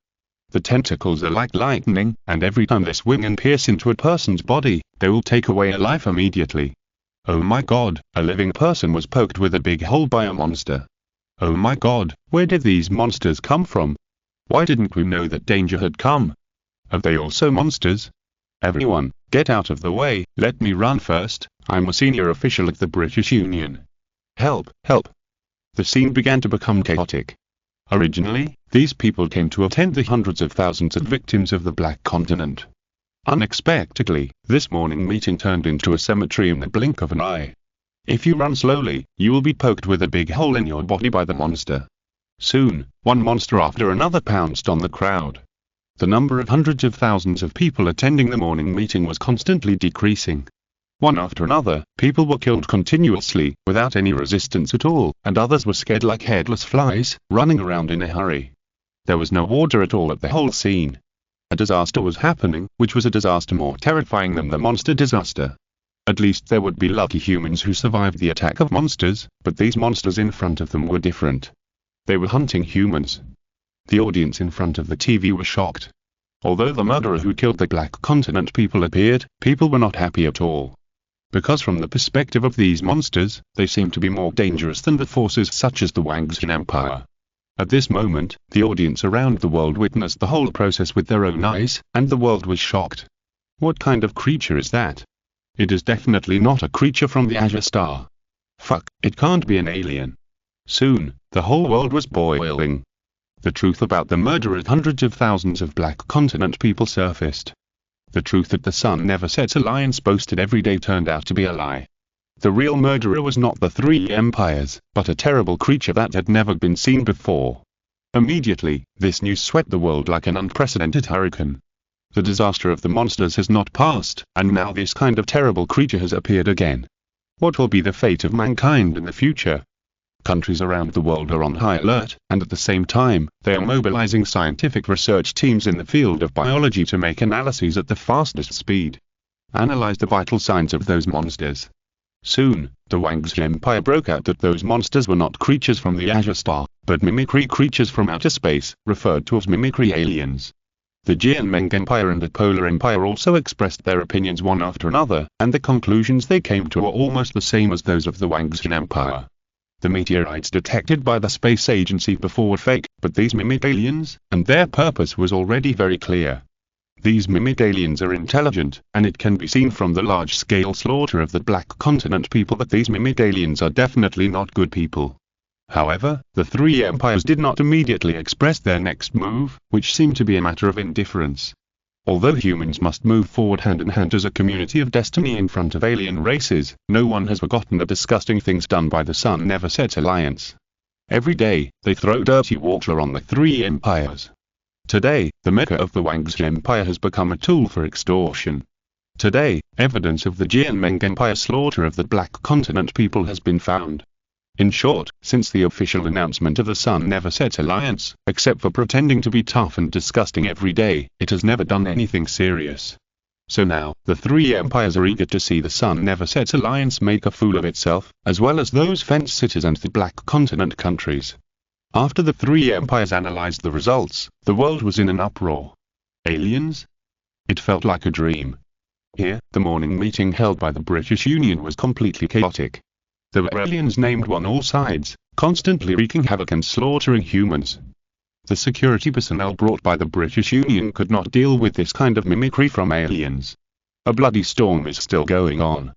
The tentacles are like lightning, and every time they swing and pierce into a person's body, they will take away a life immediately. Oh my god, a living person was poked with a big hole by a monster. Oh my god, where did these monsters come from? Why didn't we know that danger had come? Are they also monsters? Everyone, get out of the way, let me run first, I'm a senior official at the British Union. Help, help. The scene began to become chaotic. Originally, these people came to attend the hundreds of thousands of victims of the Black Continent. Unexpectedly, this morning meeting turned into a cemetery in the blink of an eye. If you run slowly, you will be poked with a big hole in your body by the monster. Soon, one monster after another pounced on the crowd. The number of hundreds of thousands of people attending the morning meeting was constantly decreasing. One after another, people were killed continuously, without any resistance at all, and others were scared like headless flies, running around in a hurry. There was no order at all at the whole scene. A disaster was happening, which was a disaster more terrifying than the monster disaster. At least there would be lucky humans who survived the attack of monsters, but these monsters in front of them were different. They were hunting humans. The audience in front of the TV were shocked. Although the murderer who killed the Black Continent people appeared, people were not happy at all. Because from the perspective of these monsters, they seemed to be more dangerous than the forces such as the Wang Xin Empire. At this moment, the audience around the world witnessed the whole process with their own eyes, and the world was shocked. What kind of creature is that? It is definitely not a creature from the Azure Star. Fuck, it can't be an alien. Soon, the whole world was boiling. The truth about the murder of hundreds of thousands of Black Continent people surfaced. The truth that the Sun Never Set Alliance boasted every day turned out to be a lie. The real murderer was not the three empires, but a terrible creature that had never been seen before. Immediately, this news swept the world like an unprecedented hurricane. The disaster of the monsters has not passed, and now this kind of terrible creature has appeared again. What will be the fate of mankind in the future? Countries around the world are on high alert, and at the same time, they are mobilizing scientific research teams in the field of biology to make analyses at the fastest speed. Analyze the vital signs of those monsters. Soon, the Wang's Empire broke out that those monsters were not creatures from the Azure Star, but mimicry creatures from outer space, referred to as mimicry aliens. The Jianmeng Empire and the Polar Empire also expressed their opinions one after another, and the conclusions they came to were almost the same as those of the Wang's Empire. The meteorites detected by the space agency before were fake, but these mimic aliens, and their purpose was already very clear. These mimic aliens are intelligent, and it can be seen from the large-scale slaughter of the Black Continent people that these mimic aliens are definitely not good people. However, the three empires did not immediately express their next move, which seemed to be a matter of indifference. Although humans must move forward hand in hand as a community of destiny in front of alien races, no one has forgotten the disgusting things done by the Sun Never Set Alliance. Every day, they throw dirty water on the three empires. Today, the Mecha of the Wang's Empire has become a tool for extortion. Today, evidence of the Jianmeng Empire slaughter of the Black Continent people has been found. In short, since the official announcement of the Sun Never Set Alliance, except for pretending to be tough and disgusting every day, it has never done anything serious. So now, the three empires are eager to see the Sun Never Set Alliance make a fool of itself, as well as those fenced cities and the Black Continent countries. After the three empires analyzed the results, the world was in an uproar. Aliens? It felt like a dream. Here, the morning meeting held by the British Union was completely chaotic. There were aliens named on all sides, constantly wreaking havoc and slaughtering humans. The security personnel brought by the British Union could not deal with this kind of mimicry from aliens. A bloody storm is still going on.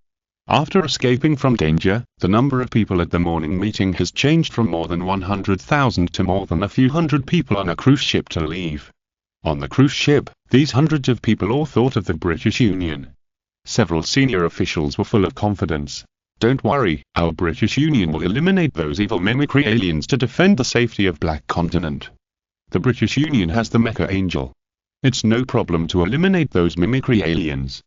After escaping from danger, the number of people at the morning meeting has changed from more than 100,000 to more than a few hundred people on a cruise ship to leave. On the cruise ship, these hundreds of people all thought of the British Union. Several senior officials were full of confidence. Don't worry, our British Union will eliminate those evil mimicry aliens to defend the safety of Black Continent. The British Union has the Mecha Angel. It's no problem to eliminate those mimicry aliens.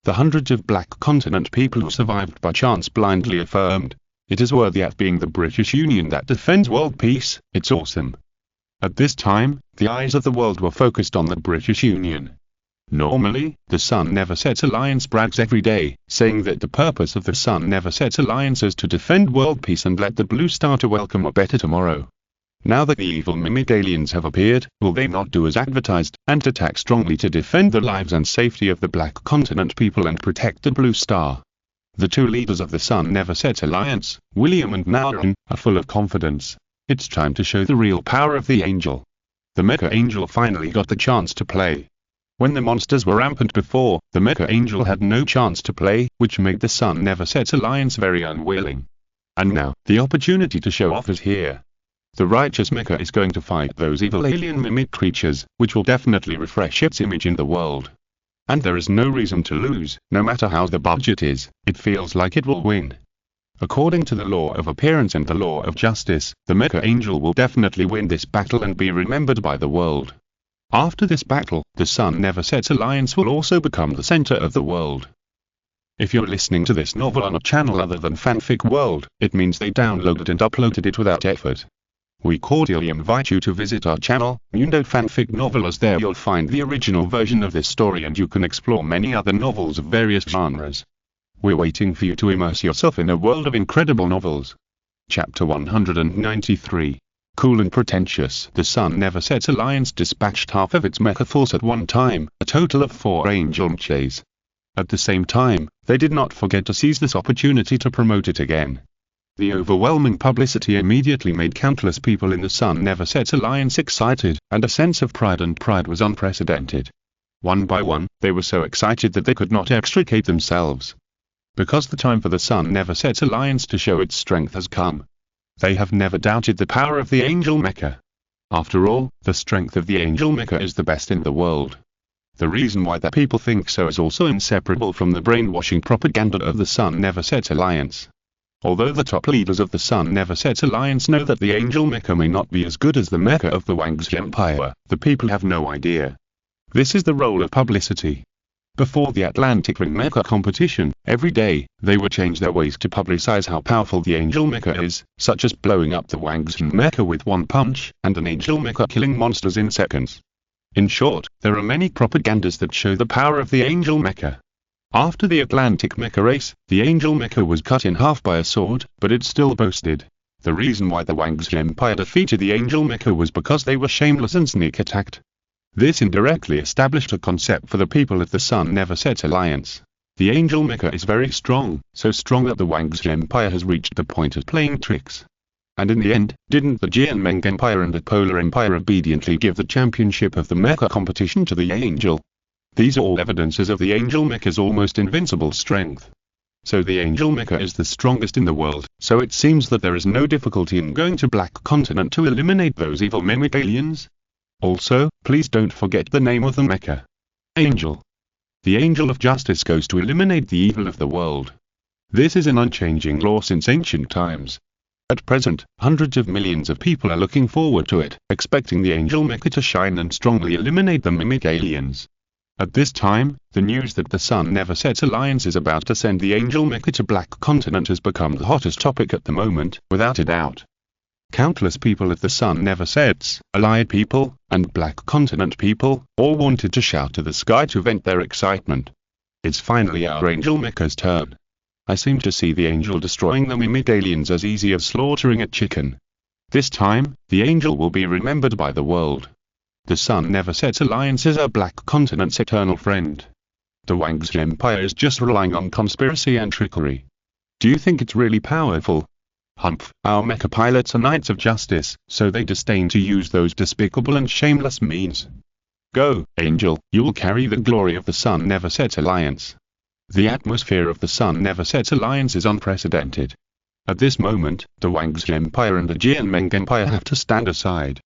The hundreds of Black Continent people who survived by chance blindly affirmed, "It is worthy of being the British Union that defends world peace, it's awesome." At this time, the eyes of the world were focused on the British Union. Normally, the Sun Never Set Alliance brags every day, saying that the purpose of the Sun Never Set Alliance is to defend world peace and let the Blue Star to welcome a better tomorrow. Now that the evil mimic aliens have appeared, will they not do as advertised, and attack strongly to defend the lives and safety of the Black Continent people and protect the Blue Star? The two leaders of the Sun Never Set Alliance, William and Nauren, are full of confidence. It's time to show the real power of the Angel. The Mecha Angel finally got the chance to play. When the monsters were rampant before, the Mecha Angel had no chance to play, which made the Sun Never Set Alliance very unwilling. And now, the opportunity to show off is here. The righteous Mecha is going to fight those evil alien mimic creatures, which will definitely refresh its image in the world. And there is no reason to lose, no matter how the budget is, it feels like it will win. According to the law of appearance and the law of justice, the Mecha Angel will definitely win this battle and be remembered by the world. After this battle, the Sun Never Set Alliance will also become the center of the world. If you're listening to this novel on a channel other than Fanfic World, it means they downloaded and uploaded it without effort. We cordially invite you to visit our channel, Mundo Fanfic Novel, as there you'll find the original version of this story and you can explore many other novels of various genres. We're waiting for you to immerse yourself in a world of incredible novels. Chapter 193. Cool and pretentious. The Sun Never Set Alliance dispatched half of its mecha force at one time, a total of 4 angel Mechas. At the same time, they did not forget to seize this opportunity to promote it again. The overwhelming publicity immediately made countless people in the Sun Never Set Alliance excited, and a sense of pride was unprecedented. One by one, they were so excited that they could not extricate themselves. Because the time for the Sun Never Set Alliance to show its strength has come. They have never doubted the power of the Angel Mecha. After all, the strength of the Angel Mecha is the best in the world. The reason why that people think so is also inseparable from the brainwashing propaganda of the Sun Never Set Alliance. Although the top leaders of the Sun Never Set Alliance know that the Angel Mecha may not be as good as the Mecha of the Wang's Empire, the people have no idea. This is the role of publicity. Before the Atlantic Ring Mecha competition, every day, they would change their ways to publicize how powerful the Angel Mecha is, such as blowing up the Wang's Mecha with one punch, and an Angel Mecha killing monsters in seconds. In short, there are many propagandas that show the power of the Angel Mecha. After the Atlantic Mecha race, the Angel Mecha was cut in half by a sword, but it still boasted. The reason why the Wang's Empire defeated the Angel Mecha was because they were shameless and sneak attacked. This indirectly established a concept for the people of the Sun Never Set Alliance. The Angel Mecha is very strong, so strong that the Wang's Empire has reached the point of playing tricks. And in the end, didn't the Jianmeng Empire and the Polar Empire obediently give the championship of the Mecha competition to the Angel? These are all evidences of the Angel Mecha's almost invincible strength. So the Angel Mecha is the strongest in the world, so it seems that there is no difficulty in going to Black Continent to eliminate those evil mimic aliens. Also, please don't forget the name of the Mecha. Angel. The Angel of Justice goes to eliminate the evil of the world. This is an unchanging law since ancient times. At present, hundreds of millions of people are looking forward to it, expecting the Angel Mecha to shine and strongly eliminate the mimic aliens. At this time, the news that the Sun Never Sets Alliance is about to send the Angel Mecha to Black Continent has become the hottest topic at the moment, without a doubt. Countless people of the Sun Never Sets, Allied people, and Black Continent people, all wanted to shout to the sky to vent their excitement. It's finally our Angel Mecha's turn. I seem to see the Angel destroying the mimic aliens as easy as slaughtering a chicken. This time, the Angel will be remembered by the world. The Sun Never Sets Alliance is our Black Continent's eternal friend. The Wang's Empire is just relying on conspiracy and trickery. Do you think it's really powerful? Humph, our mecha pilots are knights of justice, so they disdain to use those despicable and shameless means. Go, Angel, you will carry the glory of the Sun Never Sets Alliance. The atmosphere of the Sun Never Sets Alliance is unprecedented. At this moment, the Wang's Empire and the Jianmeng Empire have to stand aside.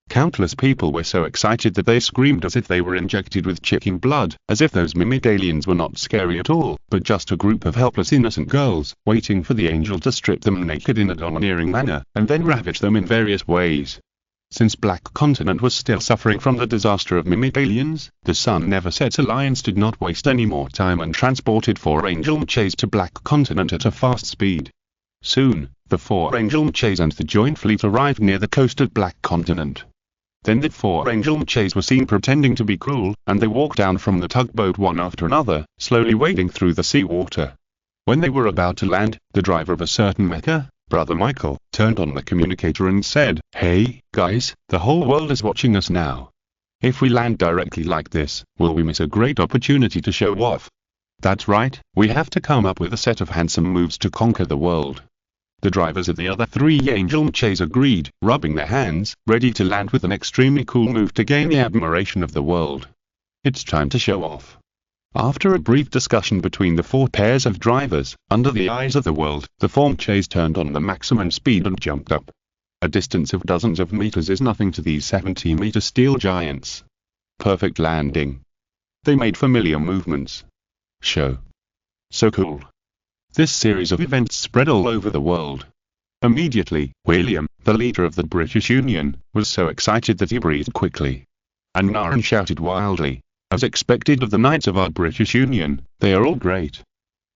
Countless people were so excited that they screamed as if they were injected with chicken blood, as if those mimic aliens were not scary at all, but just a group of helpless innocent girls, waiting for the Angel to strip them naked in a domineering manner, and then ravage them in various ways. Since Black Continent was still suffering from the disaster of mimic aliens, the Sun Never Sets Alliance did not waste any more time and transported 4 Angel Mechas to Black Continent at a fast speed. Soon, the 4 Angel Mechas and the joint fleet arrived near the coast of Black Continent. Then the 4 Angel Mechas were seen pretending to be cruel, and they walked down from the tugboat one after another, slowly wading through the seawater. When they were about to land, the driver of a certain mecha, Brother Michael, turned on the communicator and said, "Hey, guys, the whole world is watching us now. If we land directly like this, will we miss a great opportunity to show off? That's right, we have to come up with a set of handsome moves to conquer the world." The drivers of the other 3 Angel Mechas agreed, rubbing their hands, ready to land with an extremely cool move to gain the admiration of the world. It's time to show off. After a brief discussion between the 4 pairs of drivers, under the eyes of the world, the 4 Mechas turned on the maximum speed and jumped up. A distance of dozens of meters is nothing to these 70-meter steel giants. Perfect landing. They made familiar movements. Show. So cool. This series of events spread all over the world. Immediately, William, the leader of the British Union, was so excited that he breathed quickly. And Naran shouted wildly, "As expected of the Knights of our British Union, they are all great."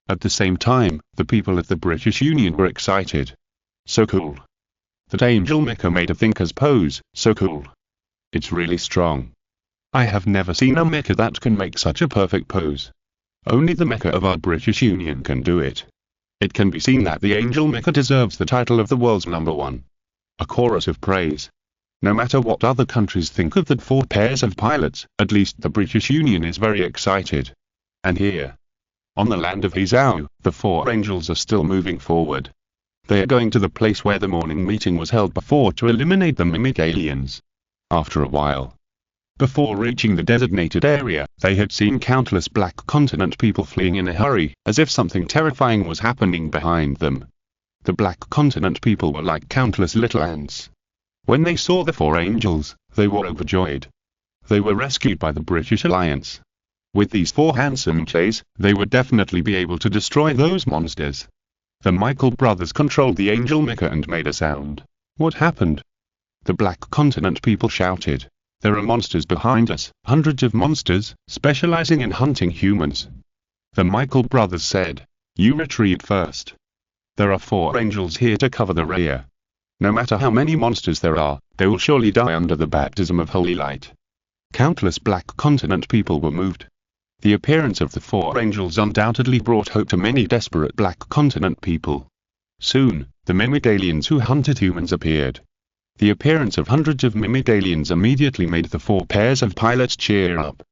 At the same time, the people of the British Union were excited. So cool. That Angel Mecha made a thinker's pose, so cool. It's really strong. I have never seen a mecha that can make such a perfect pose. Only the mecha of our British Union can do it. It can be seen that the Angel Mecha deserves the title of the world's #1. A chorus of praise. No matter what other countries think of the 4 pairs of pilots, at least the British Union is very excited. And here, on the land of Hizao, the 4 angels are still moving forward. They are going to the place where the morning meeting was held before to eliminate the mimic aliens. After a while, before reaching the designated area, they had seen countless Black Continent people fleeing in a hurry, as if something terrifying was happening behind them. The Black Continent people were like countless little ants. When they saw the 4 angels, they were overjoyed. They were rescued by the British Alliance. With these 4 handsome Mechas, they would definitely be able to destroy those monsters. The Michael brothers controlled the Angel Mecha and made a sound. What happened? The Black Continent people shouted. There are monsters behind us, hundreds of monsters, specializing in hunting humans. The Michael brothers said, "You retreat first. There are 4 angels here to cover the rear. No matter how many monsters there are, they will surely die under the baptism of holy light." Countless Black Continent people were moved. The appearance of the four angels undoubtedly brought hope to many desperate Black Continent people. Soon, the mimic aliens who hunted humans appeared. The appearance of hundreds of mimic aliens immediately made the four pairs of pilots cheer up.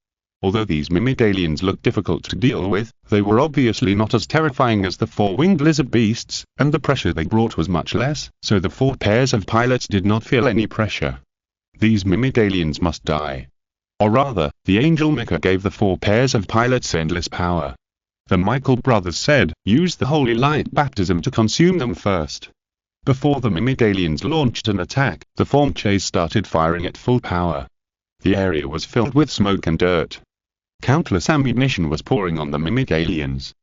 Although these mimic aliens looked difficult to deal with, they were obviously not as terrifying as the four-winged lizard beasts, and the pressure they brought was much less, so the four pairs of pilots did not feel any pressure. These mimic aliens must die. Or rather, the angel Mecha gave the four pairs of pilots endless power. The Michael brothers said, use the holy light baptism to consume them first. Before the mimic aliens launched an attack, the four Mechas started firing at full power. The area was filled with smoke and dirt. Countless ammunition was pouring on the mimic aliens.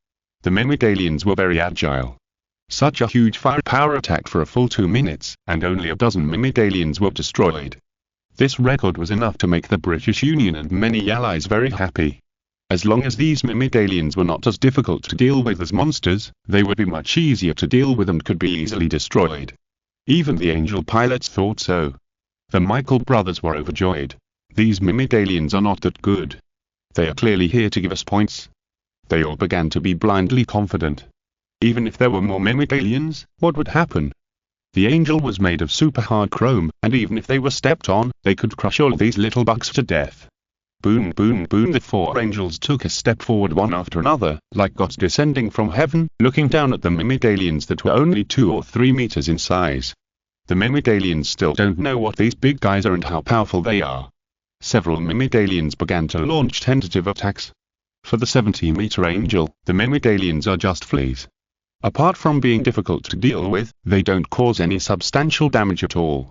The mimic aliens were very agile. Such a huge firepower attack for a full 2 minutes, and only a dozen mimic aliens were destroyed. This record was enough to make the British Union and many allies very happy. As long as these mimic aliens were not as difficult to deal with as monsters, they would be much easier to deal with and could be easily destroyed. Even the angel pilots thought so. The Michael brothers were overjoyed. These mimic aliens are not that good. They are clearly here to give us points. They all began to be blindly confident. Even if there were more mimic aliens, what would happen? The angel was made of super hard chrome, and even if they were stepped on, they could crush all these little bugs to death. Boom, boom, boom. The four angels took a step forward one after another, like gods descending from heaven, looking down at the mimic aliens that were only 2 or 3 meters in size. The mimic aliens still don't know what these big guys are and how powerful they are. Several mimic aliens began to launch tentative attacks. For the 70-meter angel, the mimic aliens are just fleas. Apart from being difficult to deal with, they don't cause any substantial damage at all.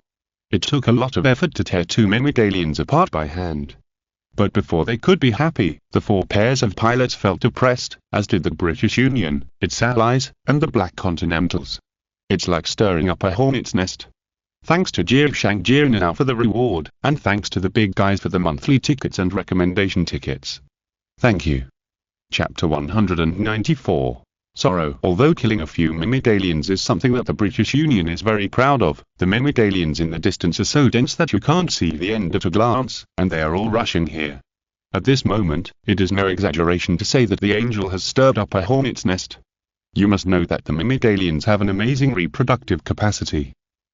It took a lot of effort to tear 2 mimic aliens apart by hand. But before they could be happy, the 4 pairs of pilots felt depressed, as did the British Union, its allies, and the Black Continentals. It's like stirring up a hornet's nest. Thanks to Jiang now for the reward, and thanks to the big guys for the monthly tickets and recommendation tickets. Thank you. Chapter 194. Sorrow. Although killing a few mimic aliens is something that the British Union is very proud of, the mimic aliens in the distance are so dense that you can't see the end at a glance, and they are all rushing here. At this moment, it is no exaggeration to say that the angel has stirred up a hornet's nest. You must know that the mimic aliens have an amazing reproductive capacity.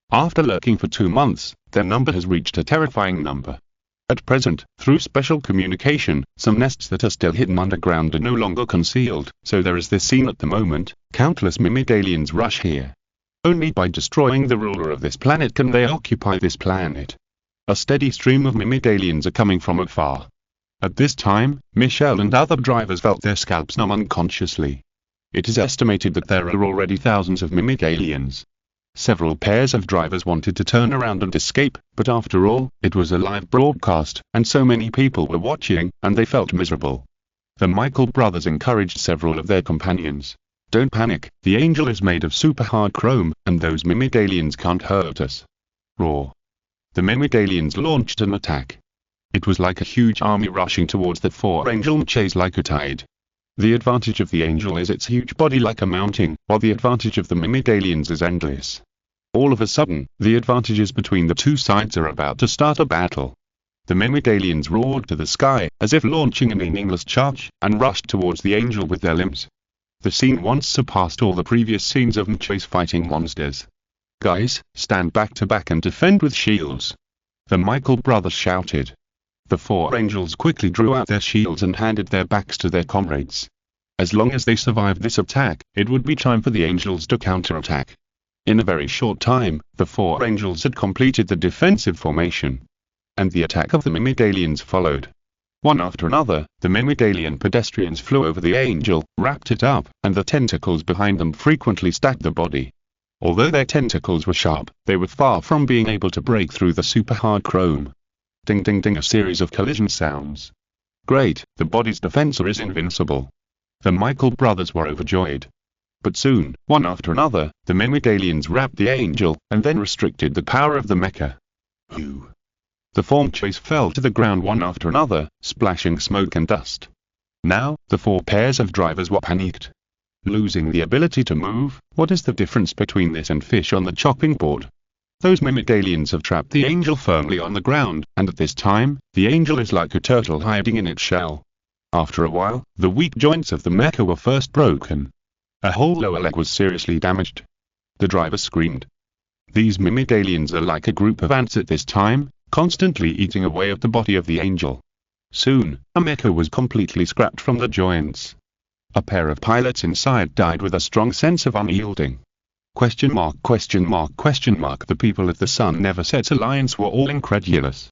After lurking for 2 months, their number has reached a terrifying number. At present, through special communication, some nests that are still hidden underground are no longer concealed, so there is this scene at the moment, countless mimic aliens rush here. Only by destroying the ruler of this planet can they occupy this planet. A steady stream of mimic aliens are coming from afar. At this time, Michelle and other drivers felt their scalps numb unconsciously. It is estimated that there are already thousands of mimic aliens. Several pairs of drivers wanted to turn around and escape, but after all, it was a live broadcast, and so many people were watching, and they felt miserable. The Michael brothers encouraged several of their companions. Don't panic, the angel is made of super hard chrome, and those mimic aliens can't hurt us. Roar. The mimic aliens launched an attack. It was like a huge army rushing towards the 4 angel Mechas like a tide. The advantage of the angel is its huge body like a mountain, while the advantage of the mimic aliens is endless. All of a sudden, the advantages between the two sides are about to start a battle. The mimic aliens roared to the sky, as if launching a meaningless charge, and rushed towards the angel with their limbs. The scene once surpassed all the previous scenes of Mechas fighting monsters. Guys, stand back to back and defend with shields. The Michael brothers shouted. The 4 angels quickly drew out their shields and handed their backs to their comrades. As long as they survived this attack, it would be time for the angels to counterattack. In a very short time, the 4 angels had completed the defensive formation. And the attack of the mimic aliens followed. One after another, the mimic alien pedestrians flew over the angel, wrapped it up, and the tentacles behind them frequently stacked the body. Although their tentacles were sharp, they were far from being able to break through the super hard chrome. Ding ding ding, a series of collision sounds. Great, the body's defensor is invincible. The Michael brothers were overjoyed. But soon, one after another, the mimic aliens wrapped the angel, and then restricted the power of the mecha. Whew. The 4 Mechas fell to the ground one after another, splashing smoke and dust. Now, the 4 pairs of drivers were panicked. Losing the ability to move, what is the difference between this and fish on the chopping board? Those mimic aliens have trapped the angel firmly on the ground, and at this time, the angel is like a turtle hiding in its shell. After a while, the weak joints of the mecha were first broken. A whole lower leg was seriously damaged. The driver screamed. These mimic aliens are like a group of ants at this time, constantly eating away at the body of the angel. Soon, a mecha was completely scrapped from the joints. A pair of pilots inside died with a strong sense of unyielding. Question mark, question mark, question mark. The people at the Sun Never Sets Alliance were all incredulous.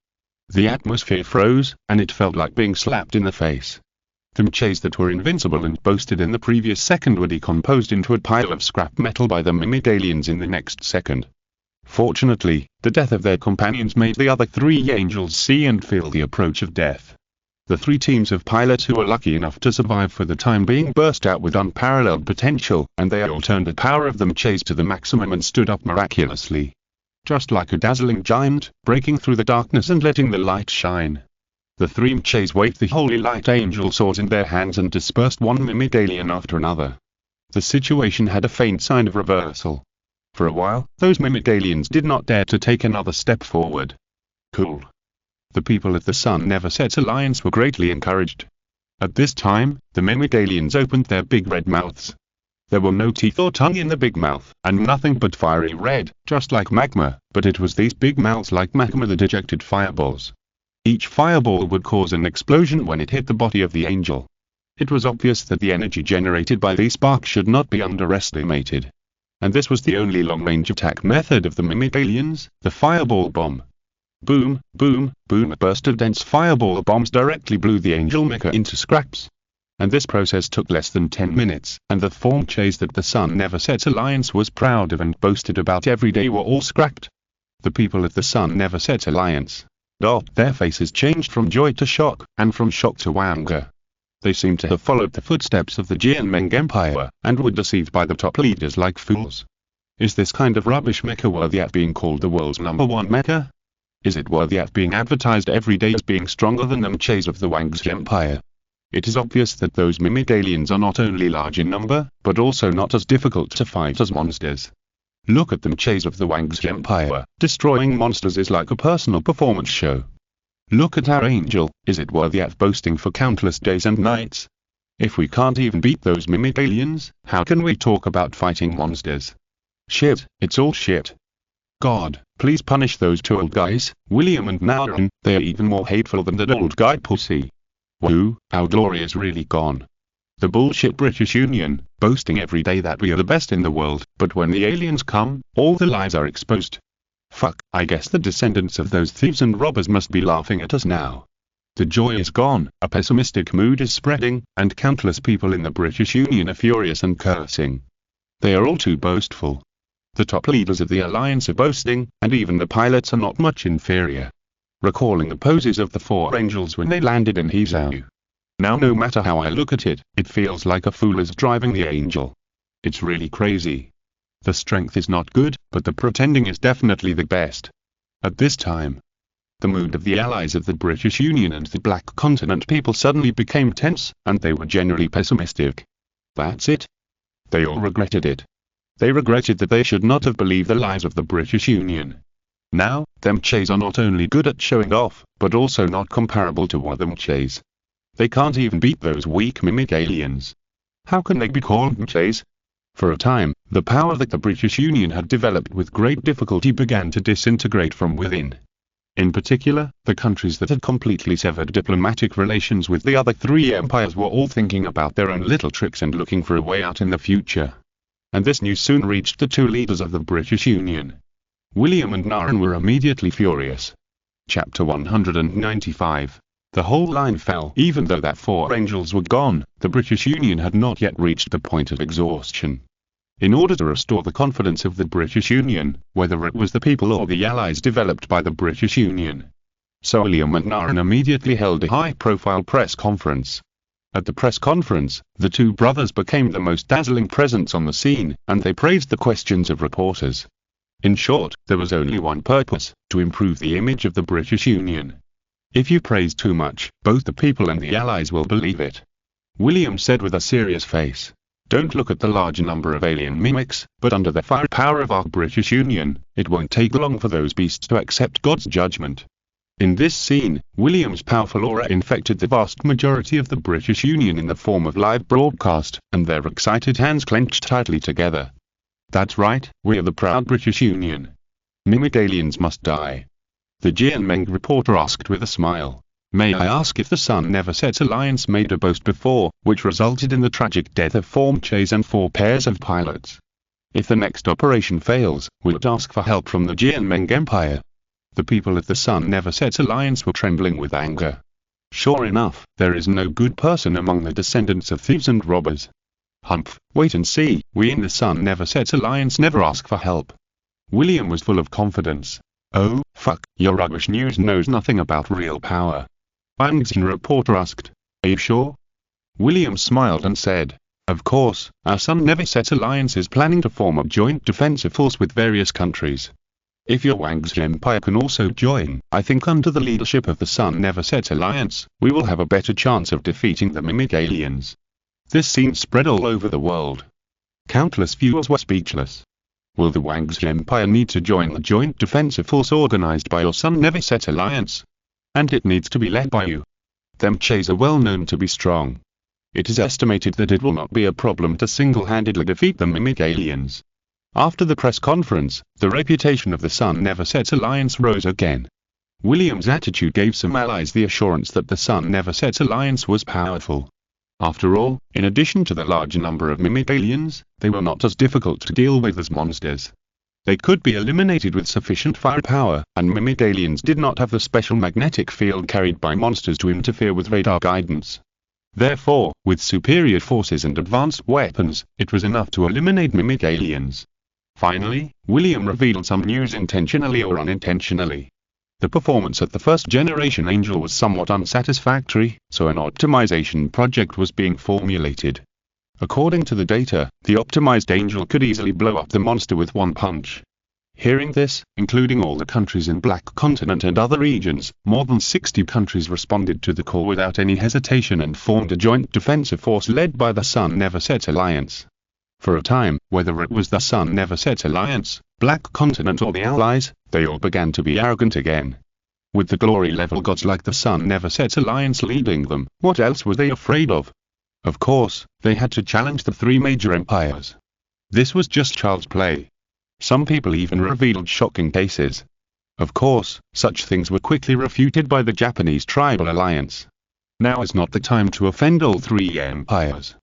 The atmosphere froze, and it felt like being slapped in the face. The Mechas that were invincible and boasted in the previous second were decomposed into a pile of scrap metal by the mimic aliens in the next second. Fortunately, the death of their companions made the other three angels see and feel the approach of death. The three teams of pilots who were lucky enough to survive for the time being burst out with unparalleled potential, and they all turned the power of the Mechas to the maximum and stood up miraculously. Just like a dazzling giant, breaking through the darkness and letting the light shine. The three Mechas waved the holy light angel swords in their hands and dispersed one mimic alien after another. The situation had a faint sign of reversal. For a while, those mimic aliens did not dare to take another step forward. Cool. The people at the Sun Never Sets Alliance were greatly encouraged. At this time, the mimic aliens opened their big red mouths. There were no teeth or tongue in the big mouth, and nothing but fiery red, just like magma, but it was these big mouths like magma that ejected fireballs. Each fireball would cause an explosion when it hit the body of the angel. It was obvious that the energy generated by these sparks should not be underestimated. And this was the only long-range attack method of the mimic aliens, the fireball bomb. Boom, boom, boom. A burst of dense fireball bombs directly blew the angel mecha into scraps. And this process took less than 10 minutes, and the four Mechas that the Sun Never Sets Alliance was proud of and boasted about every day were all scrapped. The people at the Sun Never Sets Alliance. Their faces changed from joy to shock, and from shock to anger. They seemed to have followed the footsteps of the Jianmeng Empire, and were deceived by the top leaders like fools. Is this kind of rubbish mecha worthy of being called the world's #1 mecha? Is it worthy of being advertised every day as being stronger than the Mechas of the Wang's Empire? It is obvious that those mimic aliens are not only large in number, but also not as difficult to fight as monsters. Look at the Mechas of the Wang's Empire. Destroying monsters is like a personal performance show. Look at our angel. Is it worthy of boasting for countless days and nights? If we can't even beat those mimic aliens, how can we talk about fighting monsters? Shit, it's all shit. God, please punish those two old guys, William and Nauren. They are even more hateful than that old guy pussy. Woo, our glory is really gone. The bullshit British Union, boasting every day that we are the best in the world, but when the aliens come, all the lies are exposed. Fuck, I guess the descendants of those thieves and robbers must be laughing at us now. The joy is gone, a pessimistic mood is spreading, and countless people in the British Union are furious and cursing. They are all too boastful. The top leaders of the alliance are boasting, and even the pilots are not much inferior. Recalling the poses of the four angels when they landed in Hizhou. Now no matter how I look at it, it feels like a fool is driving the angel. It's really crazy. The strength is not good, but the pretending is definitely the best. At this time, the mood of the allies of the British Union and the Black Continent people suddenly became tense, and they were generally pessimistic. That's it. They all regretted it. They regretted that they should not have believed the lies of the British Union. Now, them Mechas are not only good at showing off, but also not comparable to other Mechas. They can't even beat those weak mimic aliens. How can they be called Mechas? For a time, the power that the British Union had developed with great difficulty began to disintegrate from within. In particular, the countries that had completely severed diplomatic relations with the other three empires were all thinking about their own little tricks and looking for a way out in the future. And this news soon reached the two leaders of the British Union. William and Nauren were immediately furious. Chapter 195. The whole line fell. Even though that four angels were gone, the British Union had not yet reached the point of exhaustion. In order to restore the confidence of the British Union, whether it was the people or the allies developed by the British Union. So William and Nauren immediately held a high-profile press conference. At the press conference, the two brothers became the most dazzling presence on the scene, and they praised the questions of reporters. In short, there was only one purpose, to improve the image of the British Union. If you praise too much, both the people and the allies will believe it. William said with a serious face. Don't look at the large number of alien mimics, but under the firepower of our British Union, it won't take long for those beasts to accept God's judgment. In this scene, William's powerful aura infected the vast majority of the British Union in the form of live broadcast, and their excited hands clenched tightly together. That's right, we are the proud British Union. Mimic aliens must die. The Jianmeng reporter asked with a smile. May I ask if the Sun Never Sets Alliance made a boast before, which resulted in the tragic death of 4 Mechas and 4 pairs of pilots? If the next operation fails, will it ask for help from the Jianmeng Empire? The people at the Sun Never Sets Alliance were trembling with anger. Sure enough, there is no good person among the descendants of thieves and robbers. Humph, wait and see, we in the Sun Never Sets Alliance never ask for help. William was full of confidence. Oh, fuck, your rubbish news knows nothing about real power. Wangxin reporter asked. Are you sure? William smiled and said, of course, our Sun Never Sets Alliance is planning to form a joint defensive force with various countries. If your Wangxi Empire can also join, I think under the leadership of the Sun Never Sets Alliance, we will have a better chance of defeating the mimic aliens. This scene spread all over the world. Countless viewers were speechless. Will the Wangxi Empire need to join the joint defensive force organized by your Sun Never Set Alliance? And it needs to be led by you. Them Mechas are well known to be strong. It is estimated that it will not be a problem to single-handedly defeat the mimic aliens. After the press conference, the reputation of the Sun Never Sets Alliance rose again. William's attitude gave some allies the assurance that the Sun Never Sets Alliance was powerful. After all, in addition to the large number of mimic aliens, they were not as difficult to deal with as monsters. They could be eliminated with sufficient firepower, and mimic aliens did not have the special magnetic field carried by monsters to interfere with radar guidance. Therefore, with superior forces and advanced weapons, it was enough to eliminate mimic aliens. Finally, William revealed some news intentionally or unintentionally. The performance at the first-generation Angel was somewhat unsatisfactory, so an optimization project was being formulated. According to the data, the optimized Angel could easily blow up the monster with one punch. Hearing this, including all the countries in Black Continent and other regions, more than 60 countries responded to the call without any hesitation and formed a joint defensive force led by the Sun Never Sets Alliance. For a time, whether it was the Sun Never Sets Alliance, Black Continent or the Allies, they all began to be arrogant again. With the glory-level gods like the Sun Never Sets Alliance leading them, what else were they afraid of? Of course, they had to challenge the 3 major empires. This was just child's play. Some people even revealed shocking cases. Of course, such things were quickly refuted by the Japanese Tribal Alliance. Now is not the time to offend all 3 empires.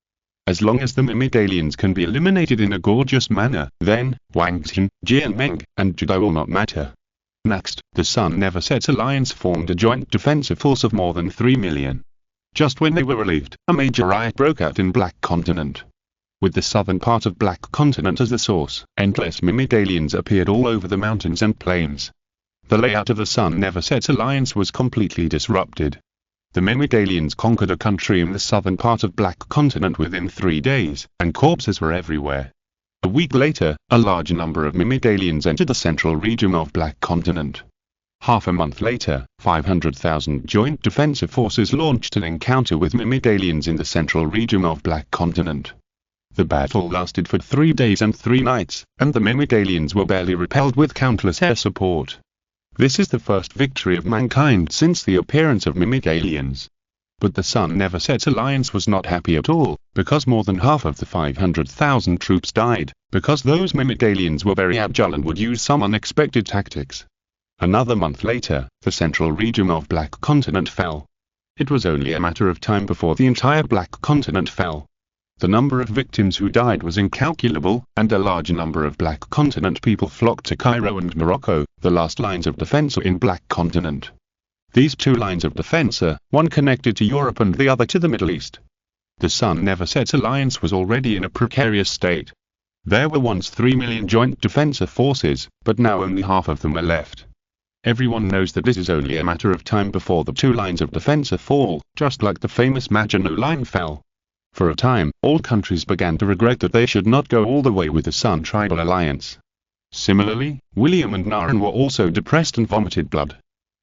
As long as the mimic aliens can be eliminated in a gorgeous manner, then, Wangxin, Jianmeng, and Judai will not matter. Next, the Sun Never Sets Alliance formed a joint defensive force of more than 3 million. Just when they were relieved, a major riot broke out in Black Continent. With the southern part of Black Continent as the source, endless mimic aliens appeared all over the mountains and plains. The layout of the Sun Never Sets Alliance was completely disrupted. The mimic aliens conquered a country in the southern part of Black Continent within 3 days, and corpses were everywhere. A week later, a large number of mimic aliens entered the central region of Black Continent. Half a month later, 500,000 joint defensive forces launched an encounter with mimic aliens in the central region of Black Continent. The battle lasted for 3 days and 3 nights, and the mimic aliens were barely repelled with countless air support. This is the first victory of mankind since the appearance of mimic aliens. But the Sun Never Sets Alliance was not happy at all, because more than half of the 500,000 troops died, because those mimic aliens were very agile and would use some unexpected tactics. Another month later, the central region of Black Continent fell. It was only a matter of time before the entire Black Continent fell. The number of victims who died was incalculable, and a large number of Black Continent people flocked to Cairo and Morocco, the last lines of defense in Black Continent. These 2 lines of defense are, one connected to Europe and the other to the Middle East. The Sun Never Sets Alliance was already in a precarious state. There were once 3 million joint defensive forces, but now only half of them are left. Everyone knows that this is only a matter of time before the 2 lines of defense fall, just like the famous Maginot Line fell. For a time, all countries began to regret that they should not go all the way with the Sun Tribal Alliance. Similarly, William and Naren were also depressed and vomited blood.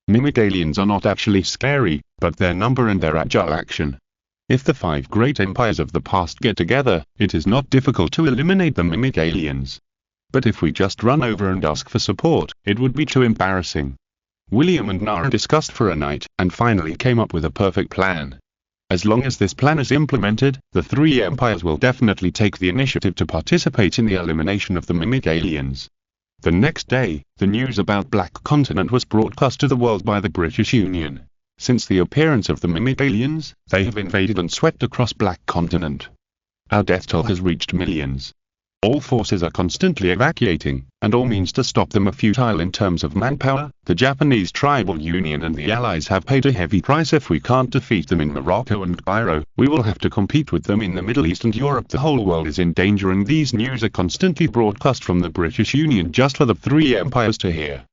Mimic aliens are not actually scary, but their number and their agile action. If the 5 great empires of the past get together, it is not difficult to eliminate the mimic aliens. But if we just run over and ask for support, it would be too embarrassing. William and Nara discussed for a night, and finally came up with a perfect plan. As long as this plan is implemented, the three empires will definitely take the initiative to participate in the elimination of the mimic aliens. The next day, the news about Black Continent was broadcast to the world by the British Union. Since the appearance of the mimic aliens, they have invaded and swept across Black Continent. Our death toll has reached millions. All forces are constantly evacuating, and all means to stop them are futile in terms of manpower. The Japanese Tribal Union and the Allies have paid a heavy price. If we can't defeat them in Morocco and Cairo, we will have to compete with them in the Middle East and Europe. The whole world is in danger, and these news are constantly broadcast from the British Union just for the three empires to hear.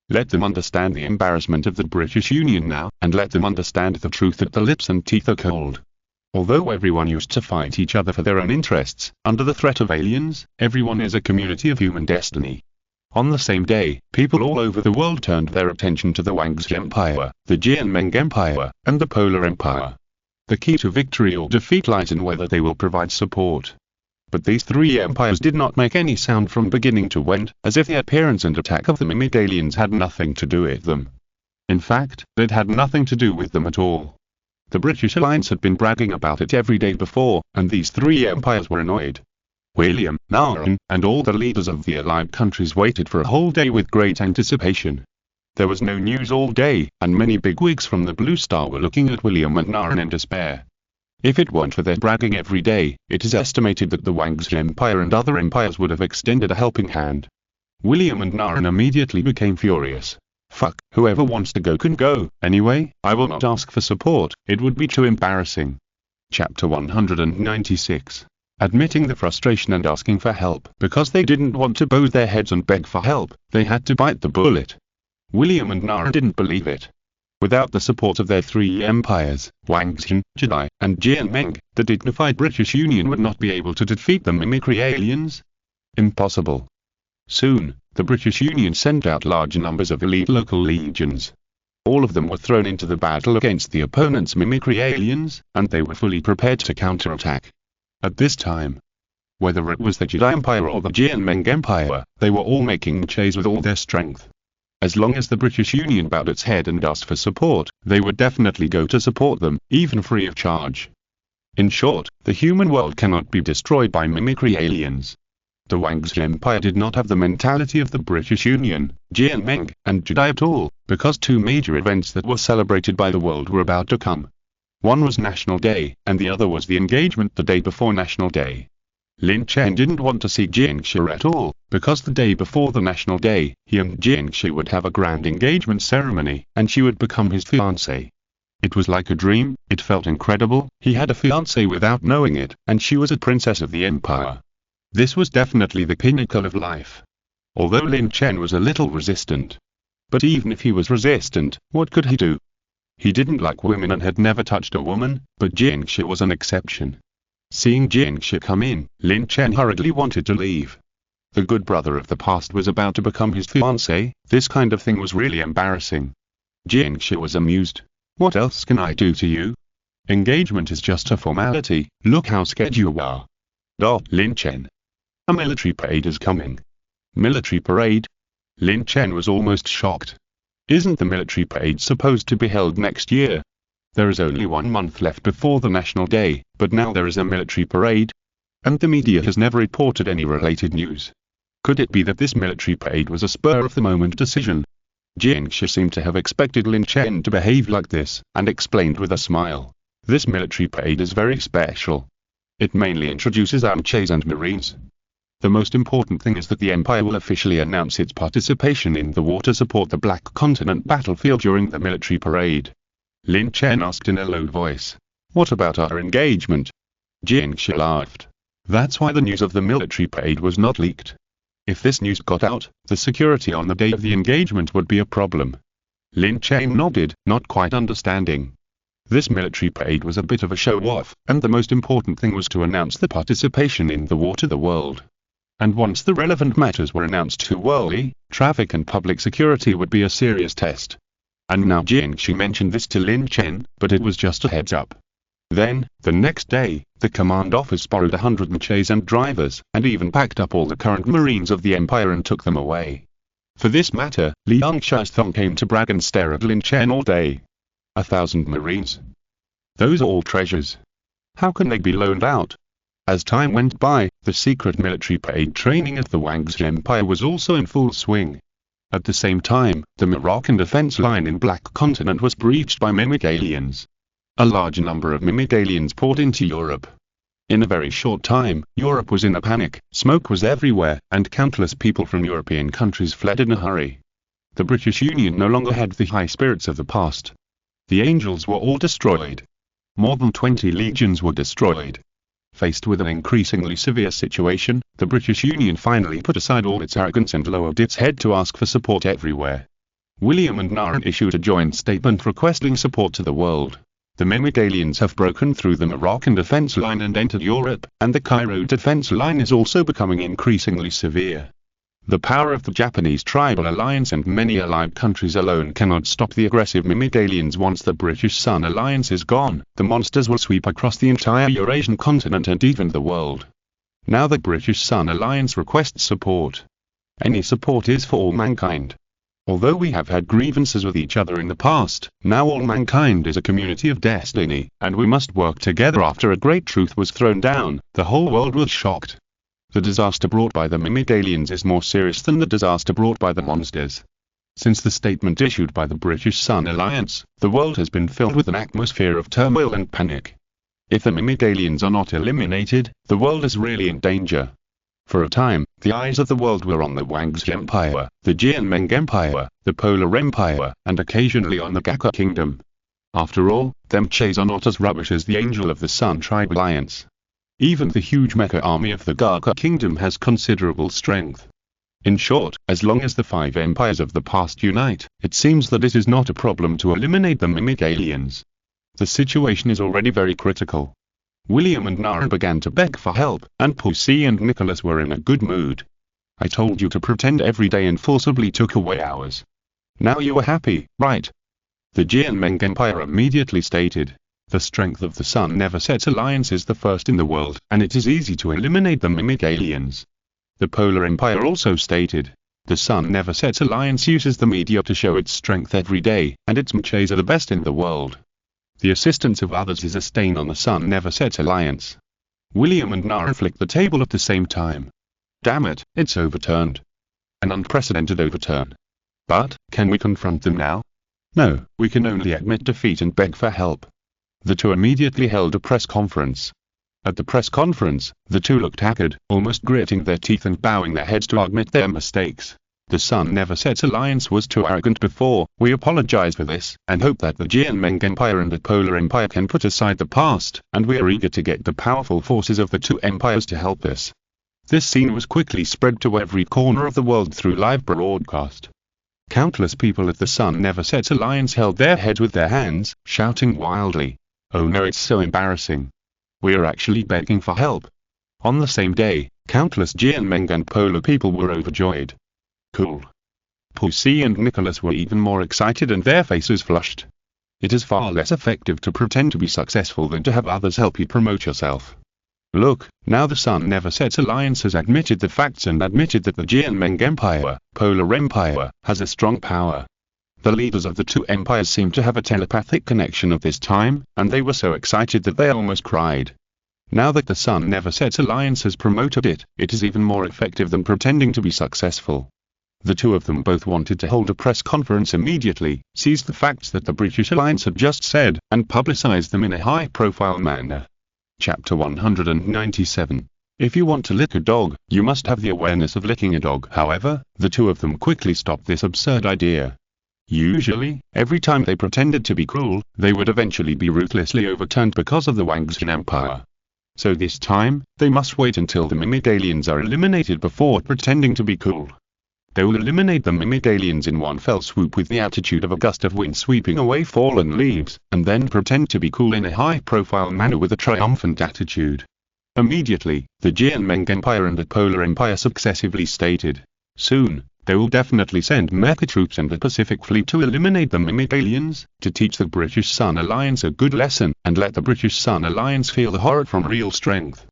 Let them understand the embarrassment of the British Union now, and let them understand the truth that the lips and teeth are cold. Although everyone used to fight each other for their own interests, under the threat of aliens, everyone is a community of human destiny. On the same day, people all over the world turned their attention to the Wang's Empire, the Jianmeng Empire, and the Polar Empire. The key to victory or defeat lies in whether they will provide support. But these three empires did not make any sound from beginning to end, as if the appearance and attack of the mimic aliens had nothing to do with them. In fact, it had nothing to do with them at all. The British Alliance had been bragging about it every day before, and these three empires were annoyed. William, Nara, and all the leaders of the allied countries waited for a whole day with great anticipation. There was no news all day, and many bigwigs from the Blue Star were looking at William and Nara in despair. If it weren't for their bragging every day, it is estimated that the Wang's Empire and other empires would have extended a helping hand. William and Nara immediately became furious. Fuck, whoever wants to go can go. Anyway, I will not ask for support, it would be too embarrassing. Chapter 196. Admitting the frustration and asking for help. Because they didn't want to bow their heads and beg for help, they had to bite the bullet. William and Nara didn't believe it. Without the support of their three empires, Wangxin, Jedi, and Jianmeng, the dignified British Union would not be able to defeat the mimicry aliens. Impossible. Soon, the British Union sent out large numbers of elite local legions. All of them were thrown into the battle against the opponent's mimicry aliens, and they were fully prepared to counterattack. At this time, whether it was the Jedi Empire or the Jianmeng Empire, they were all making chase with all their strength. As long as the British Union bowed its head and asked for support, they would definitely go to support them, even free of charge. In short, the human world cannot be destroyed by mimicry aliens. The Wang's Empire did not have the mentality of the British Union, Jianmeng, and Jedi at all, because two major events that were celebrated by the world were about to come. One was National Day, and the other was the engagement the day before National Day. Lin Chen didn't want to see Jiangxi at all, because the day before the National Day, he and Jiangxi would have a grand engagement ceremony, and she would become his fiancée. It was like a dream, it felt incredible, he had a fiancée without knowing it, and she was a princess of the empire. This was definitely the pinnacle of life. Although Lin Chen was a little resistant. But even if he was resistant, what could he do? He didn't like women and had never touched a woman, but Jiangxi was an exception. Seeing Jiangxi come in, Lin Chen hurriedly wanted to leave. The good brother of the past was about to become his fiancée. This kind of thing was really embarrassing. Jiangxi was amused. What else can I do to you? Engagement is just a formality, look how scared you are. Lin Chen. A military parade is coming. Military parade? Lin Chen was almost shocked. Isn't the military parade supposed to be held next year? There is only 1 month left before the National Day, but now there is a military parade? And the media has never reported any related news. Could it be that this military parade was a spur-of-the-moment decision? Jiangxi seemed to have expected Lin Chen to behave like this, and explained with a smile. This military parade is very special. It mainly introduces Mechas and Marines. The most important thing is that the Empire will officially announce its participation in the war to support the Black Continent battlefield during the military parade. Lin Chen asked in a low voice. What about our engagement? Jiangxi laughed. That's why the news of the military parade was not leaked. If this news got out, the security on the day of the engagement would be a problem. Lin Chen nodded, not quite understanding. This military parade was a bit of a show-off, and the most important thing was to announce the participation in the war to the world. And once the relevant matters were announced to worldly, traffic and public security would be a serious test. And now Jiangxi mentioned this to Lin Chen, but it was just a heads up. Then, the next day, the command office borrowed 100 Mechas and drivers, and even packed up all the current Marines of the Empire and took them away. For this matter, Liang Shizong came to brag and stare at Lin Chen all day. 1,000 Marines. Those are all treasures. How can they be loaned out? As time went by, the secret military parade training of the Wang's Empire was also in full swing. At the same time, the Moroccan defense line in Black Continent was breached by mimic aliens. A large number of mimic aliens poured into Europe. In a very short time, Europe was in a panic, smoke was everywhere, and countless people from European countries fled in a hurry. The British Union no longer had the high spirits of the past. The angels were all destroyed. More than 20 legions were destroyed. Faced with an increasingly severe situation, the British Union finally put aside all its arrogance and lowered its head to ask for support everywhere. William and Naren issued a joint statement requesting support to the world. The mimic aliens have broken through the Moroccan defense line and entered Europe, and the Cairo defense line is also becoming increasingly severe. The power of the Japanese Tribal Alliance and many allied countries alone cannot stop the aggressive mimic aliens. Once the British Sun Alliance is gone, the monsters will sweep across the entire Eurasian continent and even the world. Now the British Sun Alliance requests support. Any support is for all mankind. Although we have had grievances with each other in the past, now all mankind is a community of destiny, and we must work together. After a great truth was thrown down, the whole world was shocked. The disaster brought by the mimic aliens is more serious than the disaster brought by the monsters. Since the statement issued by the British Sun Alliance, the world has been filled with an atmosphere of turmoil and panic. If the mimic aliens are not eliminated, the world is really in danger. For a time, the eyes of the world were on the Wang's Empire, the Jianmeng Empire, the Polar Empire, and occasionally on the Gakka Kingdom. After all, them Mechas are not as rubbish as the Angel of the Sun Tribe Alliance. Even the huge Mecha army of the Gakka Kingdom has considerable strength. In short, as long as the 5 empires of the past unite, it seems that it is not a problem to eliminate the mimic aliens. The situation is already very critical. William and Naren began to beg for help, and Pussy and Nicholas were in a good mood. I told you to pretend every day and forcibly took away ours. Now you are happy, right? The Jianmeng Empire immediately stated, the strength of the Sun Never Sets Alliance is the first in the world, and it is easy to eliminate the mimic aliens. The Polar Empire also stated, the Sun Never Sets Alliance uses the media to show its strength every day, and its Mechas are the best in the world. The assistance of others is a stain on the Sun Never Sets Alliance. William and Naren flicked the table at the same time. Damn it, it's overturned. An unprecedented overturn. But, can we confront them now? No, we can only admit defeat and beg for help. The two immediately held a press conference. At the press conference, the two looked haggard, almost gritting their teeth and bowing their heads to admit their mistakes. The Sun Never Sets Alliance was too arrogant before, we apologize for this, and hope that the Jianmeng Empire and the Polar Empire can put aside the past, and we are eager to get the powerful forces of the two empires to help us. This scene was quickly spread to every corner of the world through live broadcast. Countless people at the Sun Never Sets Alliance held their heads with their hands, shouting wildly, "Oh no, it's so embarrassing. We are actually begging for help." On the same day, countless Jianmeng and Polar people were overjoyed. Cool. Pussy and Nicholas were even more excited and their faces flushed. It is far less effective to pretend to be successful than to have others help you promote yourself. Look, now the Sun Never Sets Alliance has admitted the facts and admitted that the Jianmeng Empire, Polar Empire, has a strong power. The leaders of the two empires seem to have a telepathic connection at this time, and they were so excited that they almost cried. Now that the Sun Never Sets Alliance has promoted it, it is even more effective than pretending to be successful. The two of them both wanted to hold a press conference immediately, seize the facts that the British Alliance had just said, and publicize them in a high-profile manner. Chapter 197. If you want to lick a dog, you must have the awareness of licking a dog. However, the two of them quickly stopped this absurd idea. Usually, every time they pretended to be cruel, they would eventually be ruthlessly overturned because of the Wang's Empire. So this time, they must wait until the mimic aliens are eliminated before pretending to be cool. They will eliminate the mimic aliens in one fell swoop with the attitude of a gust of wind sweeping away fallen leaves, and then pretend to be cool in a high-profile manner with a triumphant attitude. Immediately, the Jianmeng Empire and the Polar Empire successively stated, soon, they will definitely send Mecha troops and the Pacific Fleet to eliminate the mimic aliens, to teach the British Sun Alliance a good lesson, and let the British Sun Alliance feel the horror from real strength.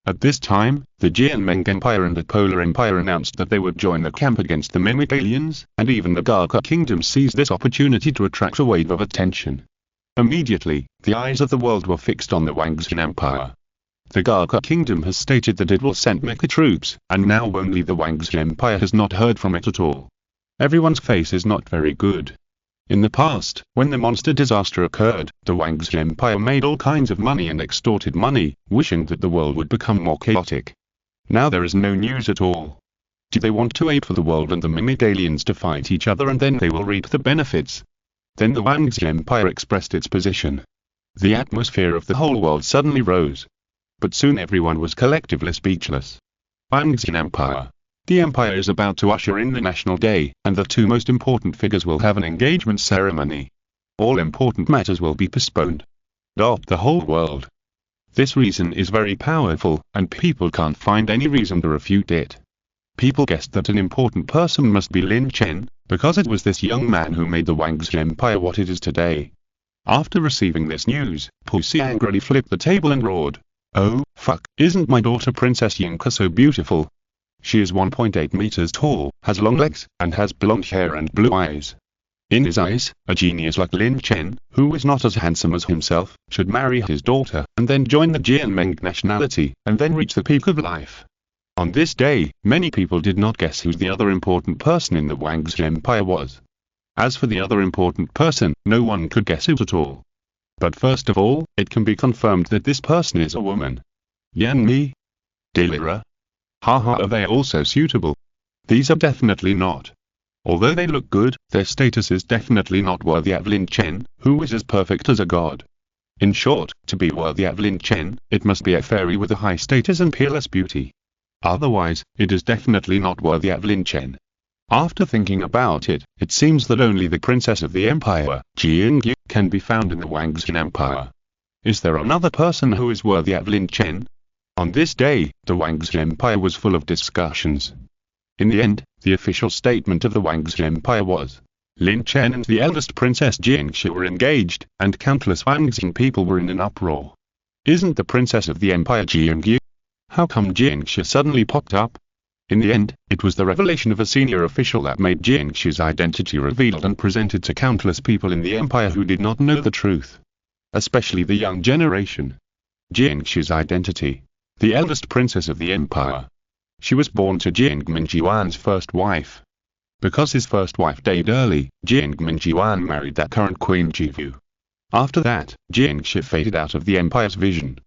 At this time, the Jianmeng Empire and the Polar Empire announced that they would join the camp against the mimic aliens, and even the Garka Kingdom seized this opportunity to attract a wave of attention. Immediately, the eyes of the world were fixed on the Wangxian Empire. The Garka Kingdom has stated that it will send Mecha troops, and now only the Wangxian Empire has not heard from it at all. Everyone's face is not very good. In the past, when the monster disaster occurred, the Wangxian Empire made all kinds of money and extorted money, wishing that the world would become more chaotic. Now there is no news at all. Do they want to wait for the world and the mimic aliens to fight each other and then they will reap the benefits? Then the Wangxian Empire expressed its position. The atmosphere of the whole world suddenly rose. But soon everyone was collectively speechless. Wangxian Empire. The empire is about to usher in the National Day, and the two most important figures will have an engagement ceremony. All important matters will be postponed. The whole world. This reason is very powerful, and people can't find any reason to refute it. People guessed that an important person must be Lin Chen, because it was this young man who made the Wangxian Empire what it is today. After receiving this news, Pussy angrily flipped the table and roared, "Oh, fuck, isn't my daughter Princess Yinka so beautiful? She is 1.8 meters tall, has long legs, and has blonde hair and blue eyes. In his eyes, a genius like Lin Chen, who is not as handsome as himself, should marry his daughter, and then join the Jianmeng nationality, and then reach the peak of life." On this day, many people did not guess who the other important person in the Wangxian Empire was. As for the other important person, no one could guess it at all. But first of all, it can be confirmed that this person is a woman. Yan Mi? Delira? Haha, are they also suitable? These are definitely not. Although they look good, their status is definitely not worthy of Lin Chen, who is as perfect as a god. In short, to be worthy of Lin Chen, it must be a fairy with a high status and peerless beauty. Otherwise, it is definitely not worthy of Lin Chen. After thinking about it, it seems that only the princess of the empire, Jingyu, can be found in the Wangxian Empire. Is there another person who is worthy of Lin Chen? On this day, the Wangxian Empire was full of discussions. In the end, the official statement of the Wangxian Empire was, Lin Chen and the eldest princess Jingxi were engaged, and countless Wangxian people were in an uproar. Isn't the princess of the empire Jingyu? How come Jingxi suddenly popped up? In the end, it was the revelation of a senior official that made Jingxi's identity revealed and presented to countless people in the empire who did not know the truth. Especially the young generation. Jingxi's identity. The eldest princess of the empire. She was born to Jing Minjiwan's first wife. Because his first wife died early, Jing Minjiwan married that current queen Jivu. After that, Jingxi faded out of the empire's vision.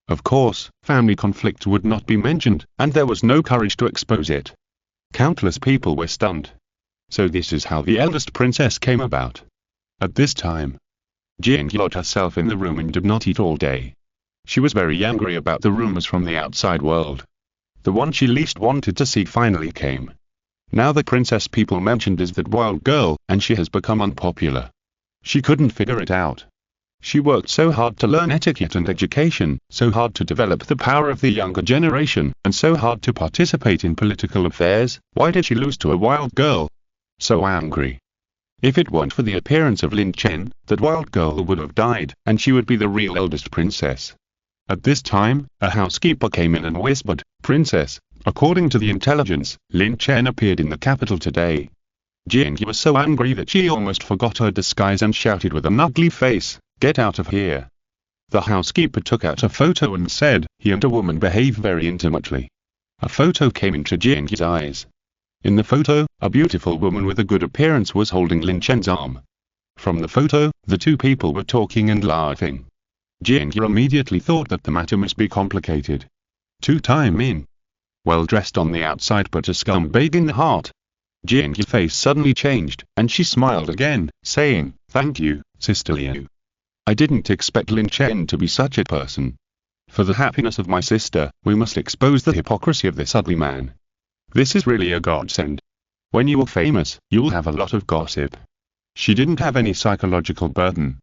Of course, family conflict would not be mentioned, and there was no courage to expose it. Countless people were stunned. So this is how the eldest princess came about. At this time, Jing locked herself in the room and did not eat all day. She was very angry about the rumors from the outside world. The one she least wanted to see finally came. Now the princess people mentioned is that wild girl, and she has become unpopular. She couldn't figure it out. She worked so hard to learn etiquette and education, so hard to develop the power of the younger generation, and so hard to participate in political affairs. Why did she lose to a wild girl? So angry. If it weren't for the appearance of Lin Chen, that wild girl would have died, and she would be the real eldest princess. At this time, a housekeeper came in and whispered, "Princess, according to the intelligence, Lin Chen appeared in the capital today." Jingyu was so angry that she almost forgot her disguise and shouted with an ugly face, "Get out of here." The housekeeper took out a photo and said, "He and a woman behave very intimately." A photo came into Jingyu's eyes. In the photo, a beautiful woman with a good appearance was holding Lin Chen's arm. From the photo, the two people were talking and laughing. Jingyu immediately thought that the matter must be complicated. 2-time in. Well dressed on the outside but a scumbag in the heart. Jingyu's face suddenly changed, and she smiled again, saying, "Thank you, Sister Liu. I didn't expect Lin Chen to be such a person. For the happiness of my sister, we must expose the hypocrisy of this ugly man. This is really a godsend. When you are famous, you'll have a lot of gossip." She didn't have any psychological burden.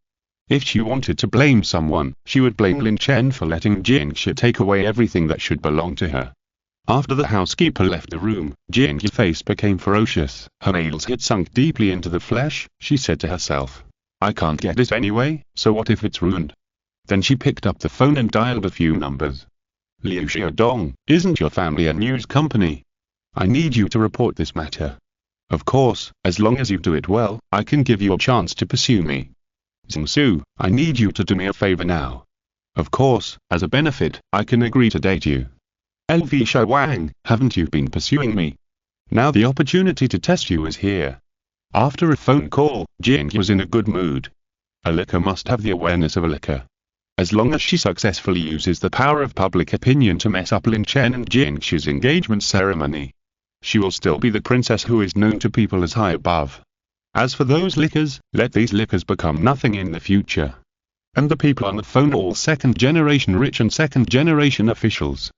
If she wanted to blame someone, she would blame Lin Chen for letting Jingxi take away everything that should belong to her. After the housekeeper left the room, Jingyu's face became ferocious. Her nails had sunk deeply into the flesh. She said to herself, "I can't get it anyway, so what if it's ruined?" Then she picked up the phone and dialed a few numbers. Liu Xiaodong, isn't your family a news company? I need you to report this matter. Of course, as long as you do it well, I can give you a chance to pursue me. Zhengsu, I need you to do me a favor now. Of course, as a benefit, I can agree to date you. LV Shawang, haven't you been pursuing me? Now the opportunity to test you is here. After a phone call, Jing was in a good mood. A licker must have the awareness of a licker. As long as she successfully uses the power of public opinion to mess up Lin Chen and Jingshu's engagement ceremony, she will still be the princess who is known to people as high above. As for those lickers, let these lickers become nothing in the future. And the people on the phone all second-generation rich and second-generation officials.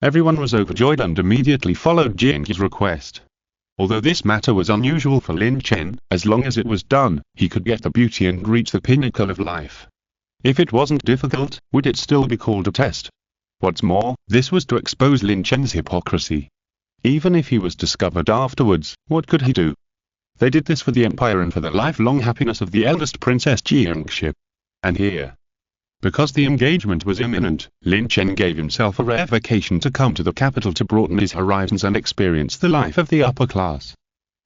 Everyone was overjoyed and immediately followed Jing's request. Although this matter was unusual for Lin Chen, as long as it was done, he could get the beauty and reach the pinnacle of life. If it wasn't difficult, would it still be called a test? What's more, this was to expose Lin Chen's hypocrisy. Even if he was discovered afterwards, what could he do? They did this for the empire and for the lifelong happiness of the eldest princess Jiangxi. And here, because the engagement was imminent, Lin Chen gave himself a rare vacation to come to the capital to broaden his horizons and experience the life of the upper class.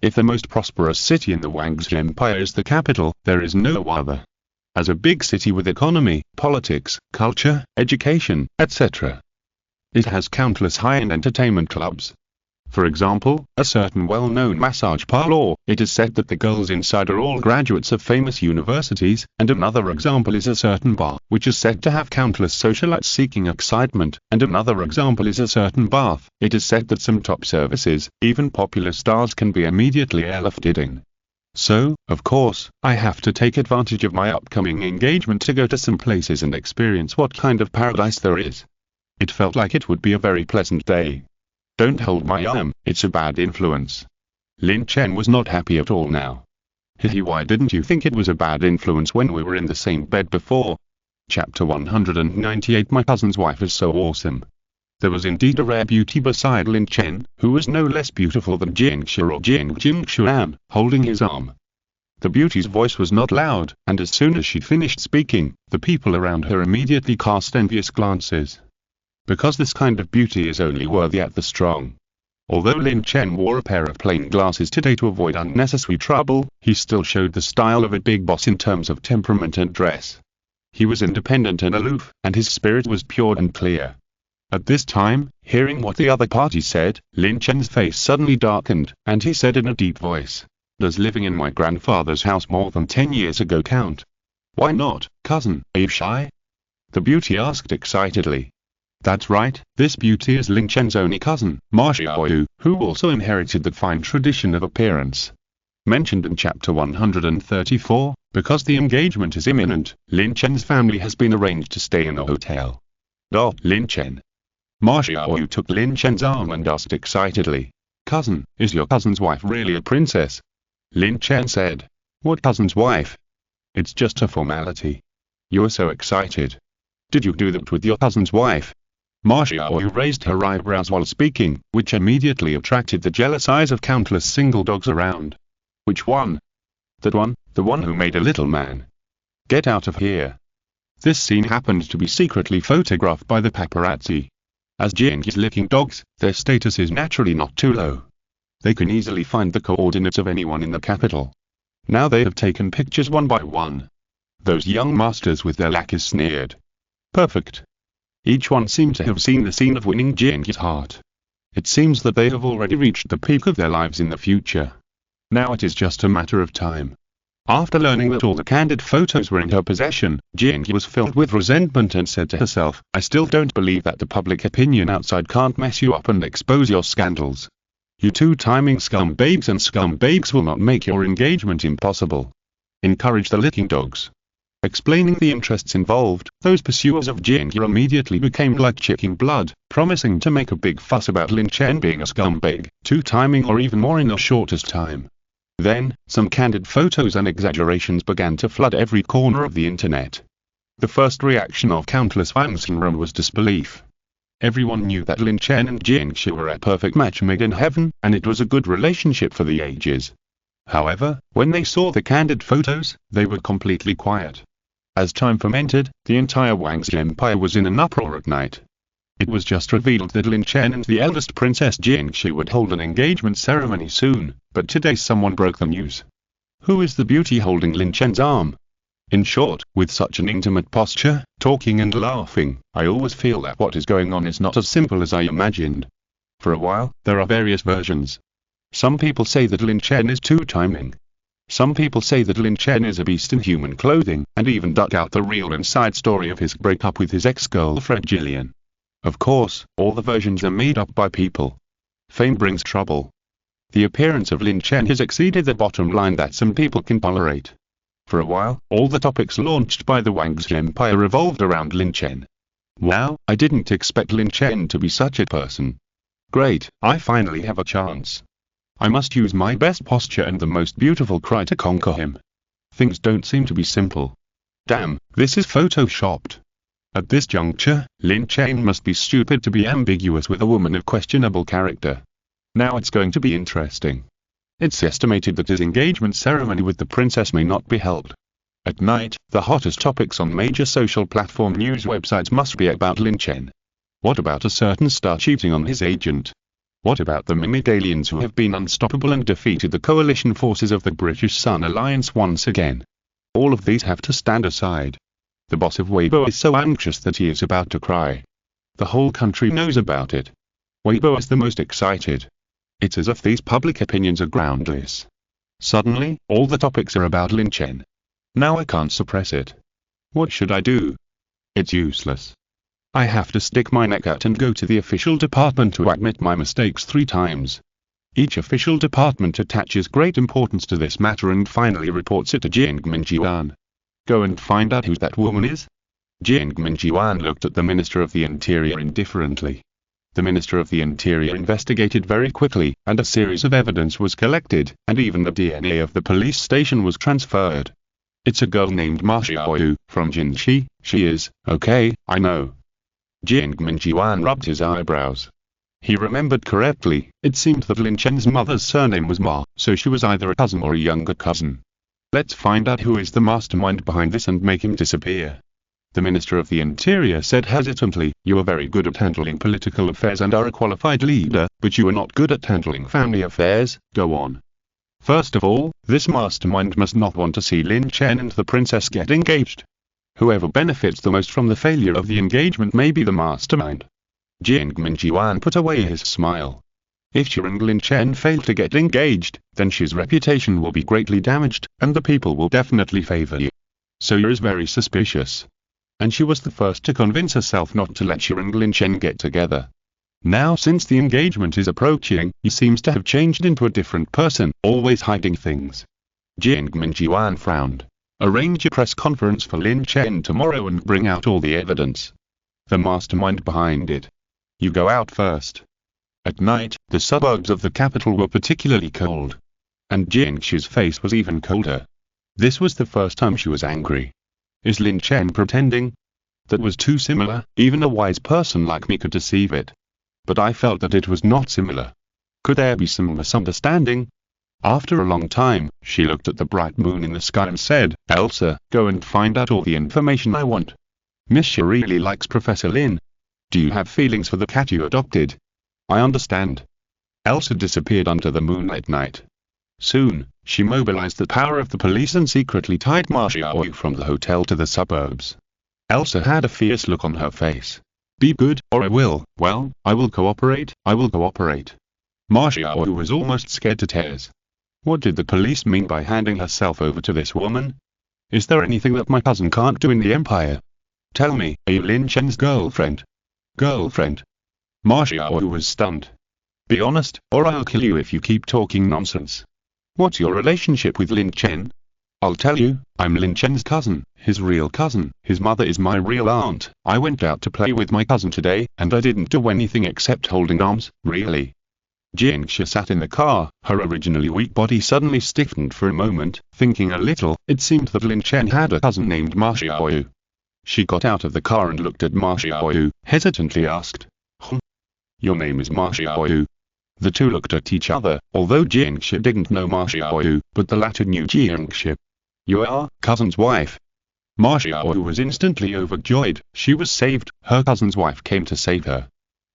If the most prosperous city in the Wangxi Empire is the capital, there is no other. As a big city with economy, politics, culture, education, etc. It has countless high-end entertainment clubs. For example, a certain well-known massage parlor, it is said that the girls inside are all graduates of famous universities, and another example is a certain bar, which is said to have countless socialites seeking excitement, and another example is a certain bath, it is said that some top services, even popular stars can be immediately airlifted in. So, of course, I have to take advantage of my upcoming engagement to go to some places and experience what kind of paradise there is. It felt like it would be a very pleasant day. Don't hold my arm, it's a bad influence. Lin Chen was not happy at all now. Hihi, why didn't you think it was a bad influence when we were in the same bed before? Chapter 198. My cousin's wife is so awesome. There was indeed a rare beauty beside Lin Chen, who was no less beautiful than Jingshu or Jingshuan, holding his arm. The beauty's voice was not loud, and as soon as she finished speaking, the people around her immediately cast envious glances. Because this kind of beauty is only worthy at the strong. Although Lin Chen wore a pair of plain glasses today to avoid unnecessary trouble, he still showed the style of a big boss in terms of temperament and dress. He was independent and aloof, and his spirit was pure and clear. At this time, hearing what the other party said, Lin Chen's face suddenly darkened, and he said in a deep voice, "Does living in my grandfather's house more than 10 years ago count?" "Why not, cousin, are you shy?" the beauty asked excitedly. That's right, this beauty is Lin Chen's only cousin, Ma Xiaoyu, who also inherited the fine tradition of appearance. Mentioned in chapter 134, because the engagement is imminent, Lin Chen's family has been arranged to stay in a hotel. Oh, Lin Chen. Ma Xiaoyu took Lin Chen's arm and asked excitedly, "Cousin, is your cousin's wife really a princess?" Lin Chen said, "What cousin's wife? It's just a formality." "You are so excited. Did you do that with your cousin's wife?" Ma Xiaoyu raised her eyebrows while speaking, which immediately attracted the jealous eyes of countless single dogs around. "Which one?" "That one, the one who made a little man. Get out of here." This scene happened to be secretly photographed by the paparazzi. As Jing is licking dogs, their status is naturally not too low. They can easily find the coordinates of anyone in the capital. Now they have taken pictures one by one. Those young masters with their lackeys sneered. Perfect. Each one seemed to have seen the scene of winning Jing's heart. It seems that they have already reached the peak of their lives in the future. Now it is just a matter of time. After learning that all the candid photos were in her possession, Jing was filled with resentment and said to herself, "I still don't believe that the public opinion outside can't mess you up and expose your scandals. You two-timing scumbags and scumbags will not make your engagement impossible. Encourage the licking dogs." Explaining the interests involved, those pursuers of Jing immediately became like chicken blood, promising to make a big fuss about Lin Chen being a scumbag, two-timing or even more in the shortest time. Then, some candid photos and exaggerations began to flood every corner of the internet. The first reaction of countless fans in Rome was disbelief. Everyone knew that Lin Chen and Jingshu were a perfect match made in heaven, and it was a good relationship for the ages. However, when they saw the candid photos, they were completely quiet. As time fermented, the entire Wangxi Empire was in an uproar at night. It was just revealed that Lin Chen and the eldest Princess Jingxi would hold an engagement ceremony soon, but today someone broke the news. Who is the beauty holding Lin Chen's arm? In short, with such an intimate posture, talking and laughing, I always feel that what is going on is not as simple as I imagined. For a while, there are various versions. Some people say that Lin Chen is two-timing. Some people say that Lin Chen is a beast in human clothing, and even dug out the real inside story of his breakup with his ex-girlfriend Jillian. Of course, all the versions are made up by people. Fame brings trouble. The appearance of Lin Chen has exceeded the bottom line that some people can tolerate. For a while, all the topics launched by the Wang's empire revolved around Lin Chen. Wow, I didn't expect Lin Chen to be such a person. Great, I finally have a chance. I must use my best posture and the most beautiful cry to conquer him. Things don't seem to be simple. Damn, this is photoshopped. At this juncture, Lin Chen must be stupid to be ambiguous with a woman of questionable character. Now it's going to be interesting. It's estimated that his engagement ceremony with the princess may not be held. At night, the hottest topics on major social platform news websites must be about Lin Chen. What about a certain star cheating on his agent? What about the mimic aliens who have been unstoppable and defeated the coalition forces of the British Sun Alliance once again? All of these have to stand aside. The boss of Weibo is so anxious that he is about to cry. The whole country knows about it. Weibo is the most excited. It's as if these public opinions are groundless. Suddenly, all the topics are about Lin Chen. Now I can't suppress it. What should I do? It's useless. I have to stick my neck out and go to the official department to admit my mistakes 3 times. Each official department attaches great importance to this matter and finally reports it to Jiang Minjian. Go and find out who that woman is? Jiang Minjian looked at the Minister of the Interior indifferently. The Minister of the Interior investigated very quickly, and a series of evidence was collected, and even the DNA of the police station was transferred. It's a girl named Ma Xiaoyu, from Jinxi. She is, okay, I know. Jiang Minjian rubbed his eyebrows. He remembered correctly, it seemed that Lin Chen's mother's surname was Ma, so she was either a cousin or a younger cousin. Let's find out who is the mastermind behind this and make him disappear. The Minister of the Interior said hesitantly, you are very good at handling political affairs and are a qualified leader, but you are not good at handling family affairs. Go on. First of all, this mastermind must not want to see Lin Chen and the princess get engaged. Whoever benefits the most from the failure of the engagement may be the mastermind. Jiang Minjian put away his smile. If she and Lin Chen fail to get engaged, then she's reputation will be greatly damaged, and the people will definitely favor you. So you is very suspicious. And she was the first to convince herself not to let Xi and Lin Chen get together. Now since the engagement is approaching, he seems to have changed into a different person, always hiding things. Jiang Minjian frowned. Arrange a press conference for Lin Chen tomorrow and bring out all the evidence. The mastermind behind it. You go out first. At night, the suburbs of the capital were particularly cold. And Jingxi's face was even colder. This was the first time she was angry. Is Lin Chen pretending? That was too similar, even a wise person like me could deceive it. But I felt that it was not similar. Could there be some misunderstanding? After a long time, she looked at the bright moon in the sky and said, Elsa, go and find out all the information I want. Miss Xi really likes Professor Lin. Do you have feelings for the cat you adopted? I understand. Elsa disappeared under the moonlit night. Soon, she mobilized the power of the police and secretly tied Ma Xiaoyu from the hotel to the suburbs. Elsa had a fierce look on her face. Be good, or I will. Well, I will cooperate, I will cooperate. Ma Xiaoyu was almost scared to tears. What did the police mean by handing herself over to this woman? Is there anything that my cousin can't do in the empire? Tell me, are you Lin Chen's girlfriend? Girlfriend? Ma Xiaoyu was stunned. Be honest, or I'll kill you if you keep talking nonsense. What's your relationship with Lin Chen? I'll tell you, I'm Lin Chen's cousin, his real cousin. His mother is my real aunt. I went out to play with my cousin today, and I didn't do anything except holding arms, really. Jingxi sat in the car, her originally weak body suddenly stiffened for a moment. Thinking a little, it seemed that Lin Chen had a cousin named Ma Xiaoyu. She got out of the car and looked at Ma Xiaoyu, hesitantly asked, Your name is Ma Xiaoyu? The two looked at each other, although Jingxi didn't know Ma Xiaoyu, but the latter knew Jingxi. You are, cousin's wife. Ma Xiaoyu was instantly overjoyed. She was saved. Her cousin's wife came to save her.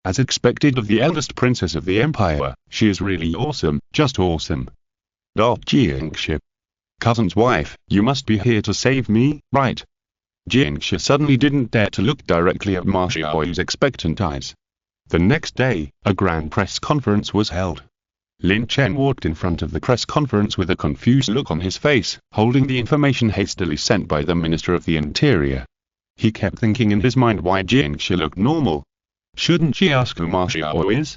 As expected of the eldest princess of the empire, she is really awesome, just awesome. Jiangshi. Cousin's wife, you must be here to save me, right? Jiangshi suddenly didn't dare to look directly at Ma Xiaoyu's expectant eyes. The next day, a grand press conference was held. Lin Chen walked in front of the press conference with a confused look on his face, holding the information hastily sent by the Minister of the Interior. He kept thinking in his mind why Jiangshi looked normal. Shouldn't she ask who Ma Xiaoyu is?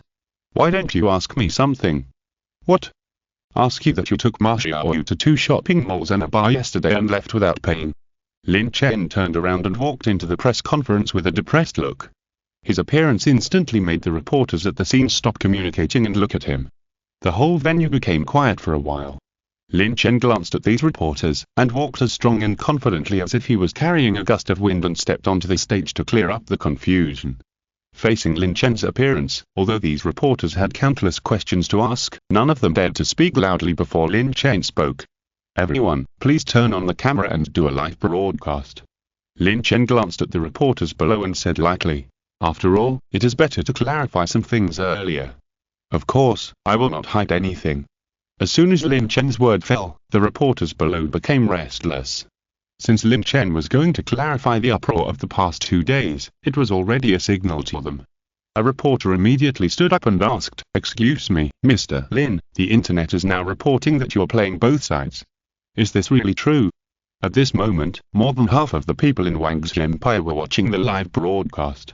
Why don't you ask me something? What? Ask you that you took Ma Xiaoyu to 2 shopping malls and a bar yesterday and left without paying. Lin Chen turned around and walked into the press conference with a depressed look. His appearance instantly made the reporters at the scene stop communicating and look at him. The whole venue became quiet for a while. Lin Chen glanced at these reporters, and walked as strong and confidently as if he was carrying a gust of wind and stepped onto the stage to clear up the confusion. Facing Lin Chen's appearance, although these reporters had countless questions to ask, none of them dared to speak loudly before Lin Chen spoke. Everyone, please turn on the camera and do a live broadcast. Lin Chen glanced at the reporters below and said lightly, after all, it is better to clarify some things earlier. Of course, I will not hide anything. As soon as Lin Chen's word fell, the reporters below became restless. Since Lin Chen was going to clarify the uproar of the past 2 days, it was already a signal to them. A reporter immediately stood up and asked, "Excuse me, Mr. Lin, the internet is now reporting that you're playing both sides. Is this really true?" At this moment, more than half of the people in Wang's empire were watching the live broadcast.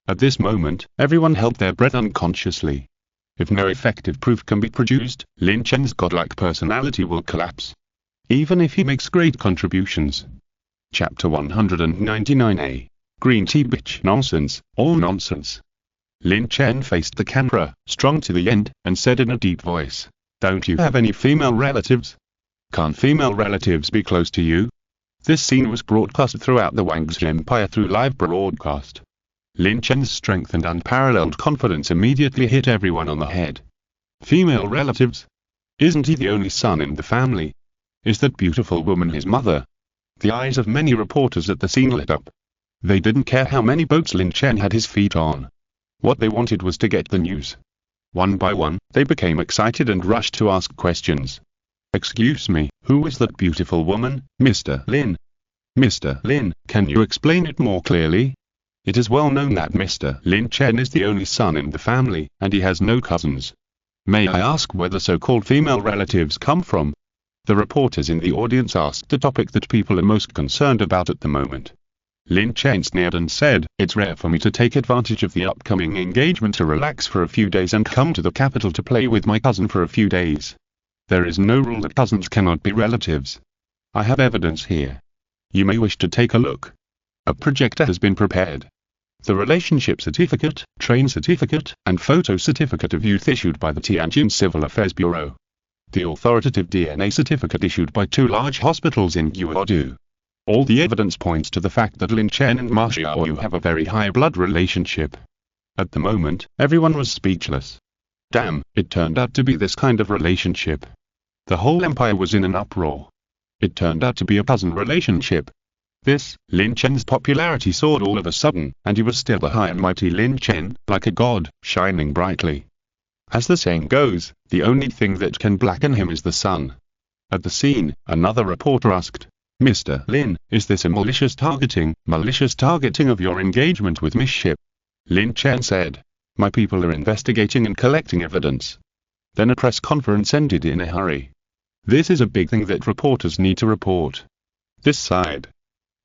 At this moment, everyone held their breath unconsciously. If no effective proof can be produced, Lin Chen's godlike personality will collapse. Even if he makes great contributions. Chapter 199a. Green tea bitch nonsense, all nonsense. Lin Chen faced the camera, strong to the end, and said in a deep voice, "Don't you have any female relatives? Can't female relatives be close to you?" This scene was broadcast throughout the Wang's empire through live broadcast. Lin Chen's strength and unparalleled confidence immediately hit everyone on the head. Female relatives? Isn't he the only son in the family? Is that beautiful woman his mother? The eyes of many reporters at the scene lit up. They didn't care how many boats Lin Chen had his feet on. What they wanted was to get the news. One by one, they became excited and rushed to ask questions. "Excuse me, who is that beautiful woman, Mr. Lin? Mr. Lin, can you explain it more clearly? It is well known that Mr. Lin Chen is the only son in the family, and he has no cousins. May I ask where the so-called female relatives come from?" The reporters in the audience asked the topic that people are most concerned about at the moment. Lin Chen sneered and said, "It's rare for me to take advantage of the upcoming engagement to relax for a few days and come to the capital to play with my cousin for a few days. There is no rule that cousins cannot be relatives. I have evidence here. You may wish to take a look. A projector has been prepared. The relationship certificate, train certificate, and photo certificate of youth issued by the Tianjin Civil Affairs Bureau. The authoritative DNA certificate issued by 2 large hospitals in Guodu. All the evidence points to the fact that Lin Chen and Ma Xiaoyu have a very high blood relationship." At the moment, everyone was speechless. Damn, it turned out to be this kind of relationship. The whole empire was in an uproar. It turned out to be a cousin relationship. This, Lin Chen's popularity soared all of a sudden, and he was still the high and mighty Lin Chen, like a god, shining brightly. As the saying goes, the only thing that can blacken him is the sun. At the scene, another reporter asked, "Mr. Lin, is this a malicious targeting of your engagement with Miss Ship?" Lin Chen said, "My people are investigating and collecting evidence." Then a press conference ended in a hurry. This is a big thing that reporters need to report. This side.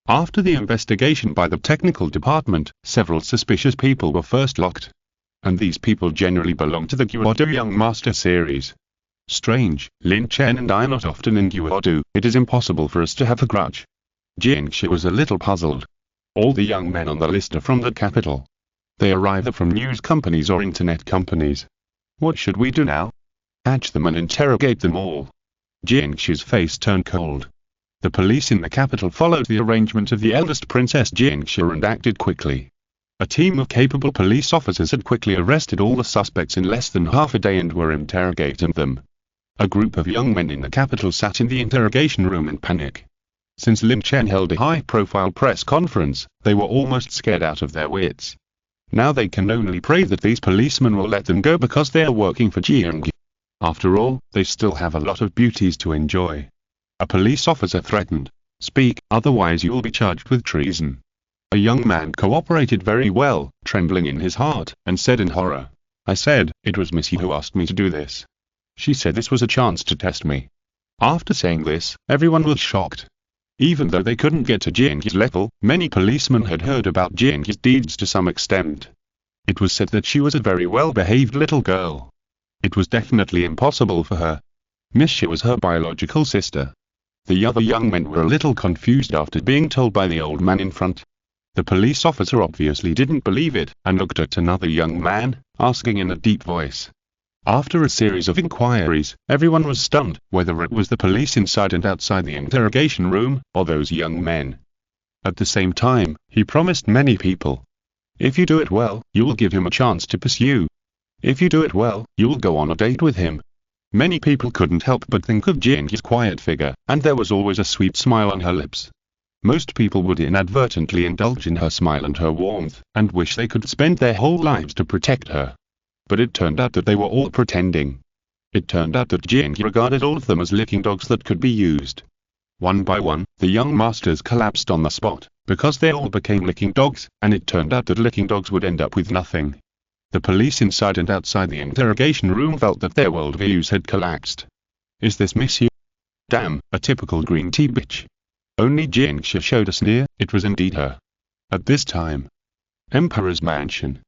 After the investigation by the technical department, several suspicious people were first locked. And these people generally belong to the Guodu Young Master series. Strange, Lin Chen and I are not often in Guodu, it is impossible for us to have a grudge. Jiangshi was a little puzzled. All the young men on the list are from the capital. They are either from news companies or internet companies. What should we do now? Catch them and interrogate them all. Jiangshi's face turned cold. The police in the capital followed the arrangement of the eldest Princess Jiangshi and acted quickly. A team of capable police officers had quickly arrested all the suspects in less than half a day and were interrogating them. A group of young men in the capital sat in the interrogation room in panic. Since Lin Chen held a high-profile press conference, they were almost scared out of their wits. Now they can only pray that these policemen will let them go because they are working for Jiang. After all, they still have a lot of beauties to enjoy. A police officer threatened, "Speak, otherwise you will be charged with treason." A young man cooperated very well, trembling in his heart, and said in horror, "I said, it was Missy who asked me to do this. She said this was a chance to test me." After saying this, everyone was shocked. Even though they couldn't get to Jiang's level, many policemen had heard about Jiang's deeds to some extent. It was said that she was a very well-behaved little girl. It was definitely impossible for her. Missy was her biological sister. The other young men were a little confused after being told by the old man in front. The police officer obviously didn't believe it, and looked at another young man, asking in a deep voice. After a series of inquiries, everyone was stunned, whether it was the police inside and outside the interrogation room, or those young men. At the same time, he promised many people, "If you do it well, you will give him a chance to pursue. If you do it well, you will go on a date with him." Many people couldn't help but think of Jiang's quiet figure, and there was always a sweet smile on her lips. Most people would inadvertently indulge in her smile and her warmth, and wish they could spend their whole lives to protect her. But it turned out that they were all pretending. It turned out that Jiang regarded all of them as licking dogs that could be used. One by one, the young masters collapsed on the spot, because they all became licking dogs, and it turned out that licking dogs would end up with nothing. The police inside and outside the interrogation room felt that their worldviews had collapsed. "Is this Miss You? Damn, a typical green tea bitch." Only Jiang showed a sneer. It was indeed her. At this time, Emperor's Mansion.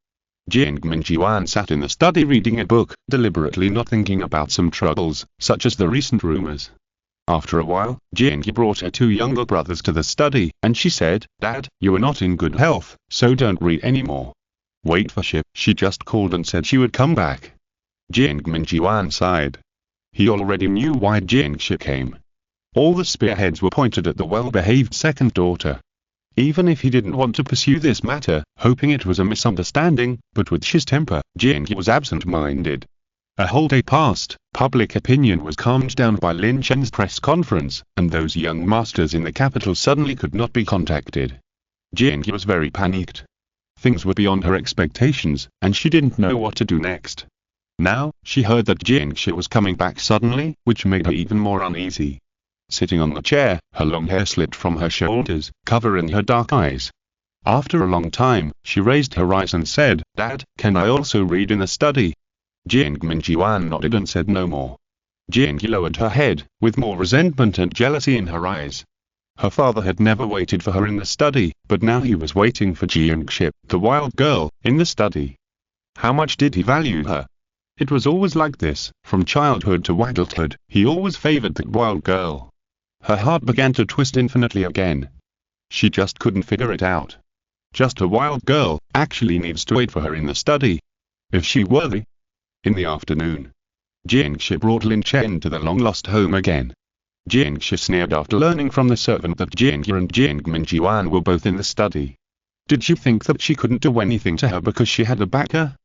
Jiang Minjiwan sat in the study reading a book, deliberately not thinking about some troubles, such as the recent rumors. After a while, Jiang brought her two younger brothers to the study, and she said, "Dad, you are not in good health, so don't read anymore. Wait for Ship." She just called and said she would come back. Jiang Minjiwan sighed. He already knew why Jiang came. All the spearheads were pointed at the well-behaved second daughter. Even if he didn't want to pursue this matter, hoping it was a misunderstanding, but with his temper, Jiang was absent-minded. A whole day passed, public opinion was calmed down by Lin Chen's press conference, and those young masters in the capital suddenly could not be contacted. Jiang was very panicked. Things were beyond her expectations, and she didn't know what to do next. Now, she heard that Jiang was coming back suddenly, which made her even more uneasy. Sitting on the chair, her long hair slipped from her shoulders, covering her dark eyes. After a long time, she raised her eyes and said, "Dad, can I also read in the study?" Jiang Minjiwan nodded and said no more. Jiang lowered her head, with more resentment and jealousy in her eyes. Her father had never waited for her in the study, but now he was waiting for Jiang, the wild girl, in the study. How much did he value her? It was always like this, from childhood to adulthood, he always favored the wild girl. Her heart began to twist infinitely again. She just couldn't figure it out. Just a wild girl, actually needs to wait for her in the study. Is she worthy? In the afternoon, Jiang brought Lin Chen to the long-lost home again. Jiang sneered after learning from the servant that Jiang and Jiang Minjiwan were both in the study. Did she think that she couldn't do anything to her because she had a backer?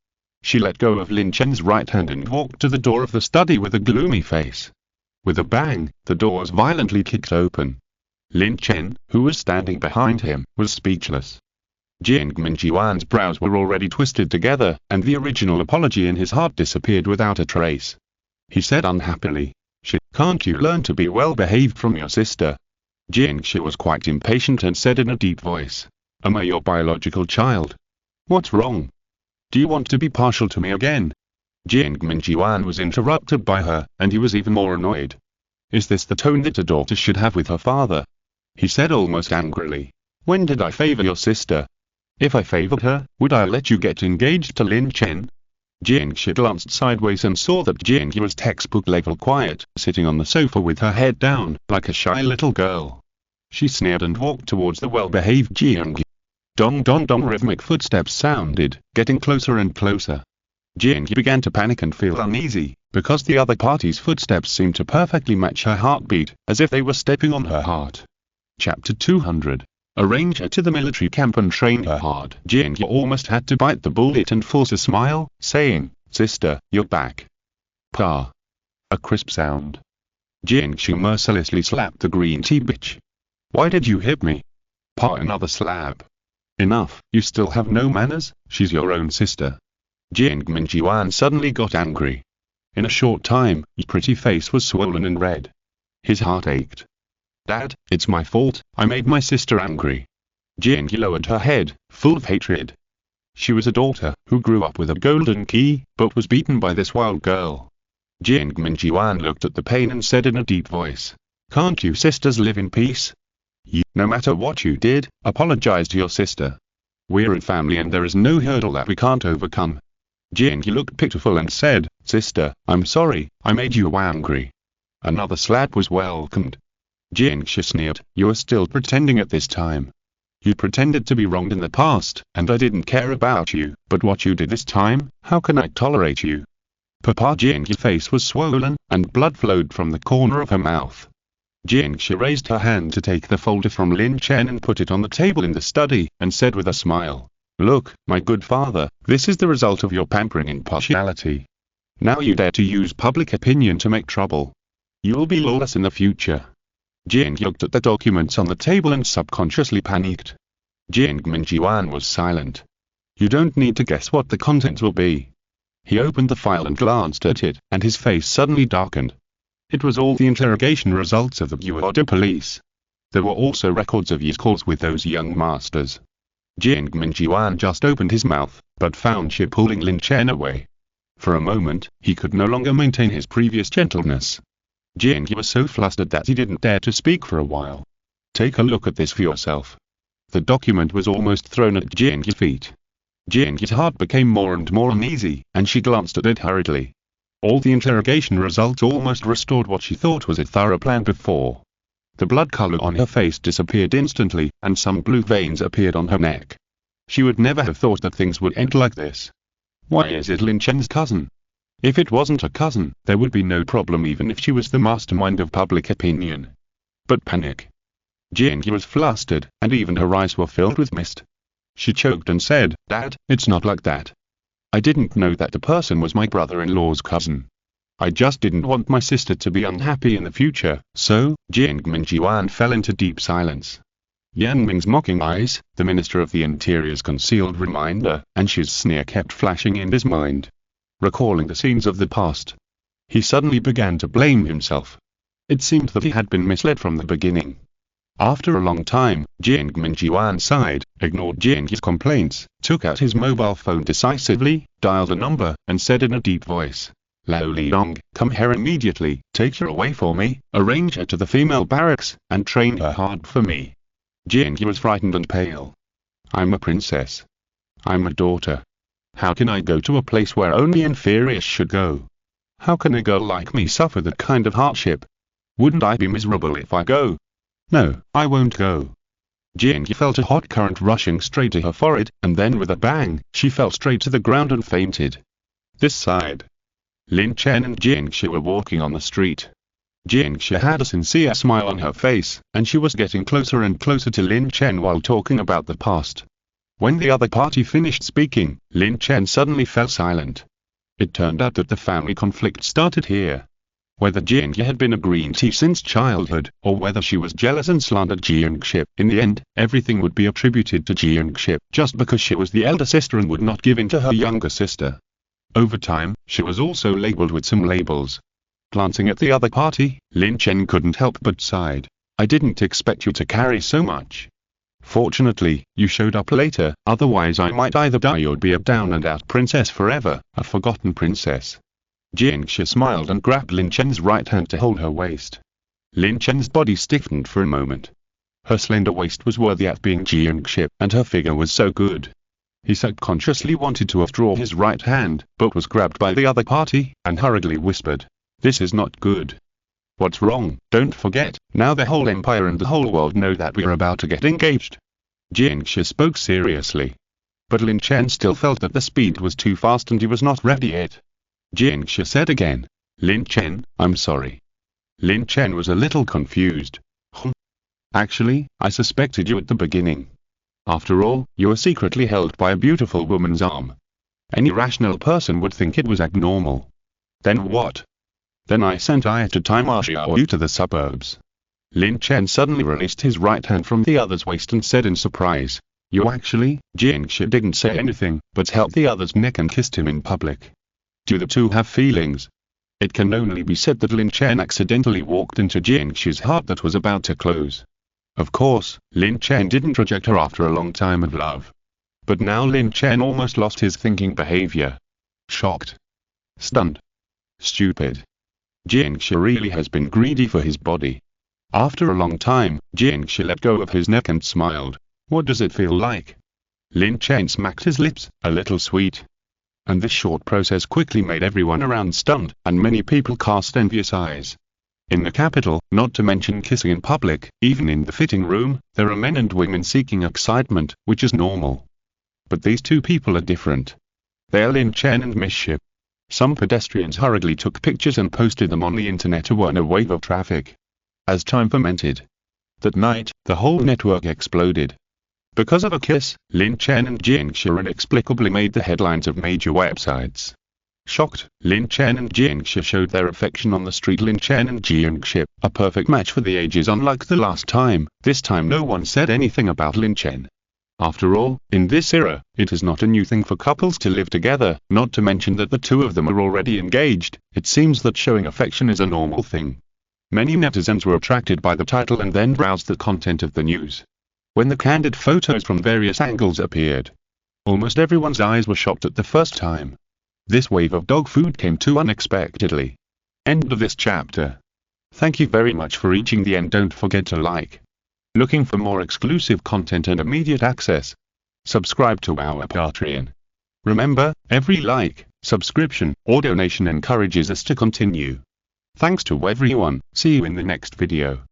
She let go of Lin Chen's right hand and walked to the door of the study with a gloomy face. With a bang, the door was violently kicked open. Lin Chen, who was standing behind him, was speechless. Jiang Minjiwan's brows were already twisted together, and the original apology in his heart disappeared without a trace. He said unhappily, "Can't you learn to be well-behaved from your sister?" Jiang was quite impatient and said in a deep voice, "Am I your biological child? What's wrong? Do you want to be partial to me again?" Jiang Minjiwan was interrupted by her, and he was even more annoyed. "Is this the tone that a daughter should have with her father?" he said almost angrily. "When did I favor your sister? If I favored her, would I let you get engaged to Lin Chen?" Jiang glanced sideways and saw that Jiang was textbook-level quiet, sitting on the sofa with her head down, like a shy little girl. She sneered and walked towards the well-behaved Jiang. Dong dong dong, rhythmic footsteps sounded, getting closer and closer. Jiang began to panic and feel uneasy, because the other party's footsteps seemed to perfectly match her heartbeat, as if they were stepping on her heart. Chapter 200. Arrange her to the military camp and train her hard. Jiang almost had to bite the bullet and force a smile, saying, "Sister, you're back." Pa. A crisp sound. Jiang mercilessly slapped the green tea bitch. Why did you hit me? Pa, another slap. Enough, you still have no manners, she's your own sister. Jiang Minjiwan suddenly got angry. In a short time, his pretty face was swollen and red. His heart ached. Dad, it's my fault, I made my sister angry. Jiang lowered her head, full of hatred. She was a daughter, who grew up with a golden key, but was beaten by this wild girl. Jiang Minjiwan looked at the pain and said in a deep voice, "Can't you sisters live in peace? You, no matter what you did, apologize to your sister. We're a family and there is no hurdle that we can't overcome." Jiang looked pitiful and said, "Sister, I'm sorry, I made you angry." Another slap was welcomed. Jiang sneered, "You are still pretending at this time. You pretended to be wronged in the past, and I didn't care about you, but what you did this time, how can I tolerate you?" Papa Jiang's face was swollen, and blood flowed from the corner of her mouth. Jiang raised her hand to take the folder from Lin Chen and put it on the table in the study, and said with a smile, "Look, my good father, this is the result of your pampering and partiality. Now you dare to use public opinion to make trouble. You'll be lawless in the future." Jiang looked at the documents on the table and subconsciously panicked. Jiang Minjiwan was silent. "You don't need to guess what the contents will be." He opened the file and glanced at it, and his face suddenly darkened. It was all the interrogation results of the Guoda police. There were also records of his calls with those young masters. Jiang Minjiwan just opened his mouth, but found she pulling Lin Chen away. For a moment, he could no longer maintain his previous gentleness. Jiang was so flustered that he didn't dare to speak for a while. "Take a look at this for yourself." The document was almost thrown at Jiang's feet. Jiang's heart became more and more uneasy, and she glanced at it hurriedly. All the interrogation results almost restored what she thought was a thorough plan before. The blood color on her face disappeared instantly, and some blue veins appeared on her neck. She would never have thought that things would end like this. Why is it Lin Chen's cousin? If it wasn't a cousin, there would be no problem even if she was the mastermind of public opinion. But panic. Jiang was flustered, and even her eyes were filled with mist. She choked and said, "Dad, it's not like that. I didn't know that the person was my brother-in-law's cousin. I just didn't want my sister to be unhappy in the future, so..." Jiang Minjiwan fell into deep silence. Yan Ming's mocking eyes, the Minister of the Interior's concealed reminder, and his sneer kept flashing in his mind. Recalling the scenes of the past, he suddenly began to blame himself. It seemed that he had been misled from the beginning. After a long time, Jiang Minjiwan sighed, ignored Jiang's complaints, took out his mobile phone decisively, dialed a number, and said in a deep voice, "Lao Liang, come here immediately, take her away for me, arrange her to the female barracks, and train her hard for me." Jiang was frightened and pale. "I'm a princess. I'm a daughter. How can I go to a place where only inferiors should go? How can a girl like me suffer that kind of hardship? Wouldn't I be miserable if I go? No, I won't go." Jiang felt a hot current rushing straight to her forehead, and then with a bang, she fell straight to the ground and fainted. This side. Lin Chen and Jiang were walking on the street. Jiang had a sincere smile on her face, and she was getting closer and closer to Lin Chen while talking about the past. When the other party finished speaking, Lin Chen suddenly fell silent. It turned out that the family conflict started here. Whether Jiang had been a green tea since childhood, or whether she was jealous and slandered Jiang, in the end, everything would be attributed to Jiang, just because she was the elder sister and would not give in to her younger sister. Over time, she was also labeled with some labels. Glancing at the other party, Lin Chen couldn't help but sighed. "I didn't expect you to carry so much. Fortunately, you showed up later, otherwise I might either die or be a down-and-out princess forever, a forgotten princess." Jiang smiled and grabbed Lin Chen's right hand to hold her waist. Lin Chen's body stiffened for a moment. Her slender waist was worthy at being Jiang, and her figure was so good. He subconsciously wanted to withdraw his right hand, but was grabbed by the other party, and hurriedly whispered, "This is not good." "What's wrong? Don't forget, now the whole empire and the whole world know that we're about to get engaged." Jiang spoke seriously. But Lin Chen still felt that the speed was too fast and he was not ready yet. Jiang said again, "Lin Chen, I'm sorry." Lin Chen was a little confused. Actually, I suspected you at the beginning. After all, you were secretly held by a beautiful woman's arm. Any rational person would think it was abnormal. Then what? Then I sent I to Timaxiao you to the suburbs. Lin Chen suddenly released his right hand from the other's waist and said in surprise, "You actually?" Jiangshi didn't say anything, but held the other's neck and kissed him in public. Do the two have feelings? It can only be said that Lin Chen accidentally walked into Jiangshi's heart that was about to close. Of course, Lin Chen didn't reject her after a long time of love. But now Lin Chen almost lost his thinking behavior. Shocked. Stunned. Stupid. Jiangshi really has been greedy for his body. After a long time, Jiangshi let go of his neck and smiled. What does it feel like? Lin Chen smacked his lips, a little sweet. And this short process quickly made everyone around stunned, and many people cast envious eyes. In the capital, not to mention kissing in public, even in the fitting room, there are men and women seeking excitement, which is normal. But these two people are different. They are Lin Chen and Mecha. Some pedestrians hurriedly took pictures and posted them on the internet to earn a wave of traffic. As time fermented. That night, the whole network exploded. Because of a kiss, Lin Chen and Jiangshi inexplicably made the headlines of major websites. Shocked, Lin Chen and Jiangshi showed their affection on the street. Lin Chen and Jiangshi, a perfect match for the ages. Unlike the last time, this time no one said anything about Lin Chen. After all, in this era, it is not a new thing for couples to live together, not to mention that the two of them are already engaged. It seems that showing affection is a normal thing. Many netizens were attracted by the title and then browsed the content of the news. When the candid photos from various angles appeared, almost everyone's eyes were shocked at the first time. This wave of dog food came too unexpectedly. End of this chapter. Thank you very much for reaching the end. Don't forget to like. Looking for more exclusive content and immediate access? Subscribe to our Patreon. Remember, every like, subscription, or donation encourages us to continue. Thanks to everyone. See you in the next video.